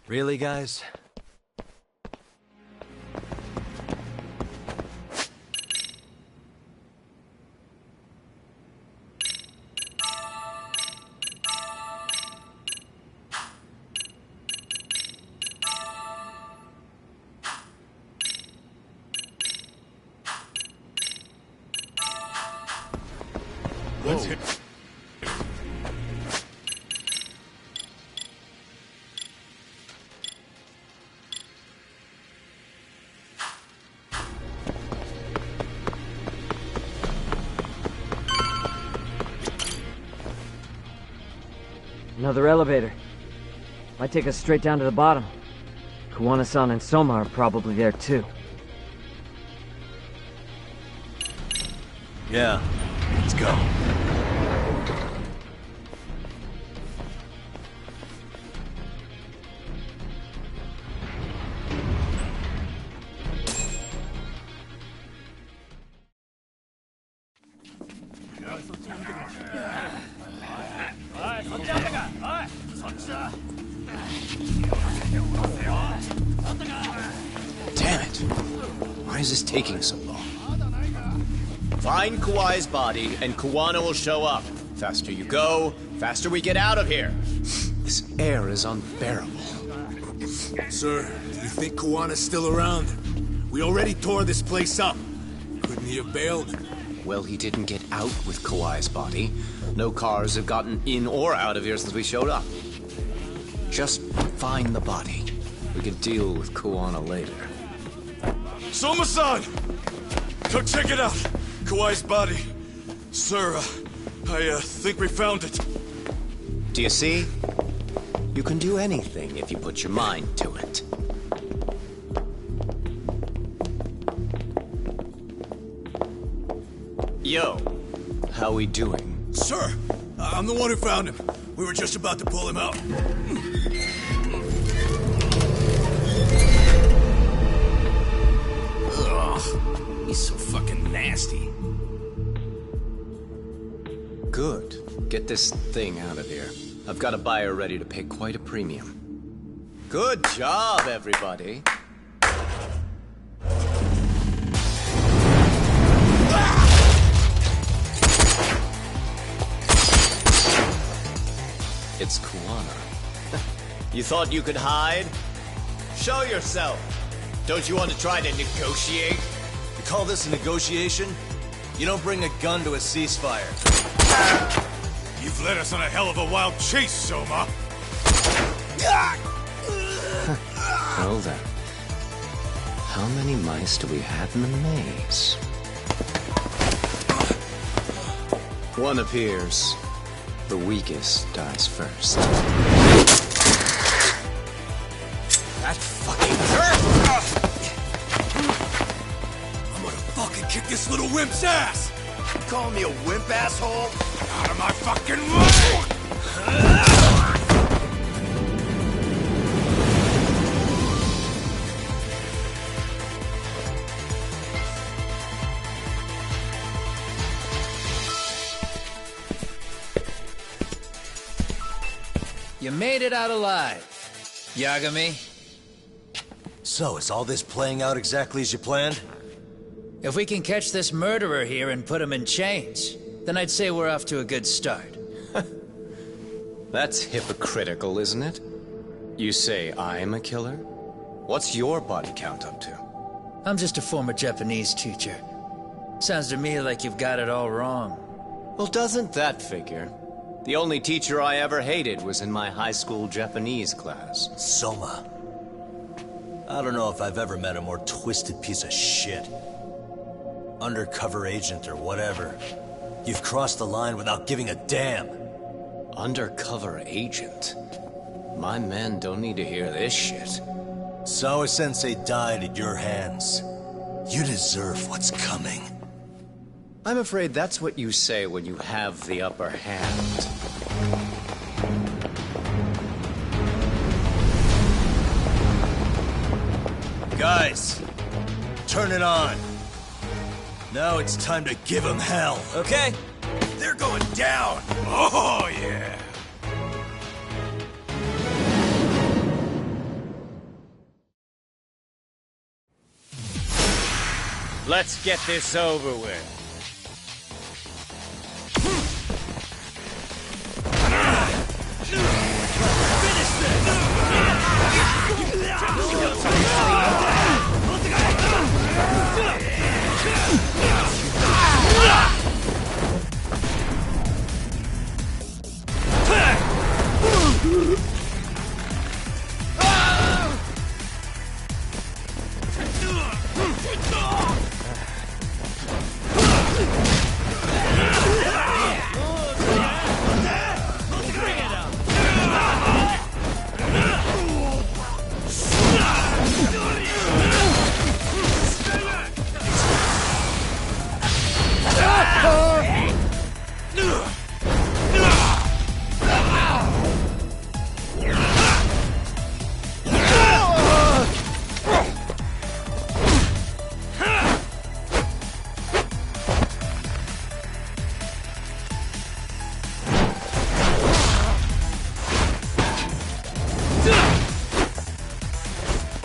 Really, guys? Let's hit. Another elevator. Might take us straight down to the bottom. Kuwana-san and Soma are probably there too. Yeah, let's go. Damn it! Why is this taking so long? Find Kawai's body, and Kuwana will show up. Faster you go, faster we get out of here. This air is unbearable. Sir, do you think Kawana's still around? We already tore this place up. Couldn't he have bailed? Well, he didn't get out with Kawai's body. No cars have gotten in or out of here since we showed up. Just find the body. We can deal with Kuwana later. Soma-san! Come check it out! Kawai's body. Sir, I think we found it. Do you see? You can do anything if you put your mind to it. Yo, how we doing? Sir, I'm the one who found him. We were just about to pull him out. Ugh, he's so fucking nasty. Good. Get this thing out of here. I've got a buyer ready to pay quite a premium. Good job, everybody. It's Kuwana. You thought you could hide? Show yourself! Don't you want to try to negotiate? You call this a negotiation? You don't bring a gun to a ceasefire. You've led us on a hell of a wild chase, Soma! Well then. How many mice do we have in the maze? One appears. The weakest dies first. That fucking hurt! I'm gonna fucking kick this little wimp's ass! You calling me a wimp, asshole? Out of my fucking way! You made it out alive, Yagami. So, is all this playing out exactly as you planned? If we can catch this murderer here and put him in chains, then I'd say we're off to a good start. That's hypocritical, isn't it? You say I'm a killer? What's your body count up to? I'm just a former Japanese teacher. Sounds to me like you've got it all wrong. Well, doesn't that figure? The only teacher I ever hated was in my high school Japanese class. Soma. I don't know if I've ever met a more twisted piece of shit. Undercover agent or whatever. You've crossed the line without giving a damn. Undercover agent? My men don't need to hear this shit. Sawa-sensei died at your hands. You deserve what's coming. I'm afraid that's what you say when you have the upper hand. Guys, turn it on. Now it's time to give them hell. Okay. They're going down! Oh, yeah! Let's get this over with.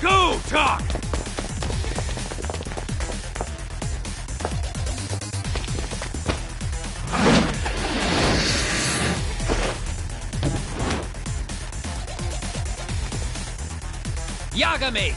Go, Talk! Yagami!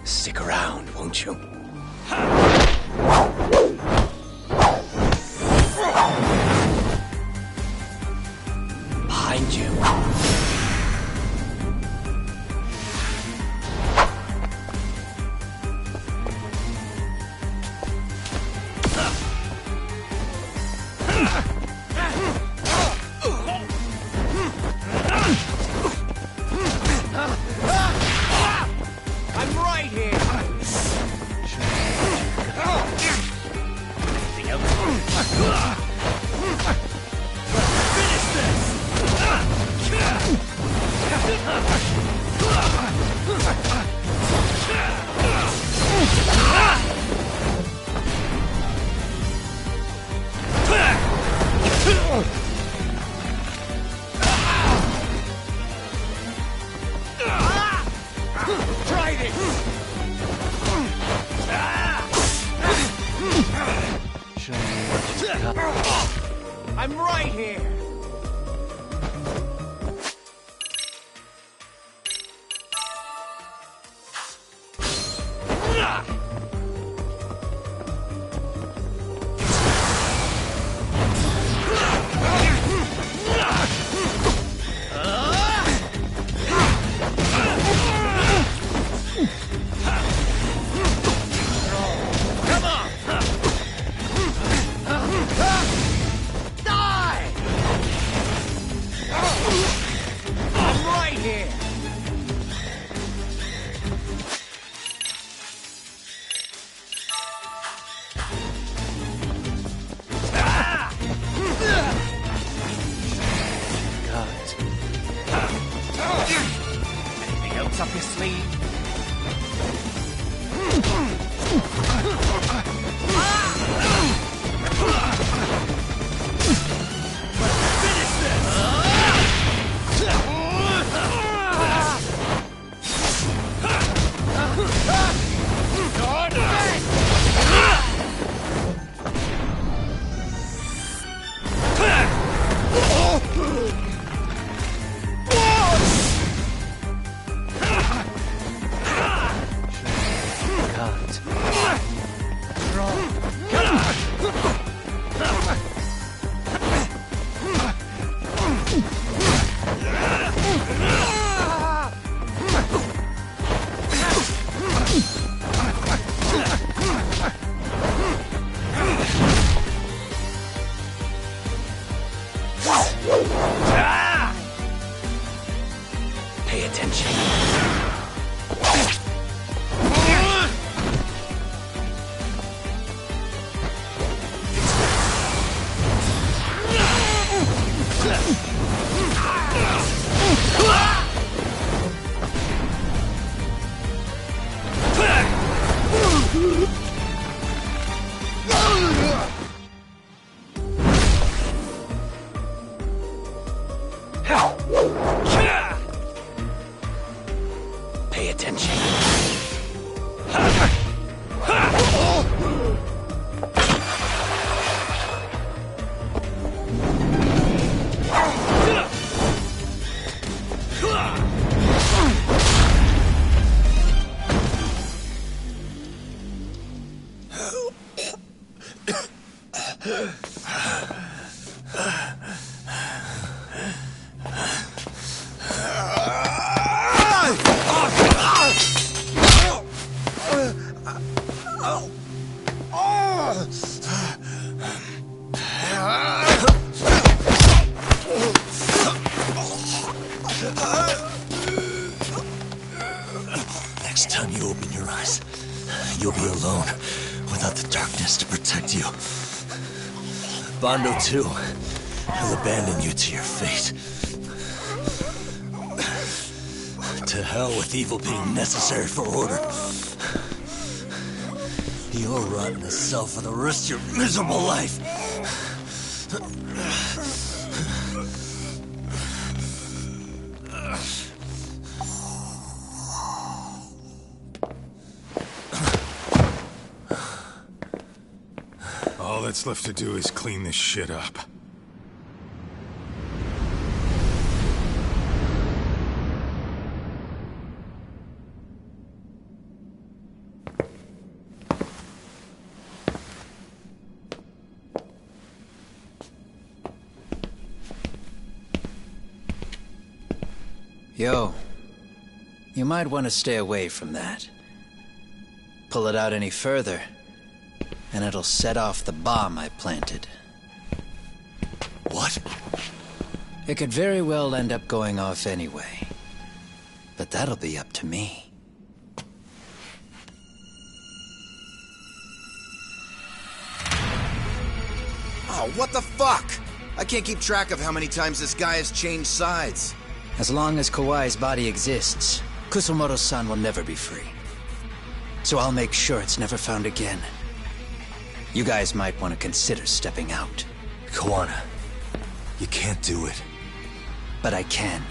Stick around, won't you? Behind you. I'm right here! Finish this! Try this! Show me what you got. I'm right here! Pay attention. Pay attention. Next time you open your eyes, you'll be alone, without the darkness to protect you. Bando too, will abandon you to your fate. To hell with evil being necessary for order. You'll rot in a cell for the rest of your miserable life. All that's left to do is clean this shit up. Yo, you might want to stay away from that. Pull it out any further, and it'll set off the bomb I planted. What? It could very well end up going off anyway. But that'll be up to me. Oh, what the fuck? I can't keep track of how many times this guy has changed sides. As long as Kawai's body exists, Kusumoto-san will never be free. So I'll make sure it's never found again. You guys might want to consider stepping out. Kawana, you can't do it. But I can.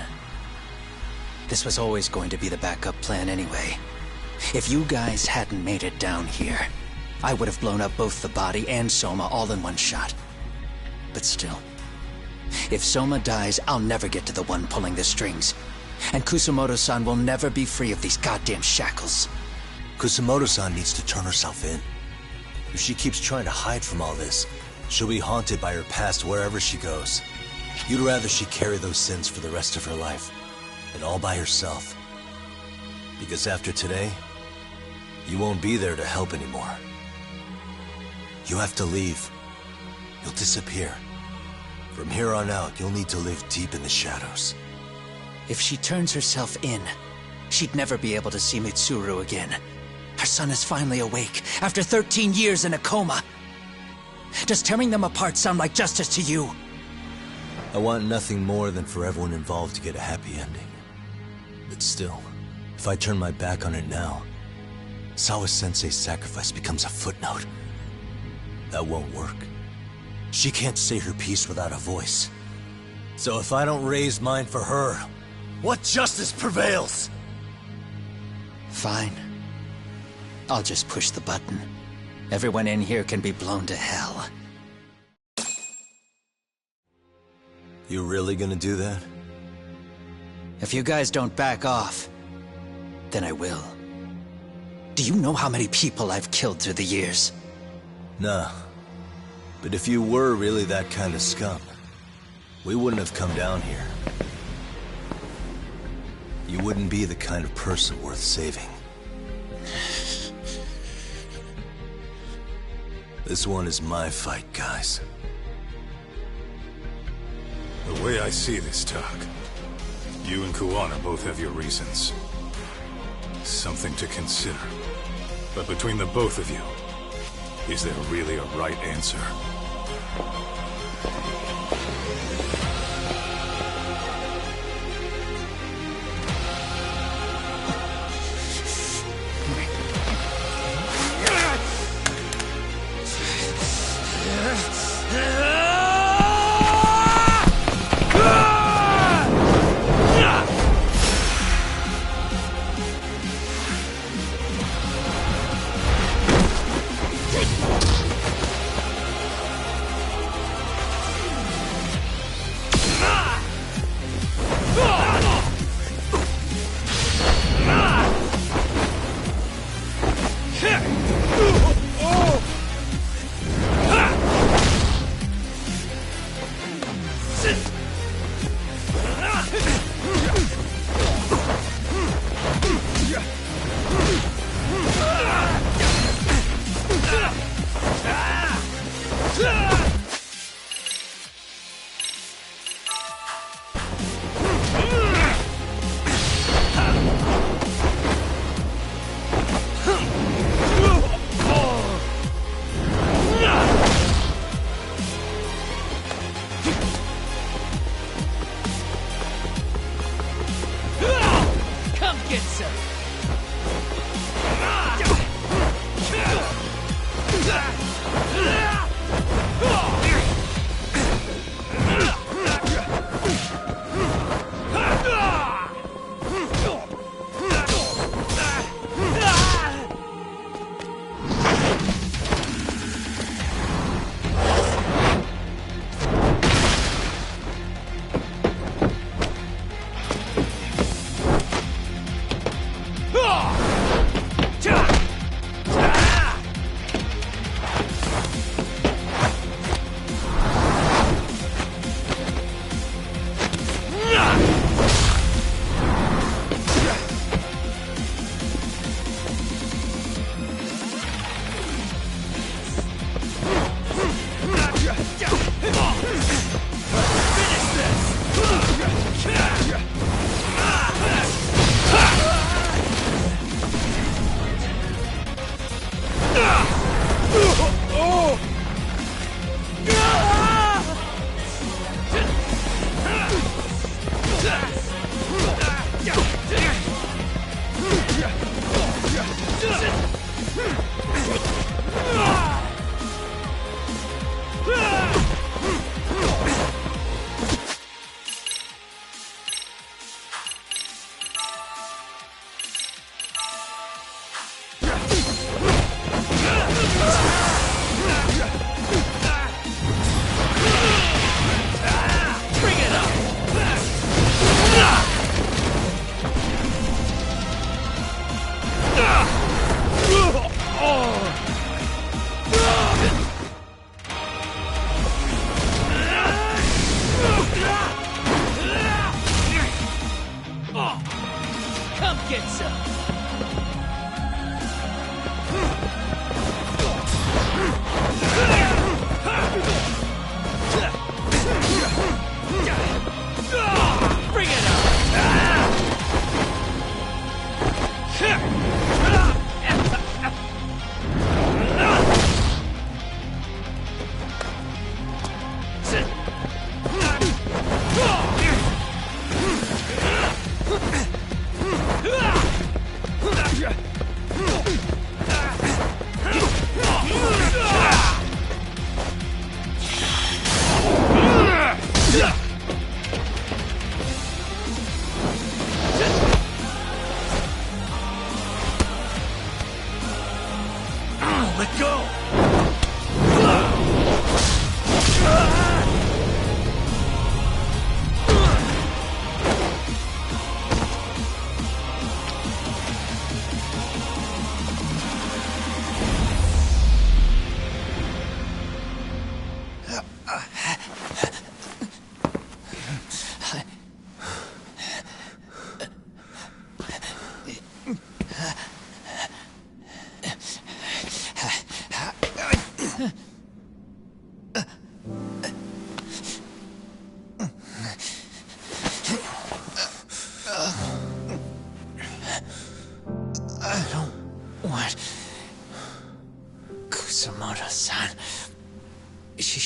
This was always going to be the backup plan anyway. If you guys hadn't made it down here, I would have blown up both the body and Soma all in one shot. But still, if Soma dies, I'll never get to the one pulling the strings. And Kusumoto-san will never be free of these goddamn shackles. Kusumoto-san needs to turn herself in. If she keeps trying to hide from all this, she'll be haunted by her past wherever she goes. You'd rather she carry those sins for the rest of her life, and all by herself. Because after today, you won't be there to help anymore. You have to leave. You'll disappear. From here on out, you'll need to live deep in the shadows. If she turns herself in, she'd never be able to see Mitsuru again. Her son is finally awake, after 13 years in a coma. Does tearing them apart sound like justice to you? I want nothing more than for everyone involved to get a happy ending. But still, if I turn my back on it now, Sawa-sensei's sacrifice becomes a footnote. That won't work. She can't say her piece without a voice. So if I don't raise mine for her, what justice prevails? Fine. I'll just push the button. Everyone in here can be blown to hell. You really gonna do that? If you guys don't back off, then I will. Do you know how many people I've killed through the years? Nah. But if you were really that kind of scum, we wouldn't have come down here. You wouldn't be the kind of person worth saving. This one is my fight, guys. The way I see this, Tak, you and Kuwana both have your reasons. Something to consider. But between the both of you, is there really a right answer?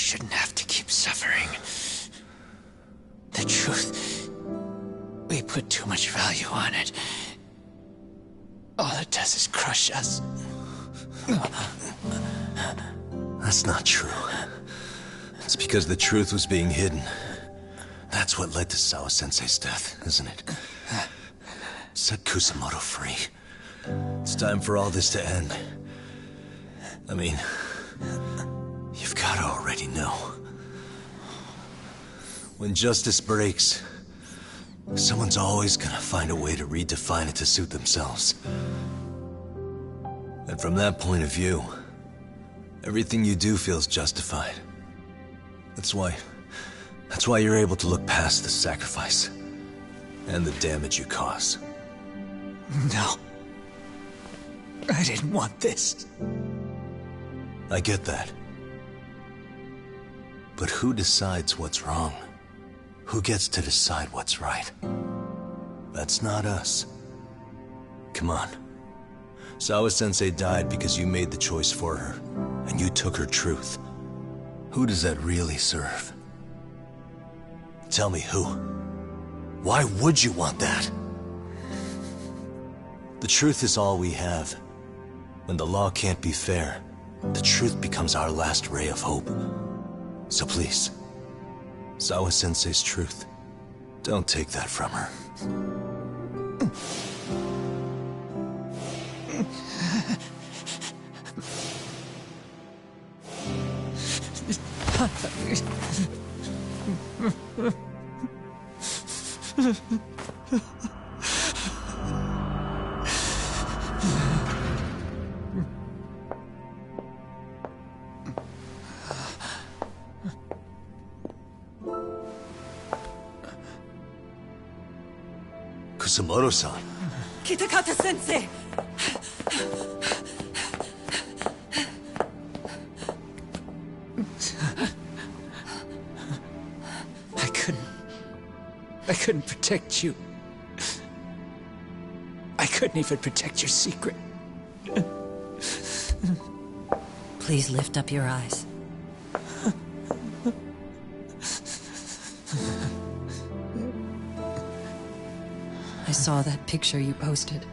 shouldn't have to keep suffering. The truth, we put too much value on it. All it does is crush us. That's not true. It's because the truth was being hidden. That's what led to Sawa-sensei's death, isn't it? Set Kusamoto free. It's time for all this to end. I mean, you've gotta already know. When justice breaks, someone's always gonna find a way to redefine it to suit themselves. And from that point of view, everything you do feels justified. That's why you're able to look past the sacrifice and the damage you cause. No. I didn't want this. I get that. But who decides what's wrong? Who gets to decide what's right? That's not us. Come on. Sawa-sensei died because you made the choice for her, and you took her truth. Who does that really serve? Tell me who. Why would you want that? The truth is all we have. When the law can't be fair, the truth becomes our last ray of hope. So please, Sawa-sensei's truth, don't take that from her. Kusamoto-san. Kitakata-sensei! I couldn't protect you. I couldn't even protect your secret. Please lift up your eyes. I saw that picture you posted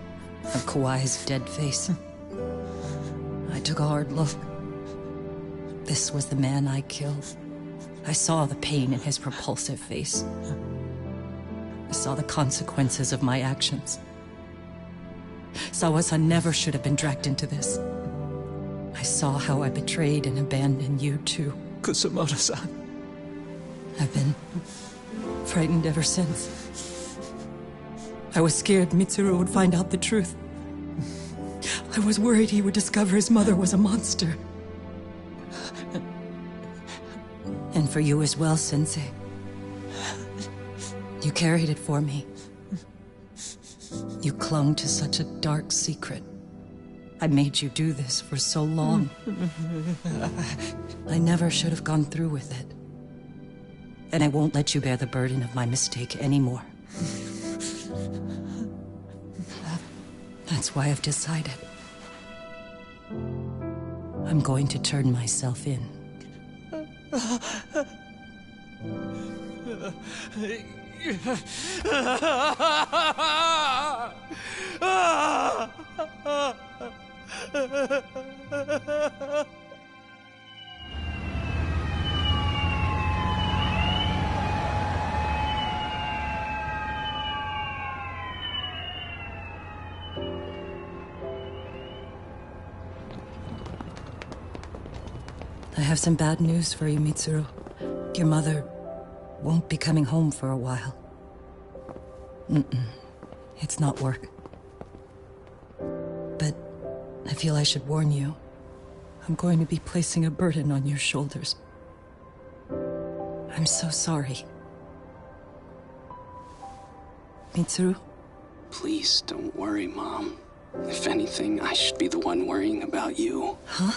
of Kawai's dead face. I took a hard look. This was the man I killed. I saw the pain in his propulsive face. I saw the consequences of my actions. Sawa-san never should have been dragged into this. I saw how I betrayed and abandoned you too. Kusamoto-san. I've been frightened ever since. I was scared Mitsuru would find out the truth. I was worried he would discover his mother was a monster. And for you as well, Sensei. You carried it for me. You clung to such a dark secret. I made you do this for so long. I never should have gone through with it. And I won't let you bear the burden of my mistake anymore. That's why I've decided. I'm going to turn myself in. I have some bad news for you, Mitsuru. Your mother won't be coming home for a while. It's not work. But I feel I should warn you. I'm going to be placing a burden on your shoulders. I'm so sorry. Mitsuru? Please don't worry, Mom. If anything, I should be the one worrying about you. Huh?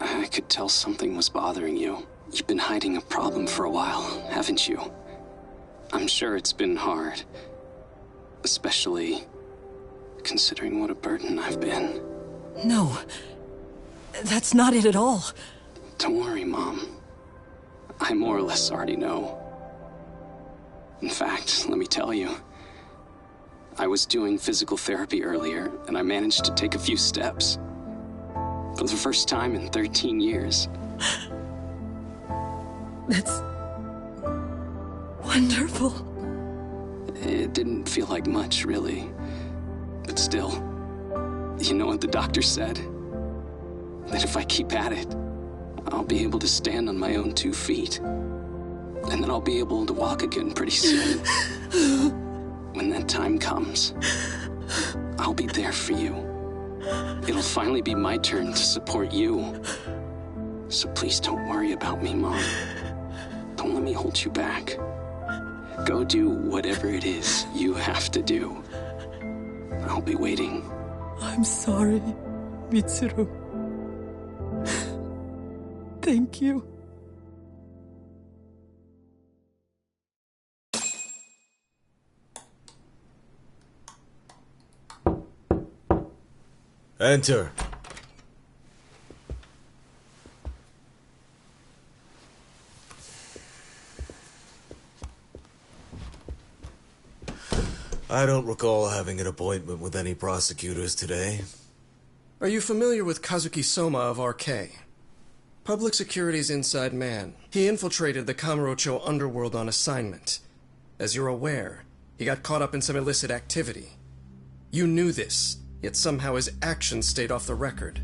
I could tell something was bothering you. You've been hiding a problem for a while, haven't you? I'm sure it's been hard. Especially considering what a burden I've been. No. That's not it at all. Don't worry, Mom. I more or less already know. In fact, let me tell you, I was doing physical therapy earlier, and I managed to take a few steps. For the first time in 13 years. That's wonderful. It didn't feel like much, really. But still, you know what the doctor said? That if I keep at it, I'll be able to stand on my own 2 feet. And then I'll be able to walk again pretty soon. When that time comes, I'll be there for you. It'll finally be my turn to support you. So please don't worry about me, Mom. Don't let me hold you back. Go do whatever it is you have to do. I'll be waiting. I'm sorry, Mitsuru. Thank you. Enter. I don't recall having an appointment with any prosecutors today. Are you familiar with Kazuki Soma of RK? Public Security's inside man. He infiltrated the Kamurocho underworld on assignment. As you're aware, he got caught up in some illicit activity. You knew this, yet somehow his actions stayed off the record.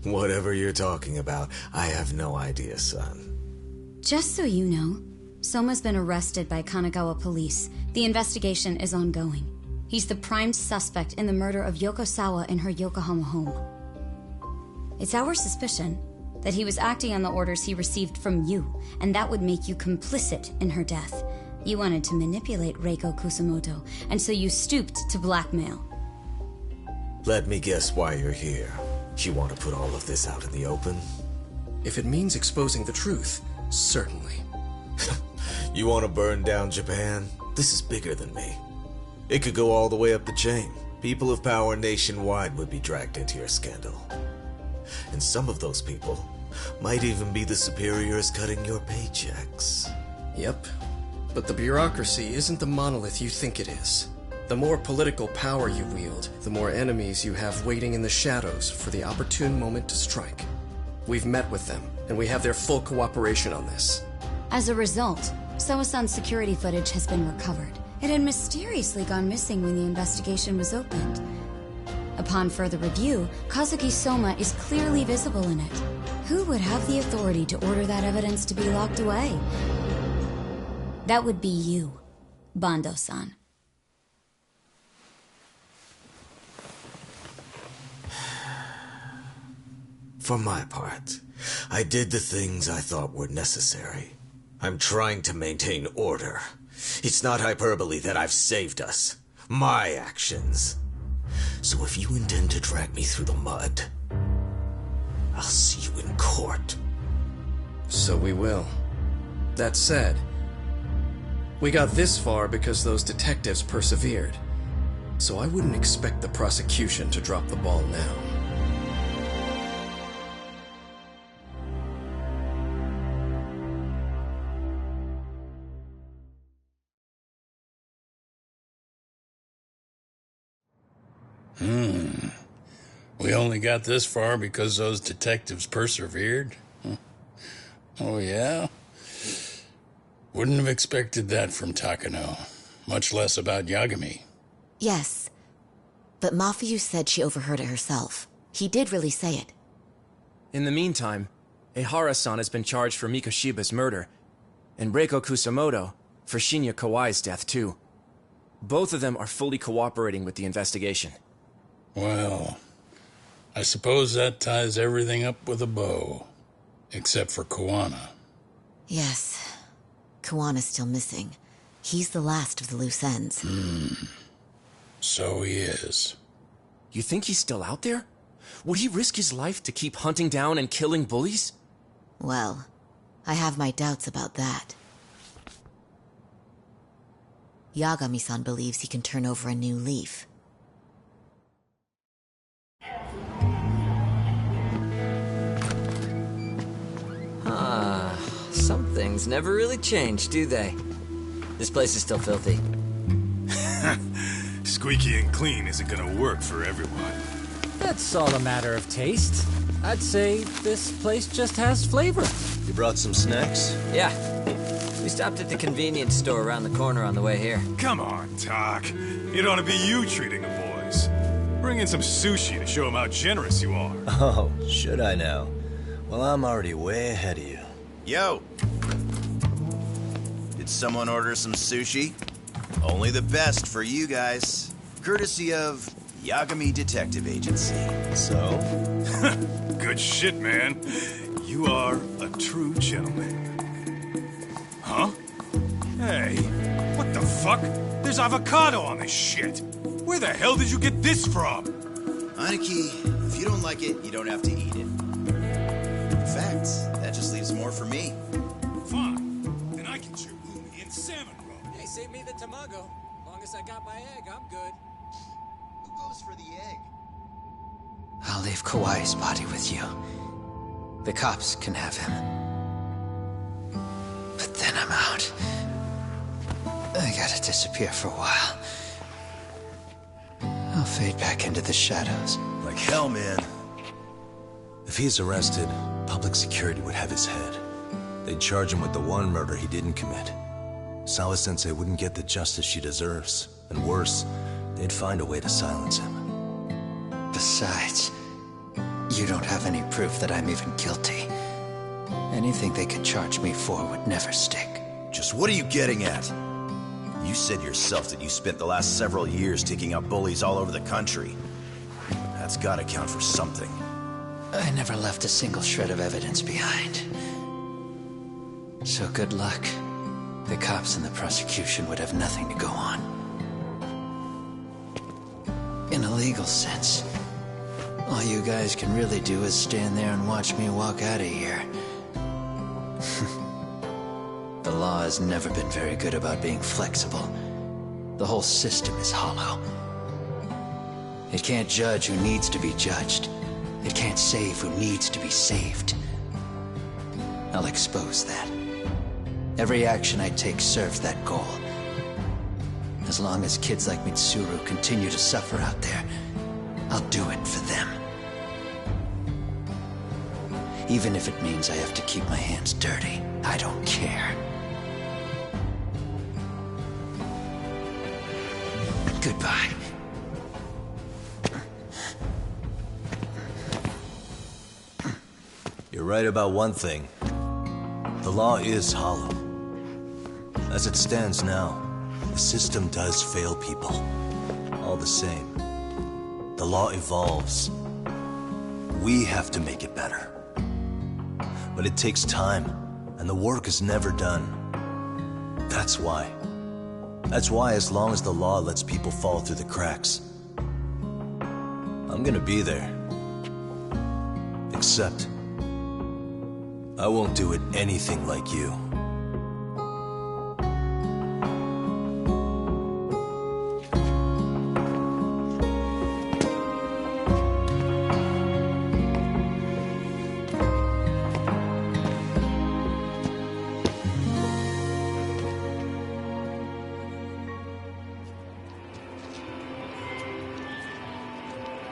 Whatever you're talking about, I have no idea, son. Just so you know, Soma's been arrested by Kanagawa police. The investigation is ongoing. He's the prime suspect in the murder of Yoko Sawa in her Yokohama home. It's our suspicion that he was acting on the orders he received from you, and that would make you complicit in her death. You wanted to manipulate Reiko Kusamoto, and so you stooped to blackmail. Let me guess why you're here. You want to put all of this out in the open? If it means exposing the truth, certainly. You want to burn down Japan? This is bigger than me. It could go all the way up the chain. People of power nationwide would be dragged into your scandal. And some of those people might even be the superiors cutting your paychecks. Yep. But the bureaucracy isn't the monolith you think it is. The more political power you wield, the more enemies you have waiting in the shadows for the opportune moment to strike. We've met with them, and we have their full cooperation on this. As a result, Soa-san's security footage has been recovered. It had mysteriously gone missing when the investigation was opened. Upon further review, Kazuki Soma is clearly visible in it. Who would have the authority to order that evidence to be locked away? That would be you, Bando-san. For my part, I did the things I thought were necessary. I'm trying to maintain order. It's not hyperbole that I've saved us. My actions. So if you intend to drag me through the mud, I'll see you in court. So we will. That said, we got this far because those detectives persevered. So I wouldn't expect the prosecution to drop the ball now. We only got this far because those detectives persevered? Oh, yeah? Wouldn't have expected that from Takano, much less about Yagami. Yes, but Mafuyu said she overheard it herself. He did really say it. In the meantime, Ehara-san has been charged for Mikoshiba's murder, and Reiko Kusamoto for Shinya Kawai's death, too. Both of them are fully cooperating with the investigation. Well, I suppose that ties everything up with a bow. Except for Kuwana. Yes. Kuwana's still missing. He's the last of the loose ends. So he is. You think he's still out there? Would he risk his life to keep hunting down and killing bullies? Well, I have my doubts about that. Yagami-san believes he can turn over a new leaf. Some things never really change, do they? This place is still filthy. Squeaky and clean isn't gonna work for everyone. That's all a matter of taste. I'd say this place just has flavor. You brought some snacks? Yeah. We stopped at the convenience store around the corner on the way here. Come on, Doc. It ought to be you treating the boys. Bring in some sushi to show them how generous you are. Oh, should I now? Well, I'm already way ahead of you. Yo! Did someone order some sushi? Only the best for you guys. Courtesy of Yagami Detective Agency. So? Good shit, man. You are a true gentleman. Huh? Hey, what the fuck? There's avocado on this shit. Where the hell did you get this from? Aniki, if you don't like it, you don't have to eat it. In fact, that just leaves more for me. Fine. Then I can chew umi and salmon roe. Hey, save me the tamago. Long as I got my egg, I'm good. Who goes for the egg? I'll leave Kawai's body with you. The cops can have him. But then I'm out. I gotta disappear for a while. I'll fade back into the shadows. Like hell, man. If he's arrested, public security would have his head. They'd charge him with the one murder he didn't commit. Sawa-sensei wouldn't get the justice she deserves. And worse, they'd find a way to silence him. Besides, you don't have any proof that I'm even guilty. Anything they could charge me for would never stick. Just what are you getting at? You said yourself that you spent the last several years taking out bullies all over the country. That's gotta count for something. I never left a single shred of evidence behind. So good luck. The cops and the prosecution would have nothing to go on. In a legal sense, all you guys can really do is stand there and watch me walk out of here. The law has never been very good about being flexible. The whole system is hollow. It can't judge who needs to be judged. It can't save who needs to be saved. I'll expose that. Every action I take serves that goal. As long as kids like Mitsuru continue to suffer out there, I'll do it for them. Even if it means I have to keep my hands dirty, I don't care. Goodbye. You're right about one thing. The law is hollow. As it stands now, the system does fail people. All the same, the law evolves. We have to make it better. But it takes time, and the work is never done. That's why. That's why as long as the law lets people fall through the cracks, I'm gonna be there. Except, I won't do it anything like you.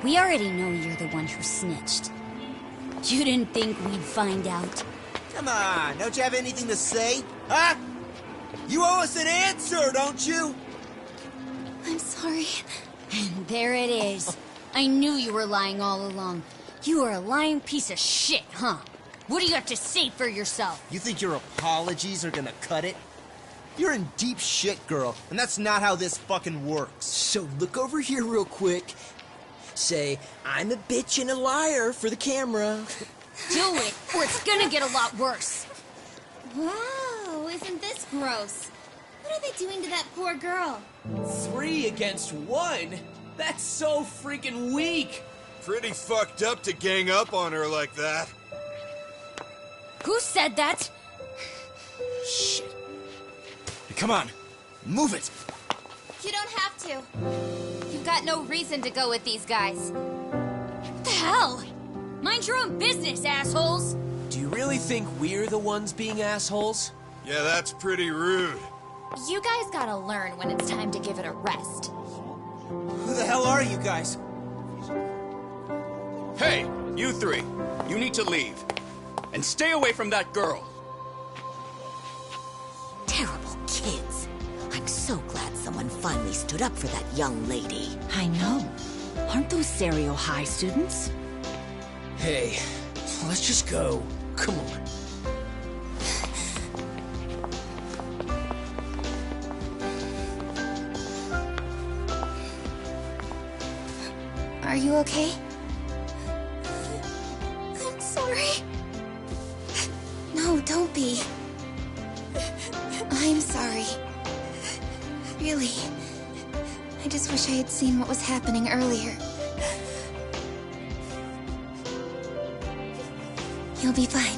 We already know you're the one who snitched. You didn't think we'd find out? Come on, don't you have anything to say? Huh? You owe us an answer, don't you? I'm sorry. And there it is. I knew you were lying all along. You are a lying piece of shit, huh? What do you have to say for yourself? You think your apologies are gonna cut it? You're in deep shit, girl, and that's not how this fucking works. So look over here real quick. Say, I'm a bitch and a liar for the camera. Do it, or it's gonna get a lot worse. Wow, isn't this gross? What are they doing to that poor girl? 3 against 1? That's so freaking weak! Pretty fucked up to gang up on her like that. Who said that? Shit. Hey, come on, move it. You don't have to. You've got no reason to go with these guys. What the hell? Mind your own business, assholes! Do you You really think we're the ones being assholes? Yeah, that's pretty rude. You guys gotta learn when it's time to give it a rest. Who the hell are you guys? Hey, you three. You need to leave. And stay away from that girl. Terrible kids. I'm so glad someone finally stood up for that young lady. I know. Aren't those Serio High students? Hey, let's just go. Come on. Are you okay? I'm sorry. No, don't be. I'm sorry. Really. I just wish I had seen what was happening earlier. You'll be fine.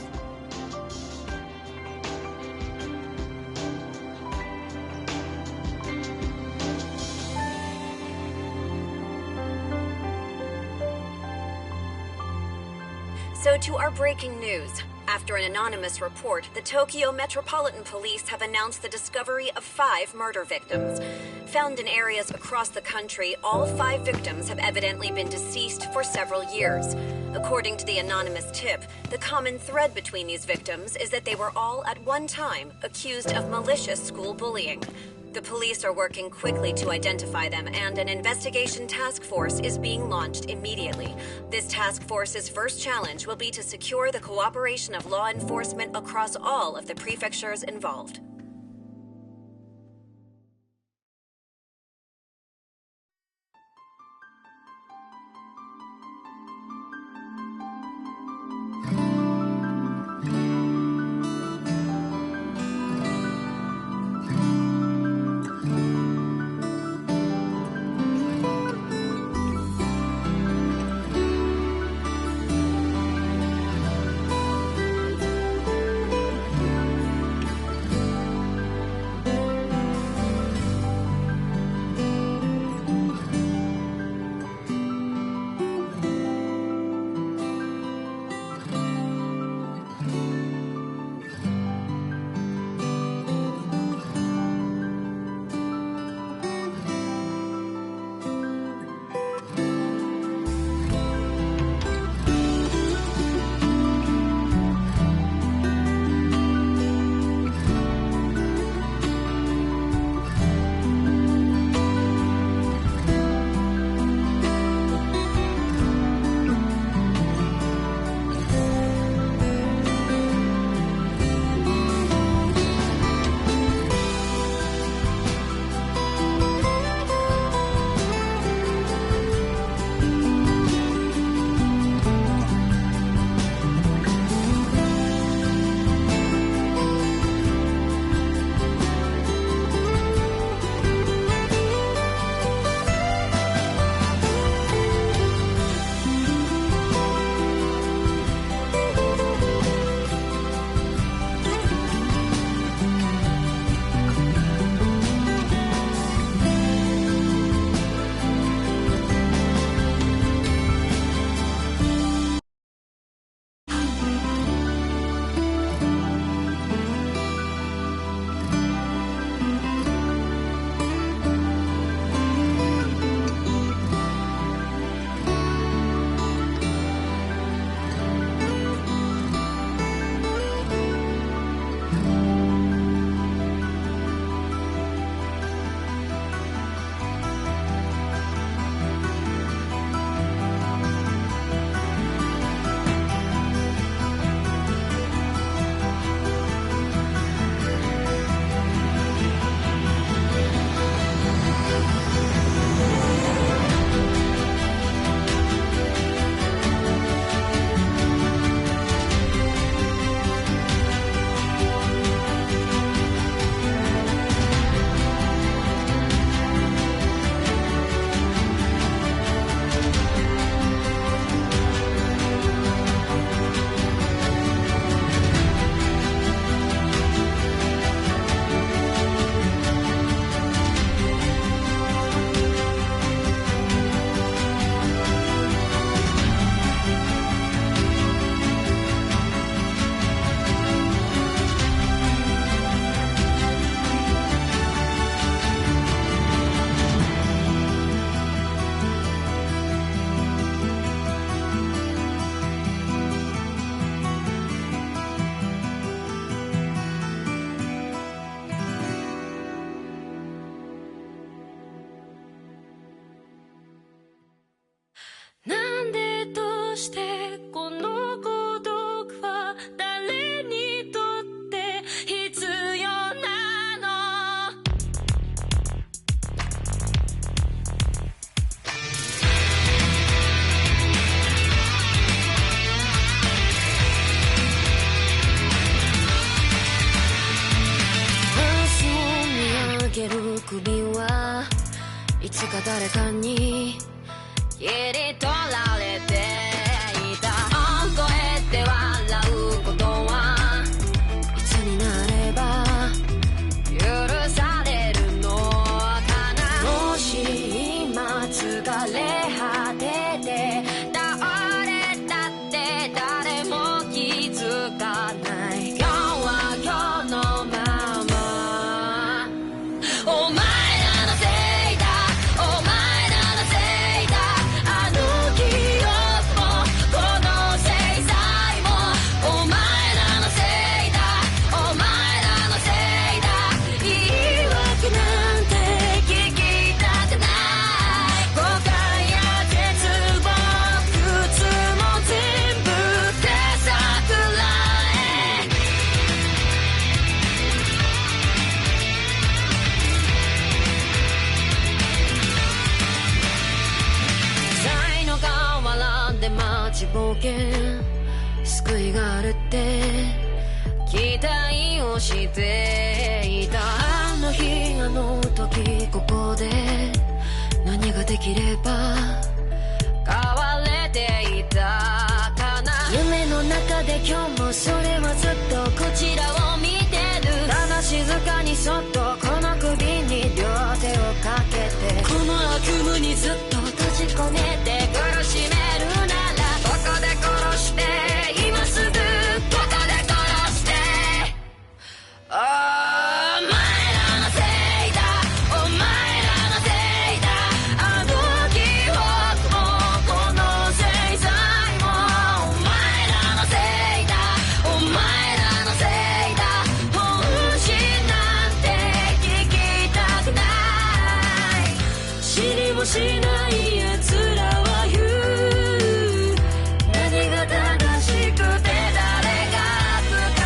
So to our breaking news. After an anonymous report, the Tokyo Metropolitan Police have announced the discovery of 5 murder victims. Found in areas across the country, all 5 victims have evidently been deceased for several years. According to the anonymous tip, the common thread between these victims is that they were all at one time accused of malicious school bullying. The police are working quickly to identify them, and an investigation task force is being launched immediately. This task force's first challenge will be to secure the cooperation of law enforcement across all of the prefectures involved. いつか誰かに切り取られていた。超えて笑うことはいつになれば許されるのかな。もし今疲れ果てて倒れたって誰も気づかない。今日は今日のまま。お前らのせいだ、お前らのせいだ。あの記憶もこの制裁もお前らのせいだ、お前らのせいだ。言い訳なんて聞きたくない。誤解や絶望靴も全部手桜へ。才の河原で待ちぼうけ救いがあるって期待をしていた。あの日あの時ここで何ができれば変われていたかな。夢の中で今日もそれはずっとこちらを見てる。ただ静かにそっとこの首に両手をかけてこの悪夢にずっと閉じ込めて苦しめるならここで殺して今すぐここで殺して。お前らのせいだ、お前らのせいだ。あの記憶もこの制裁もお前らのせいだ、お前らのせいだ。本心なんて聞きたくない。知りもしない奴らは言う。何が正しくて誰が悪か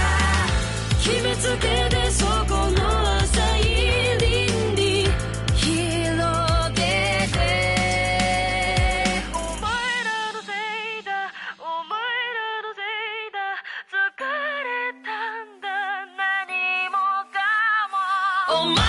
決めつけてそこの浅い輪に広げて。お前らのせいだ、お前らのせいだ。疲れたんだ何もかもお前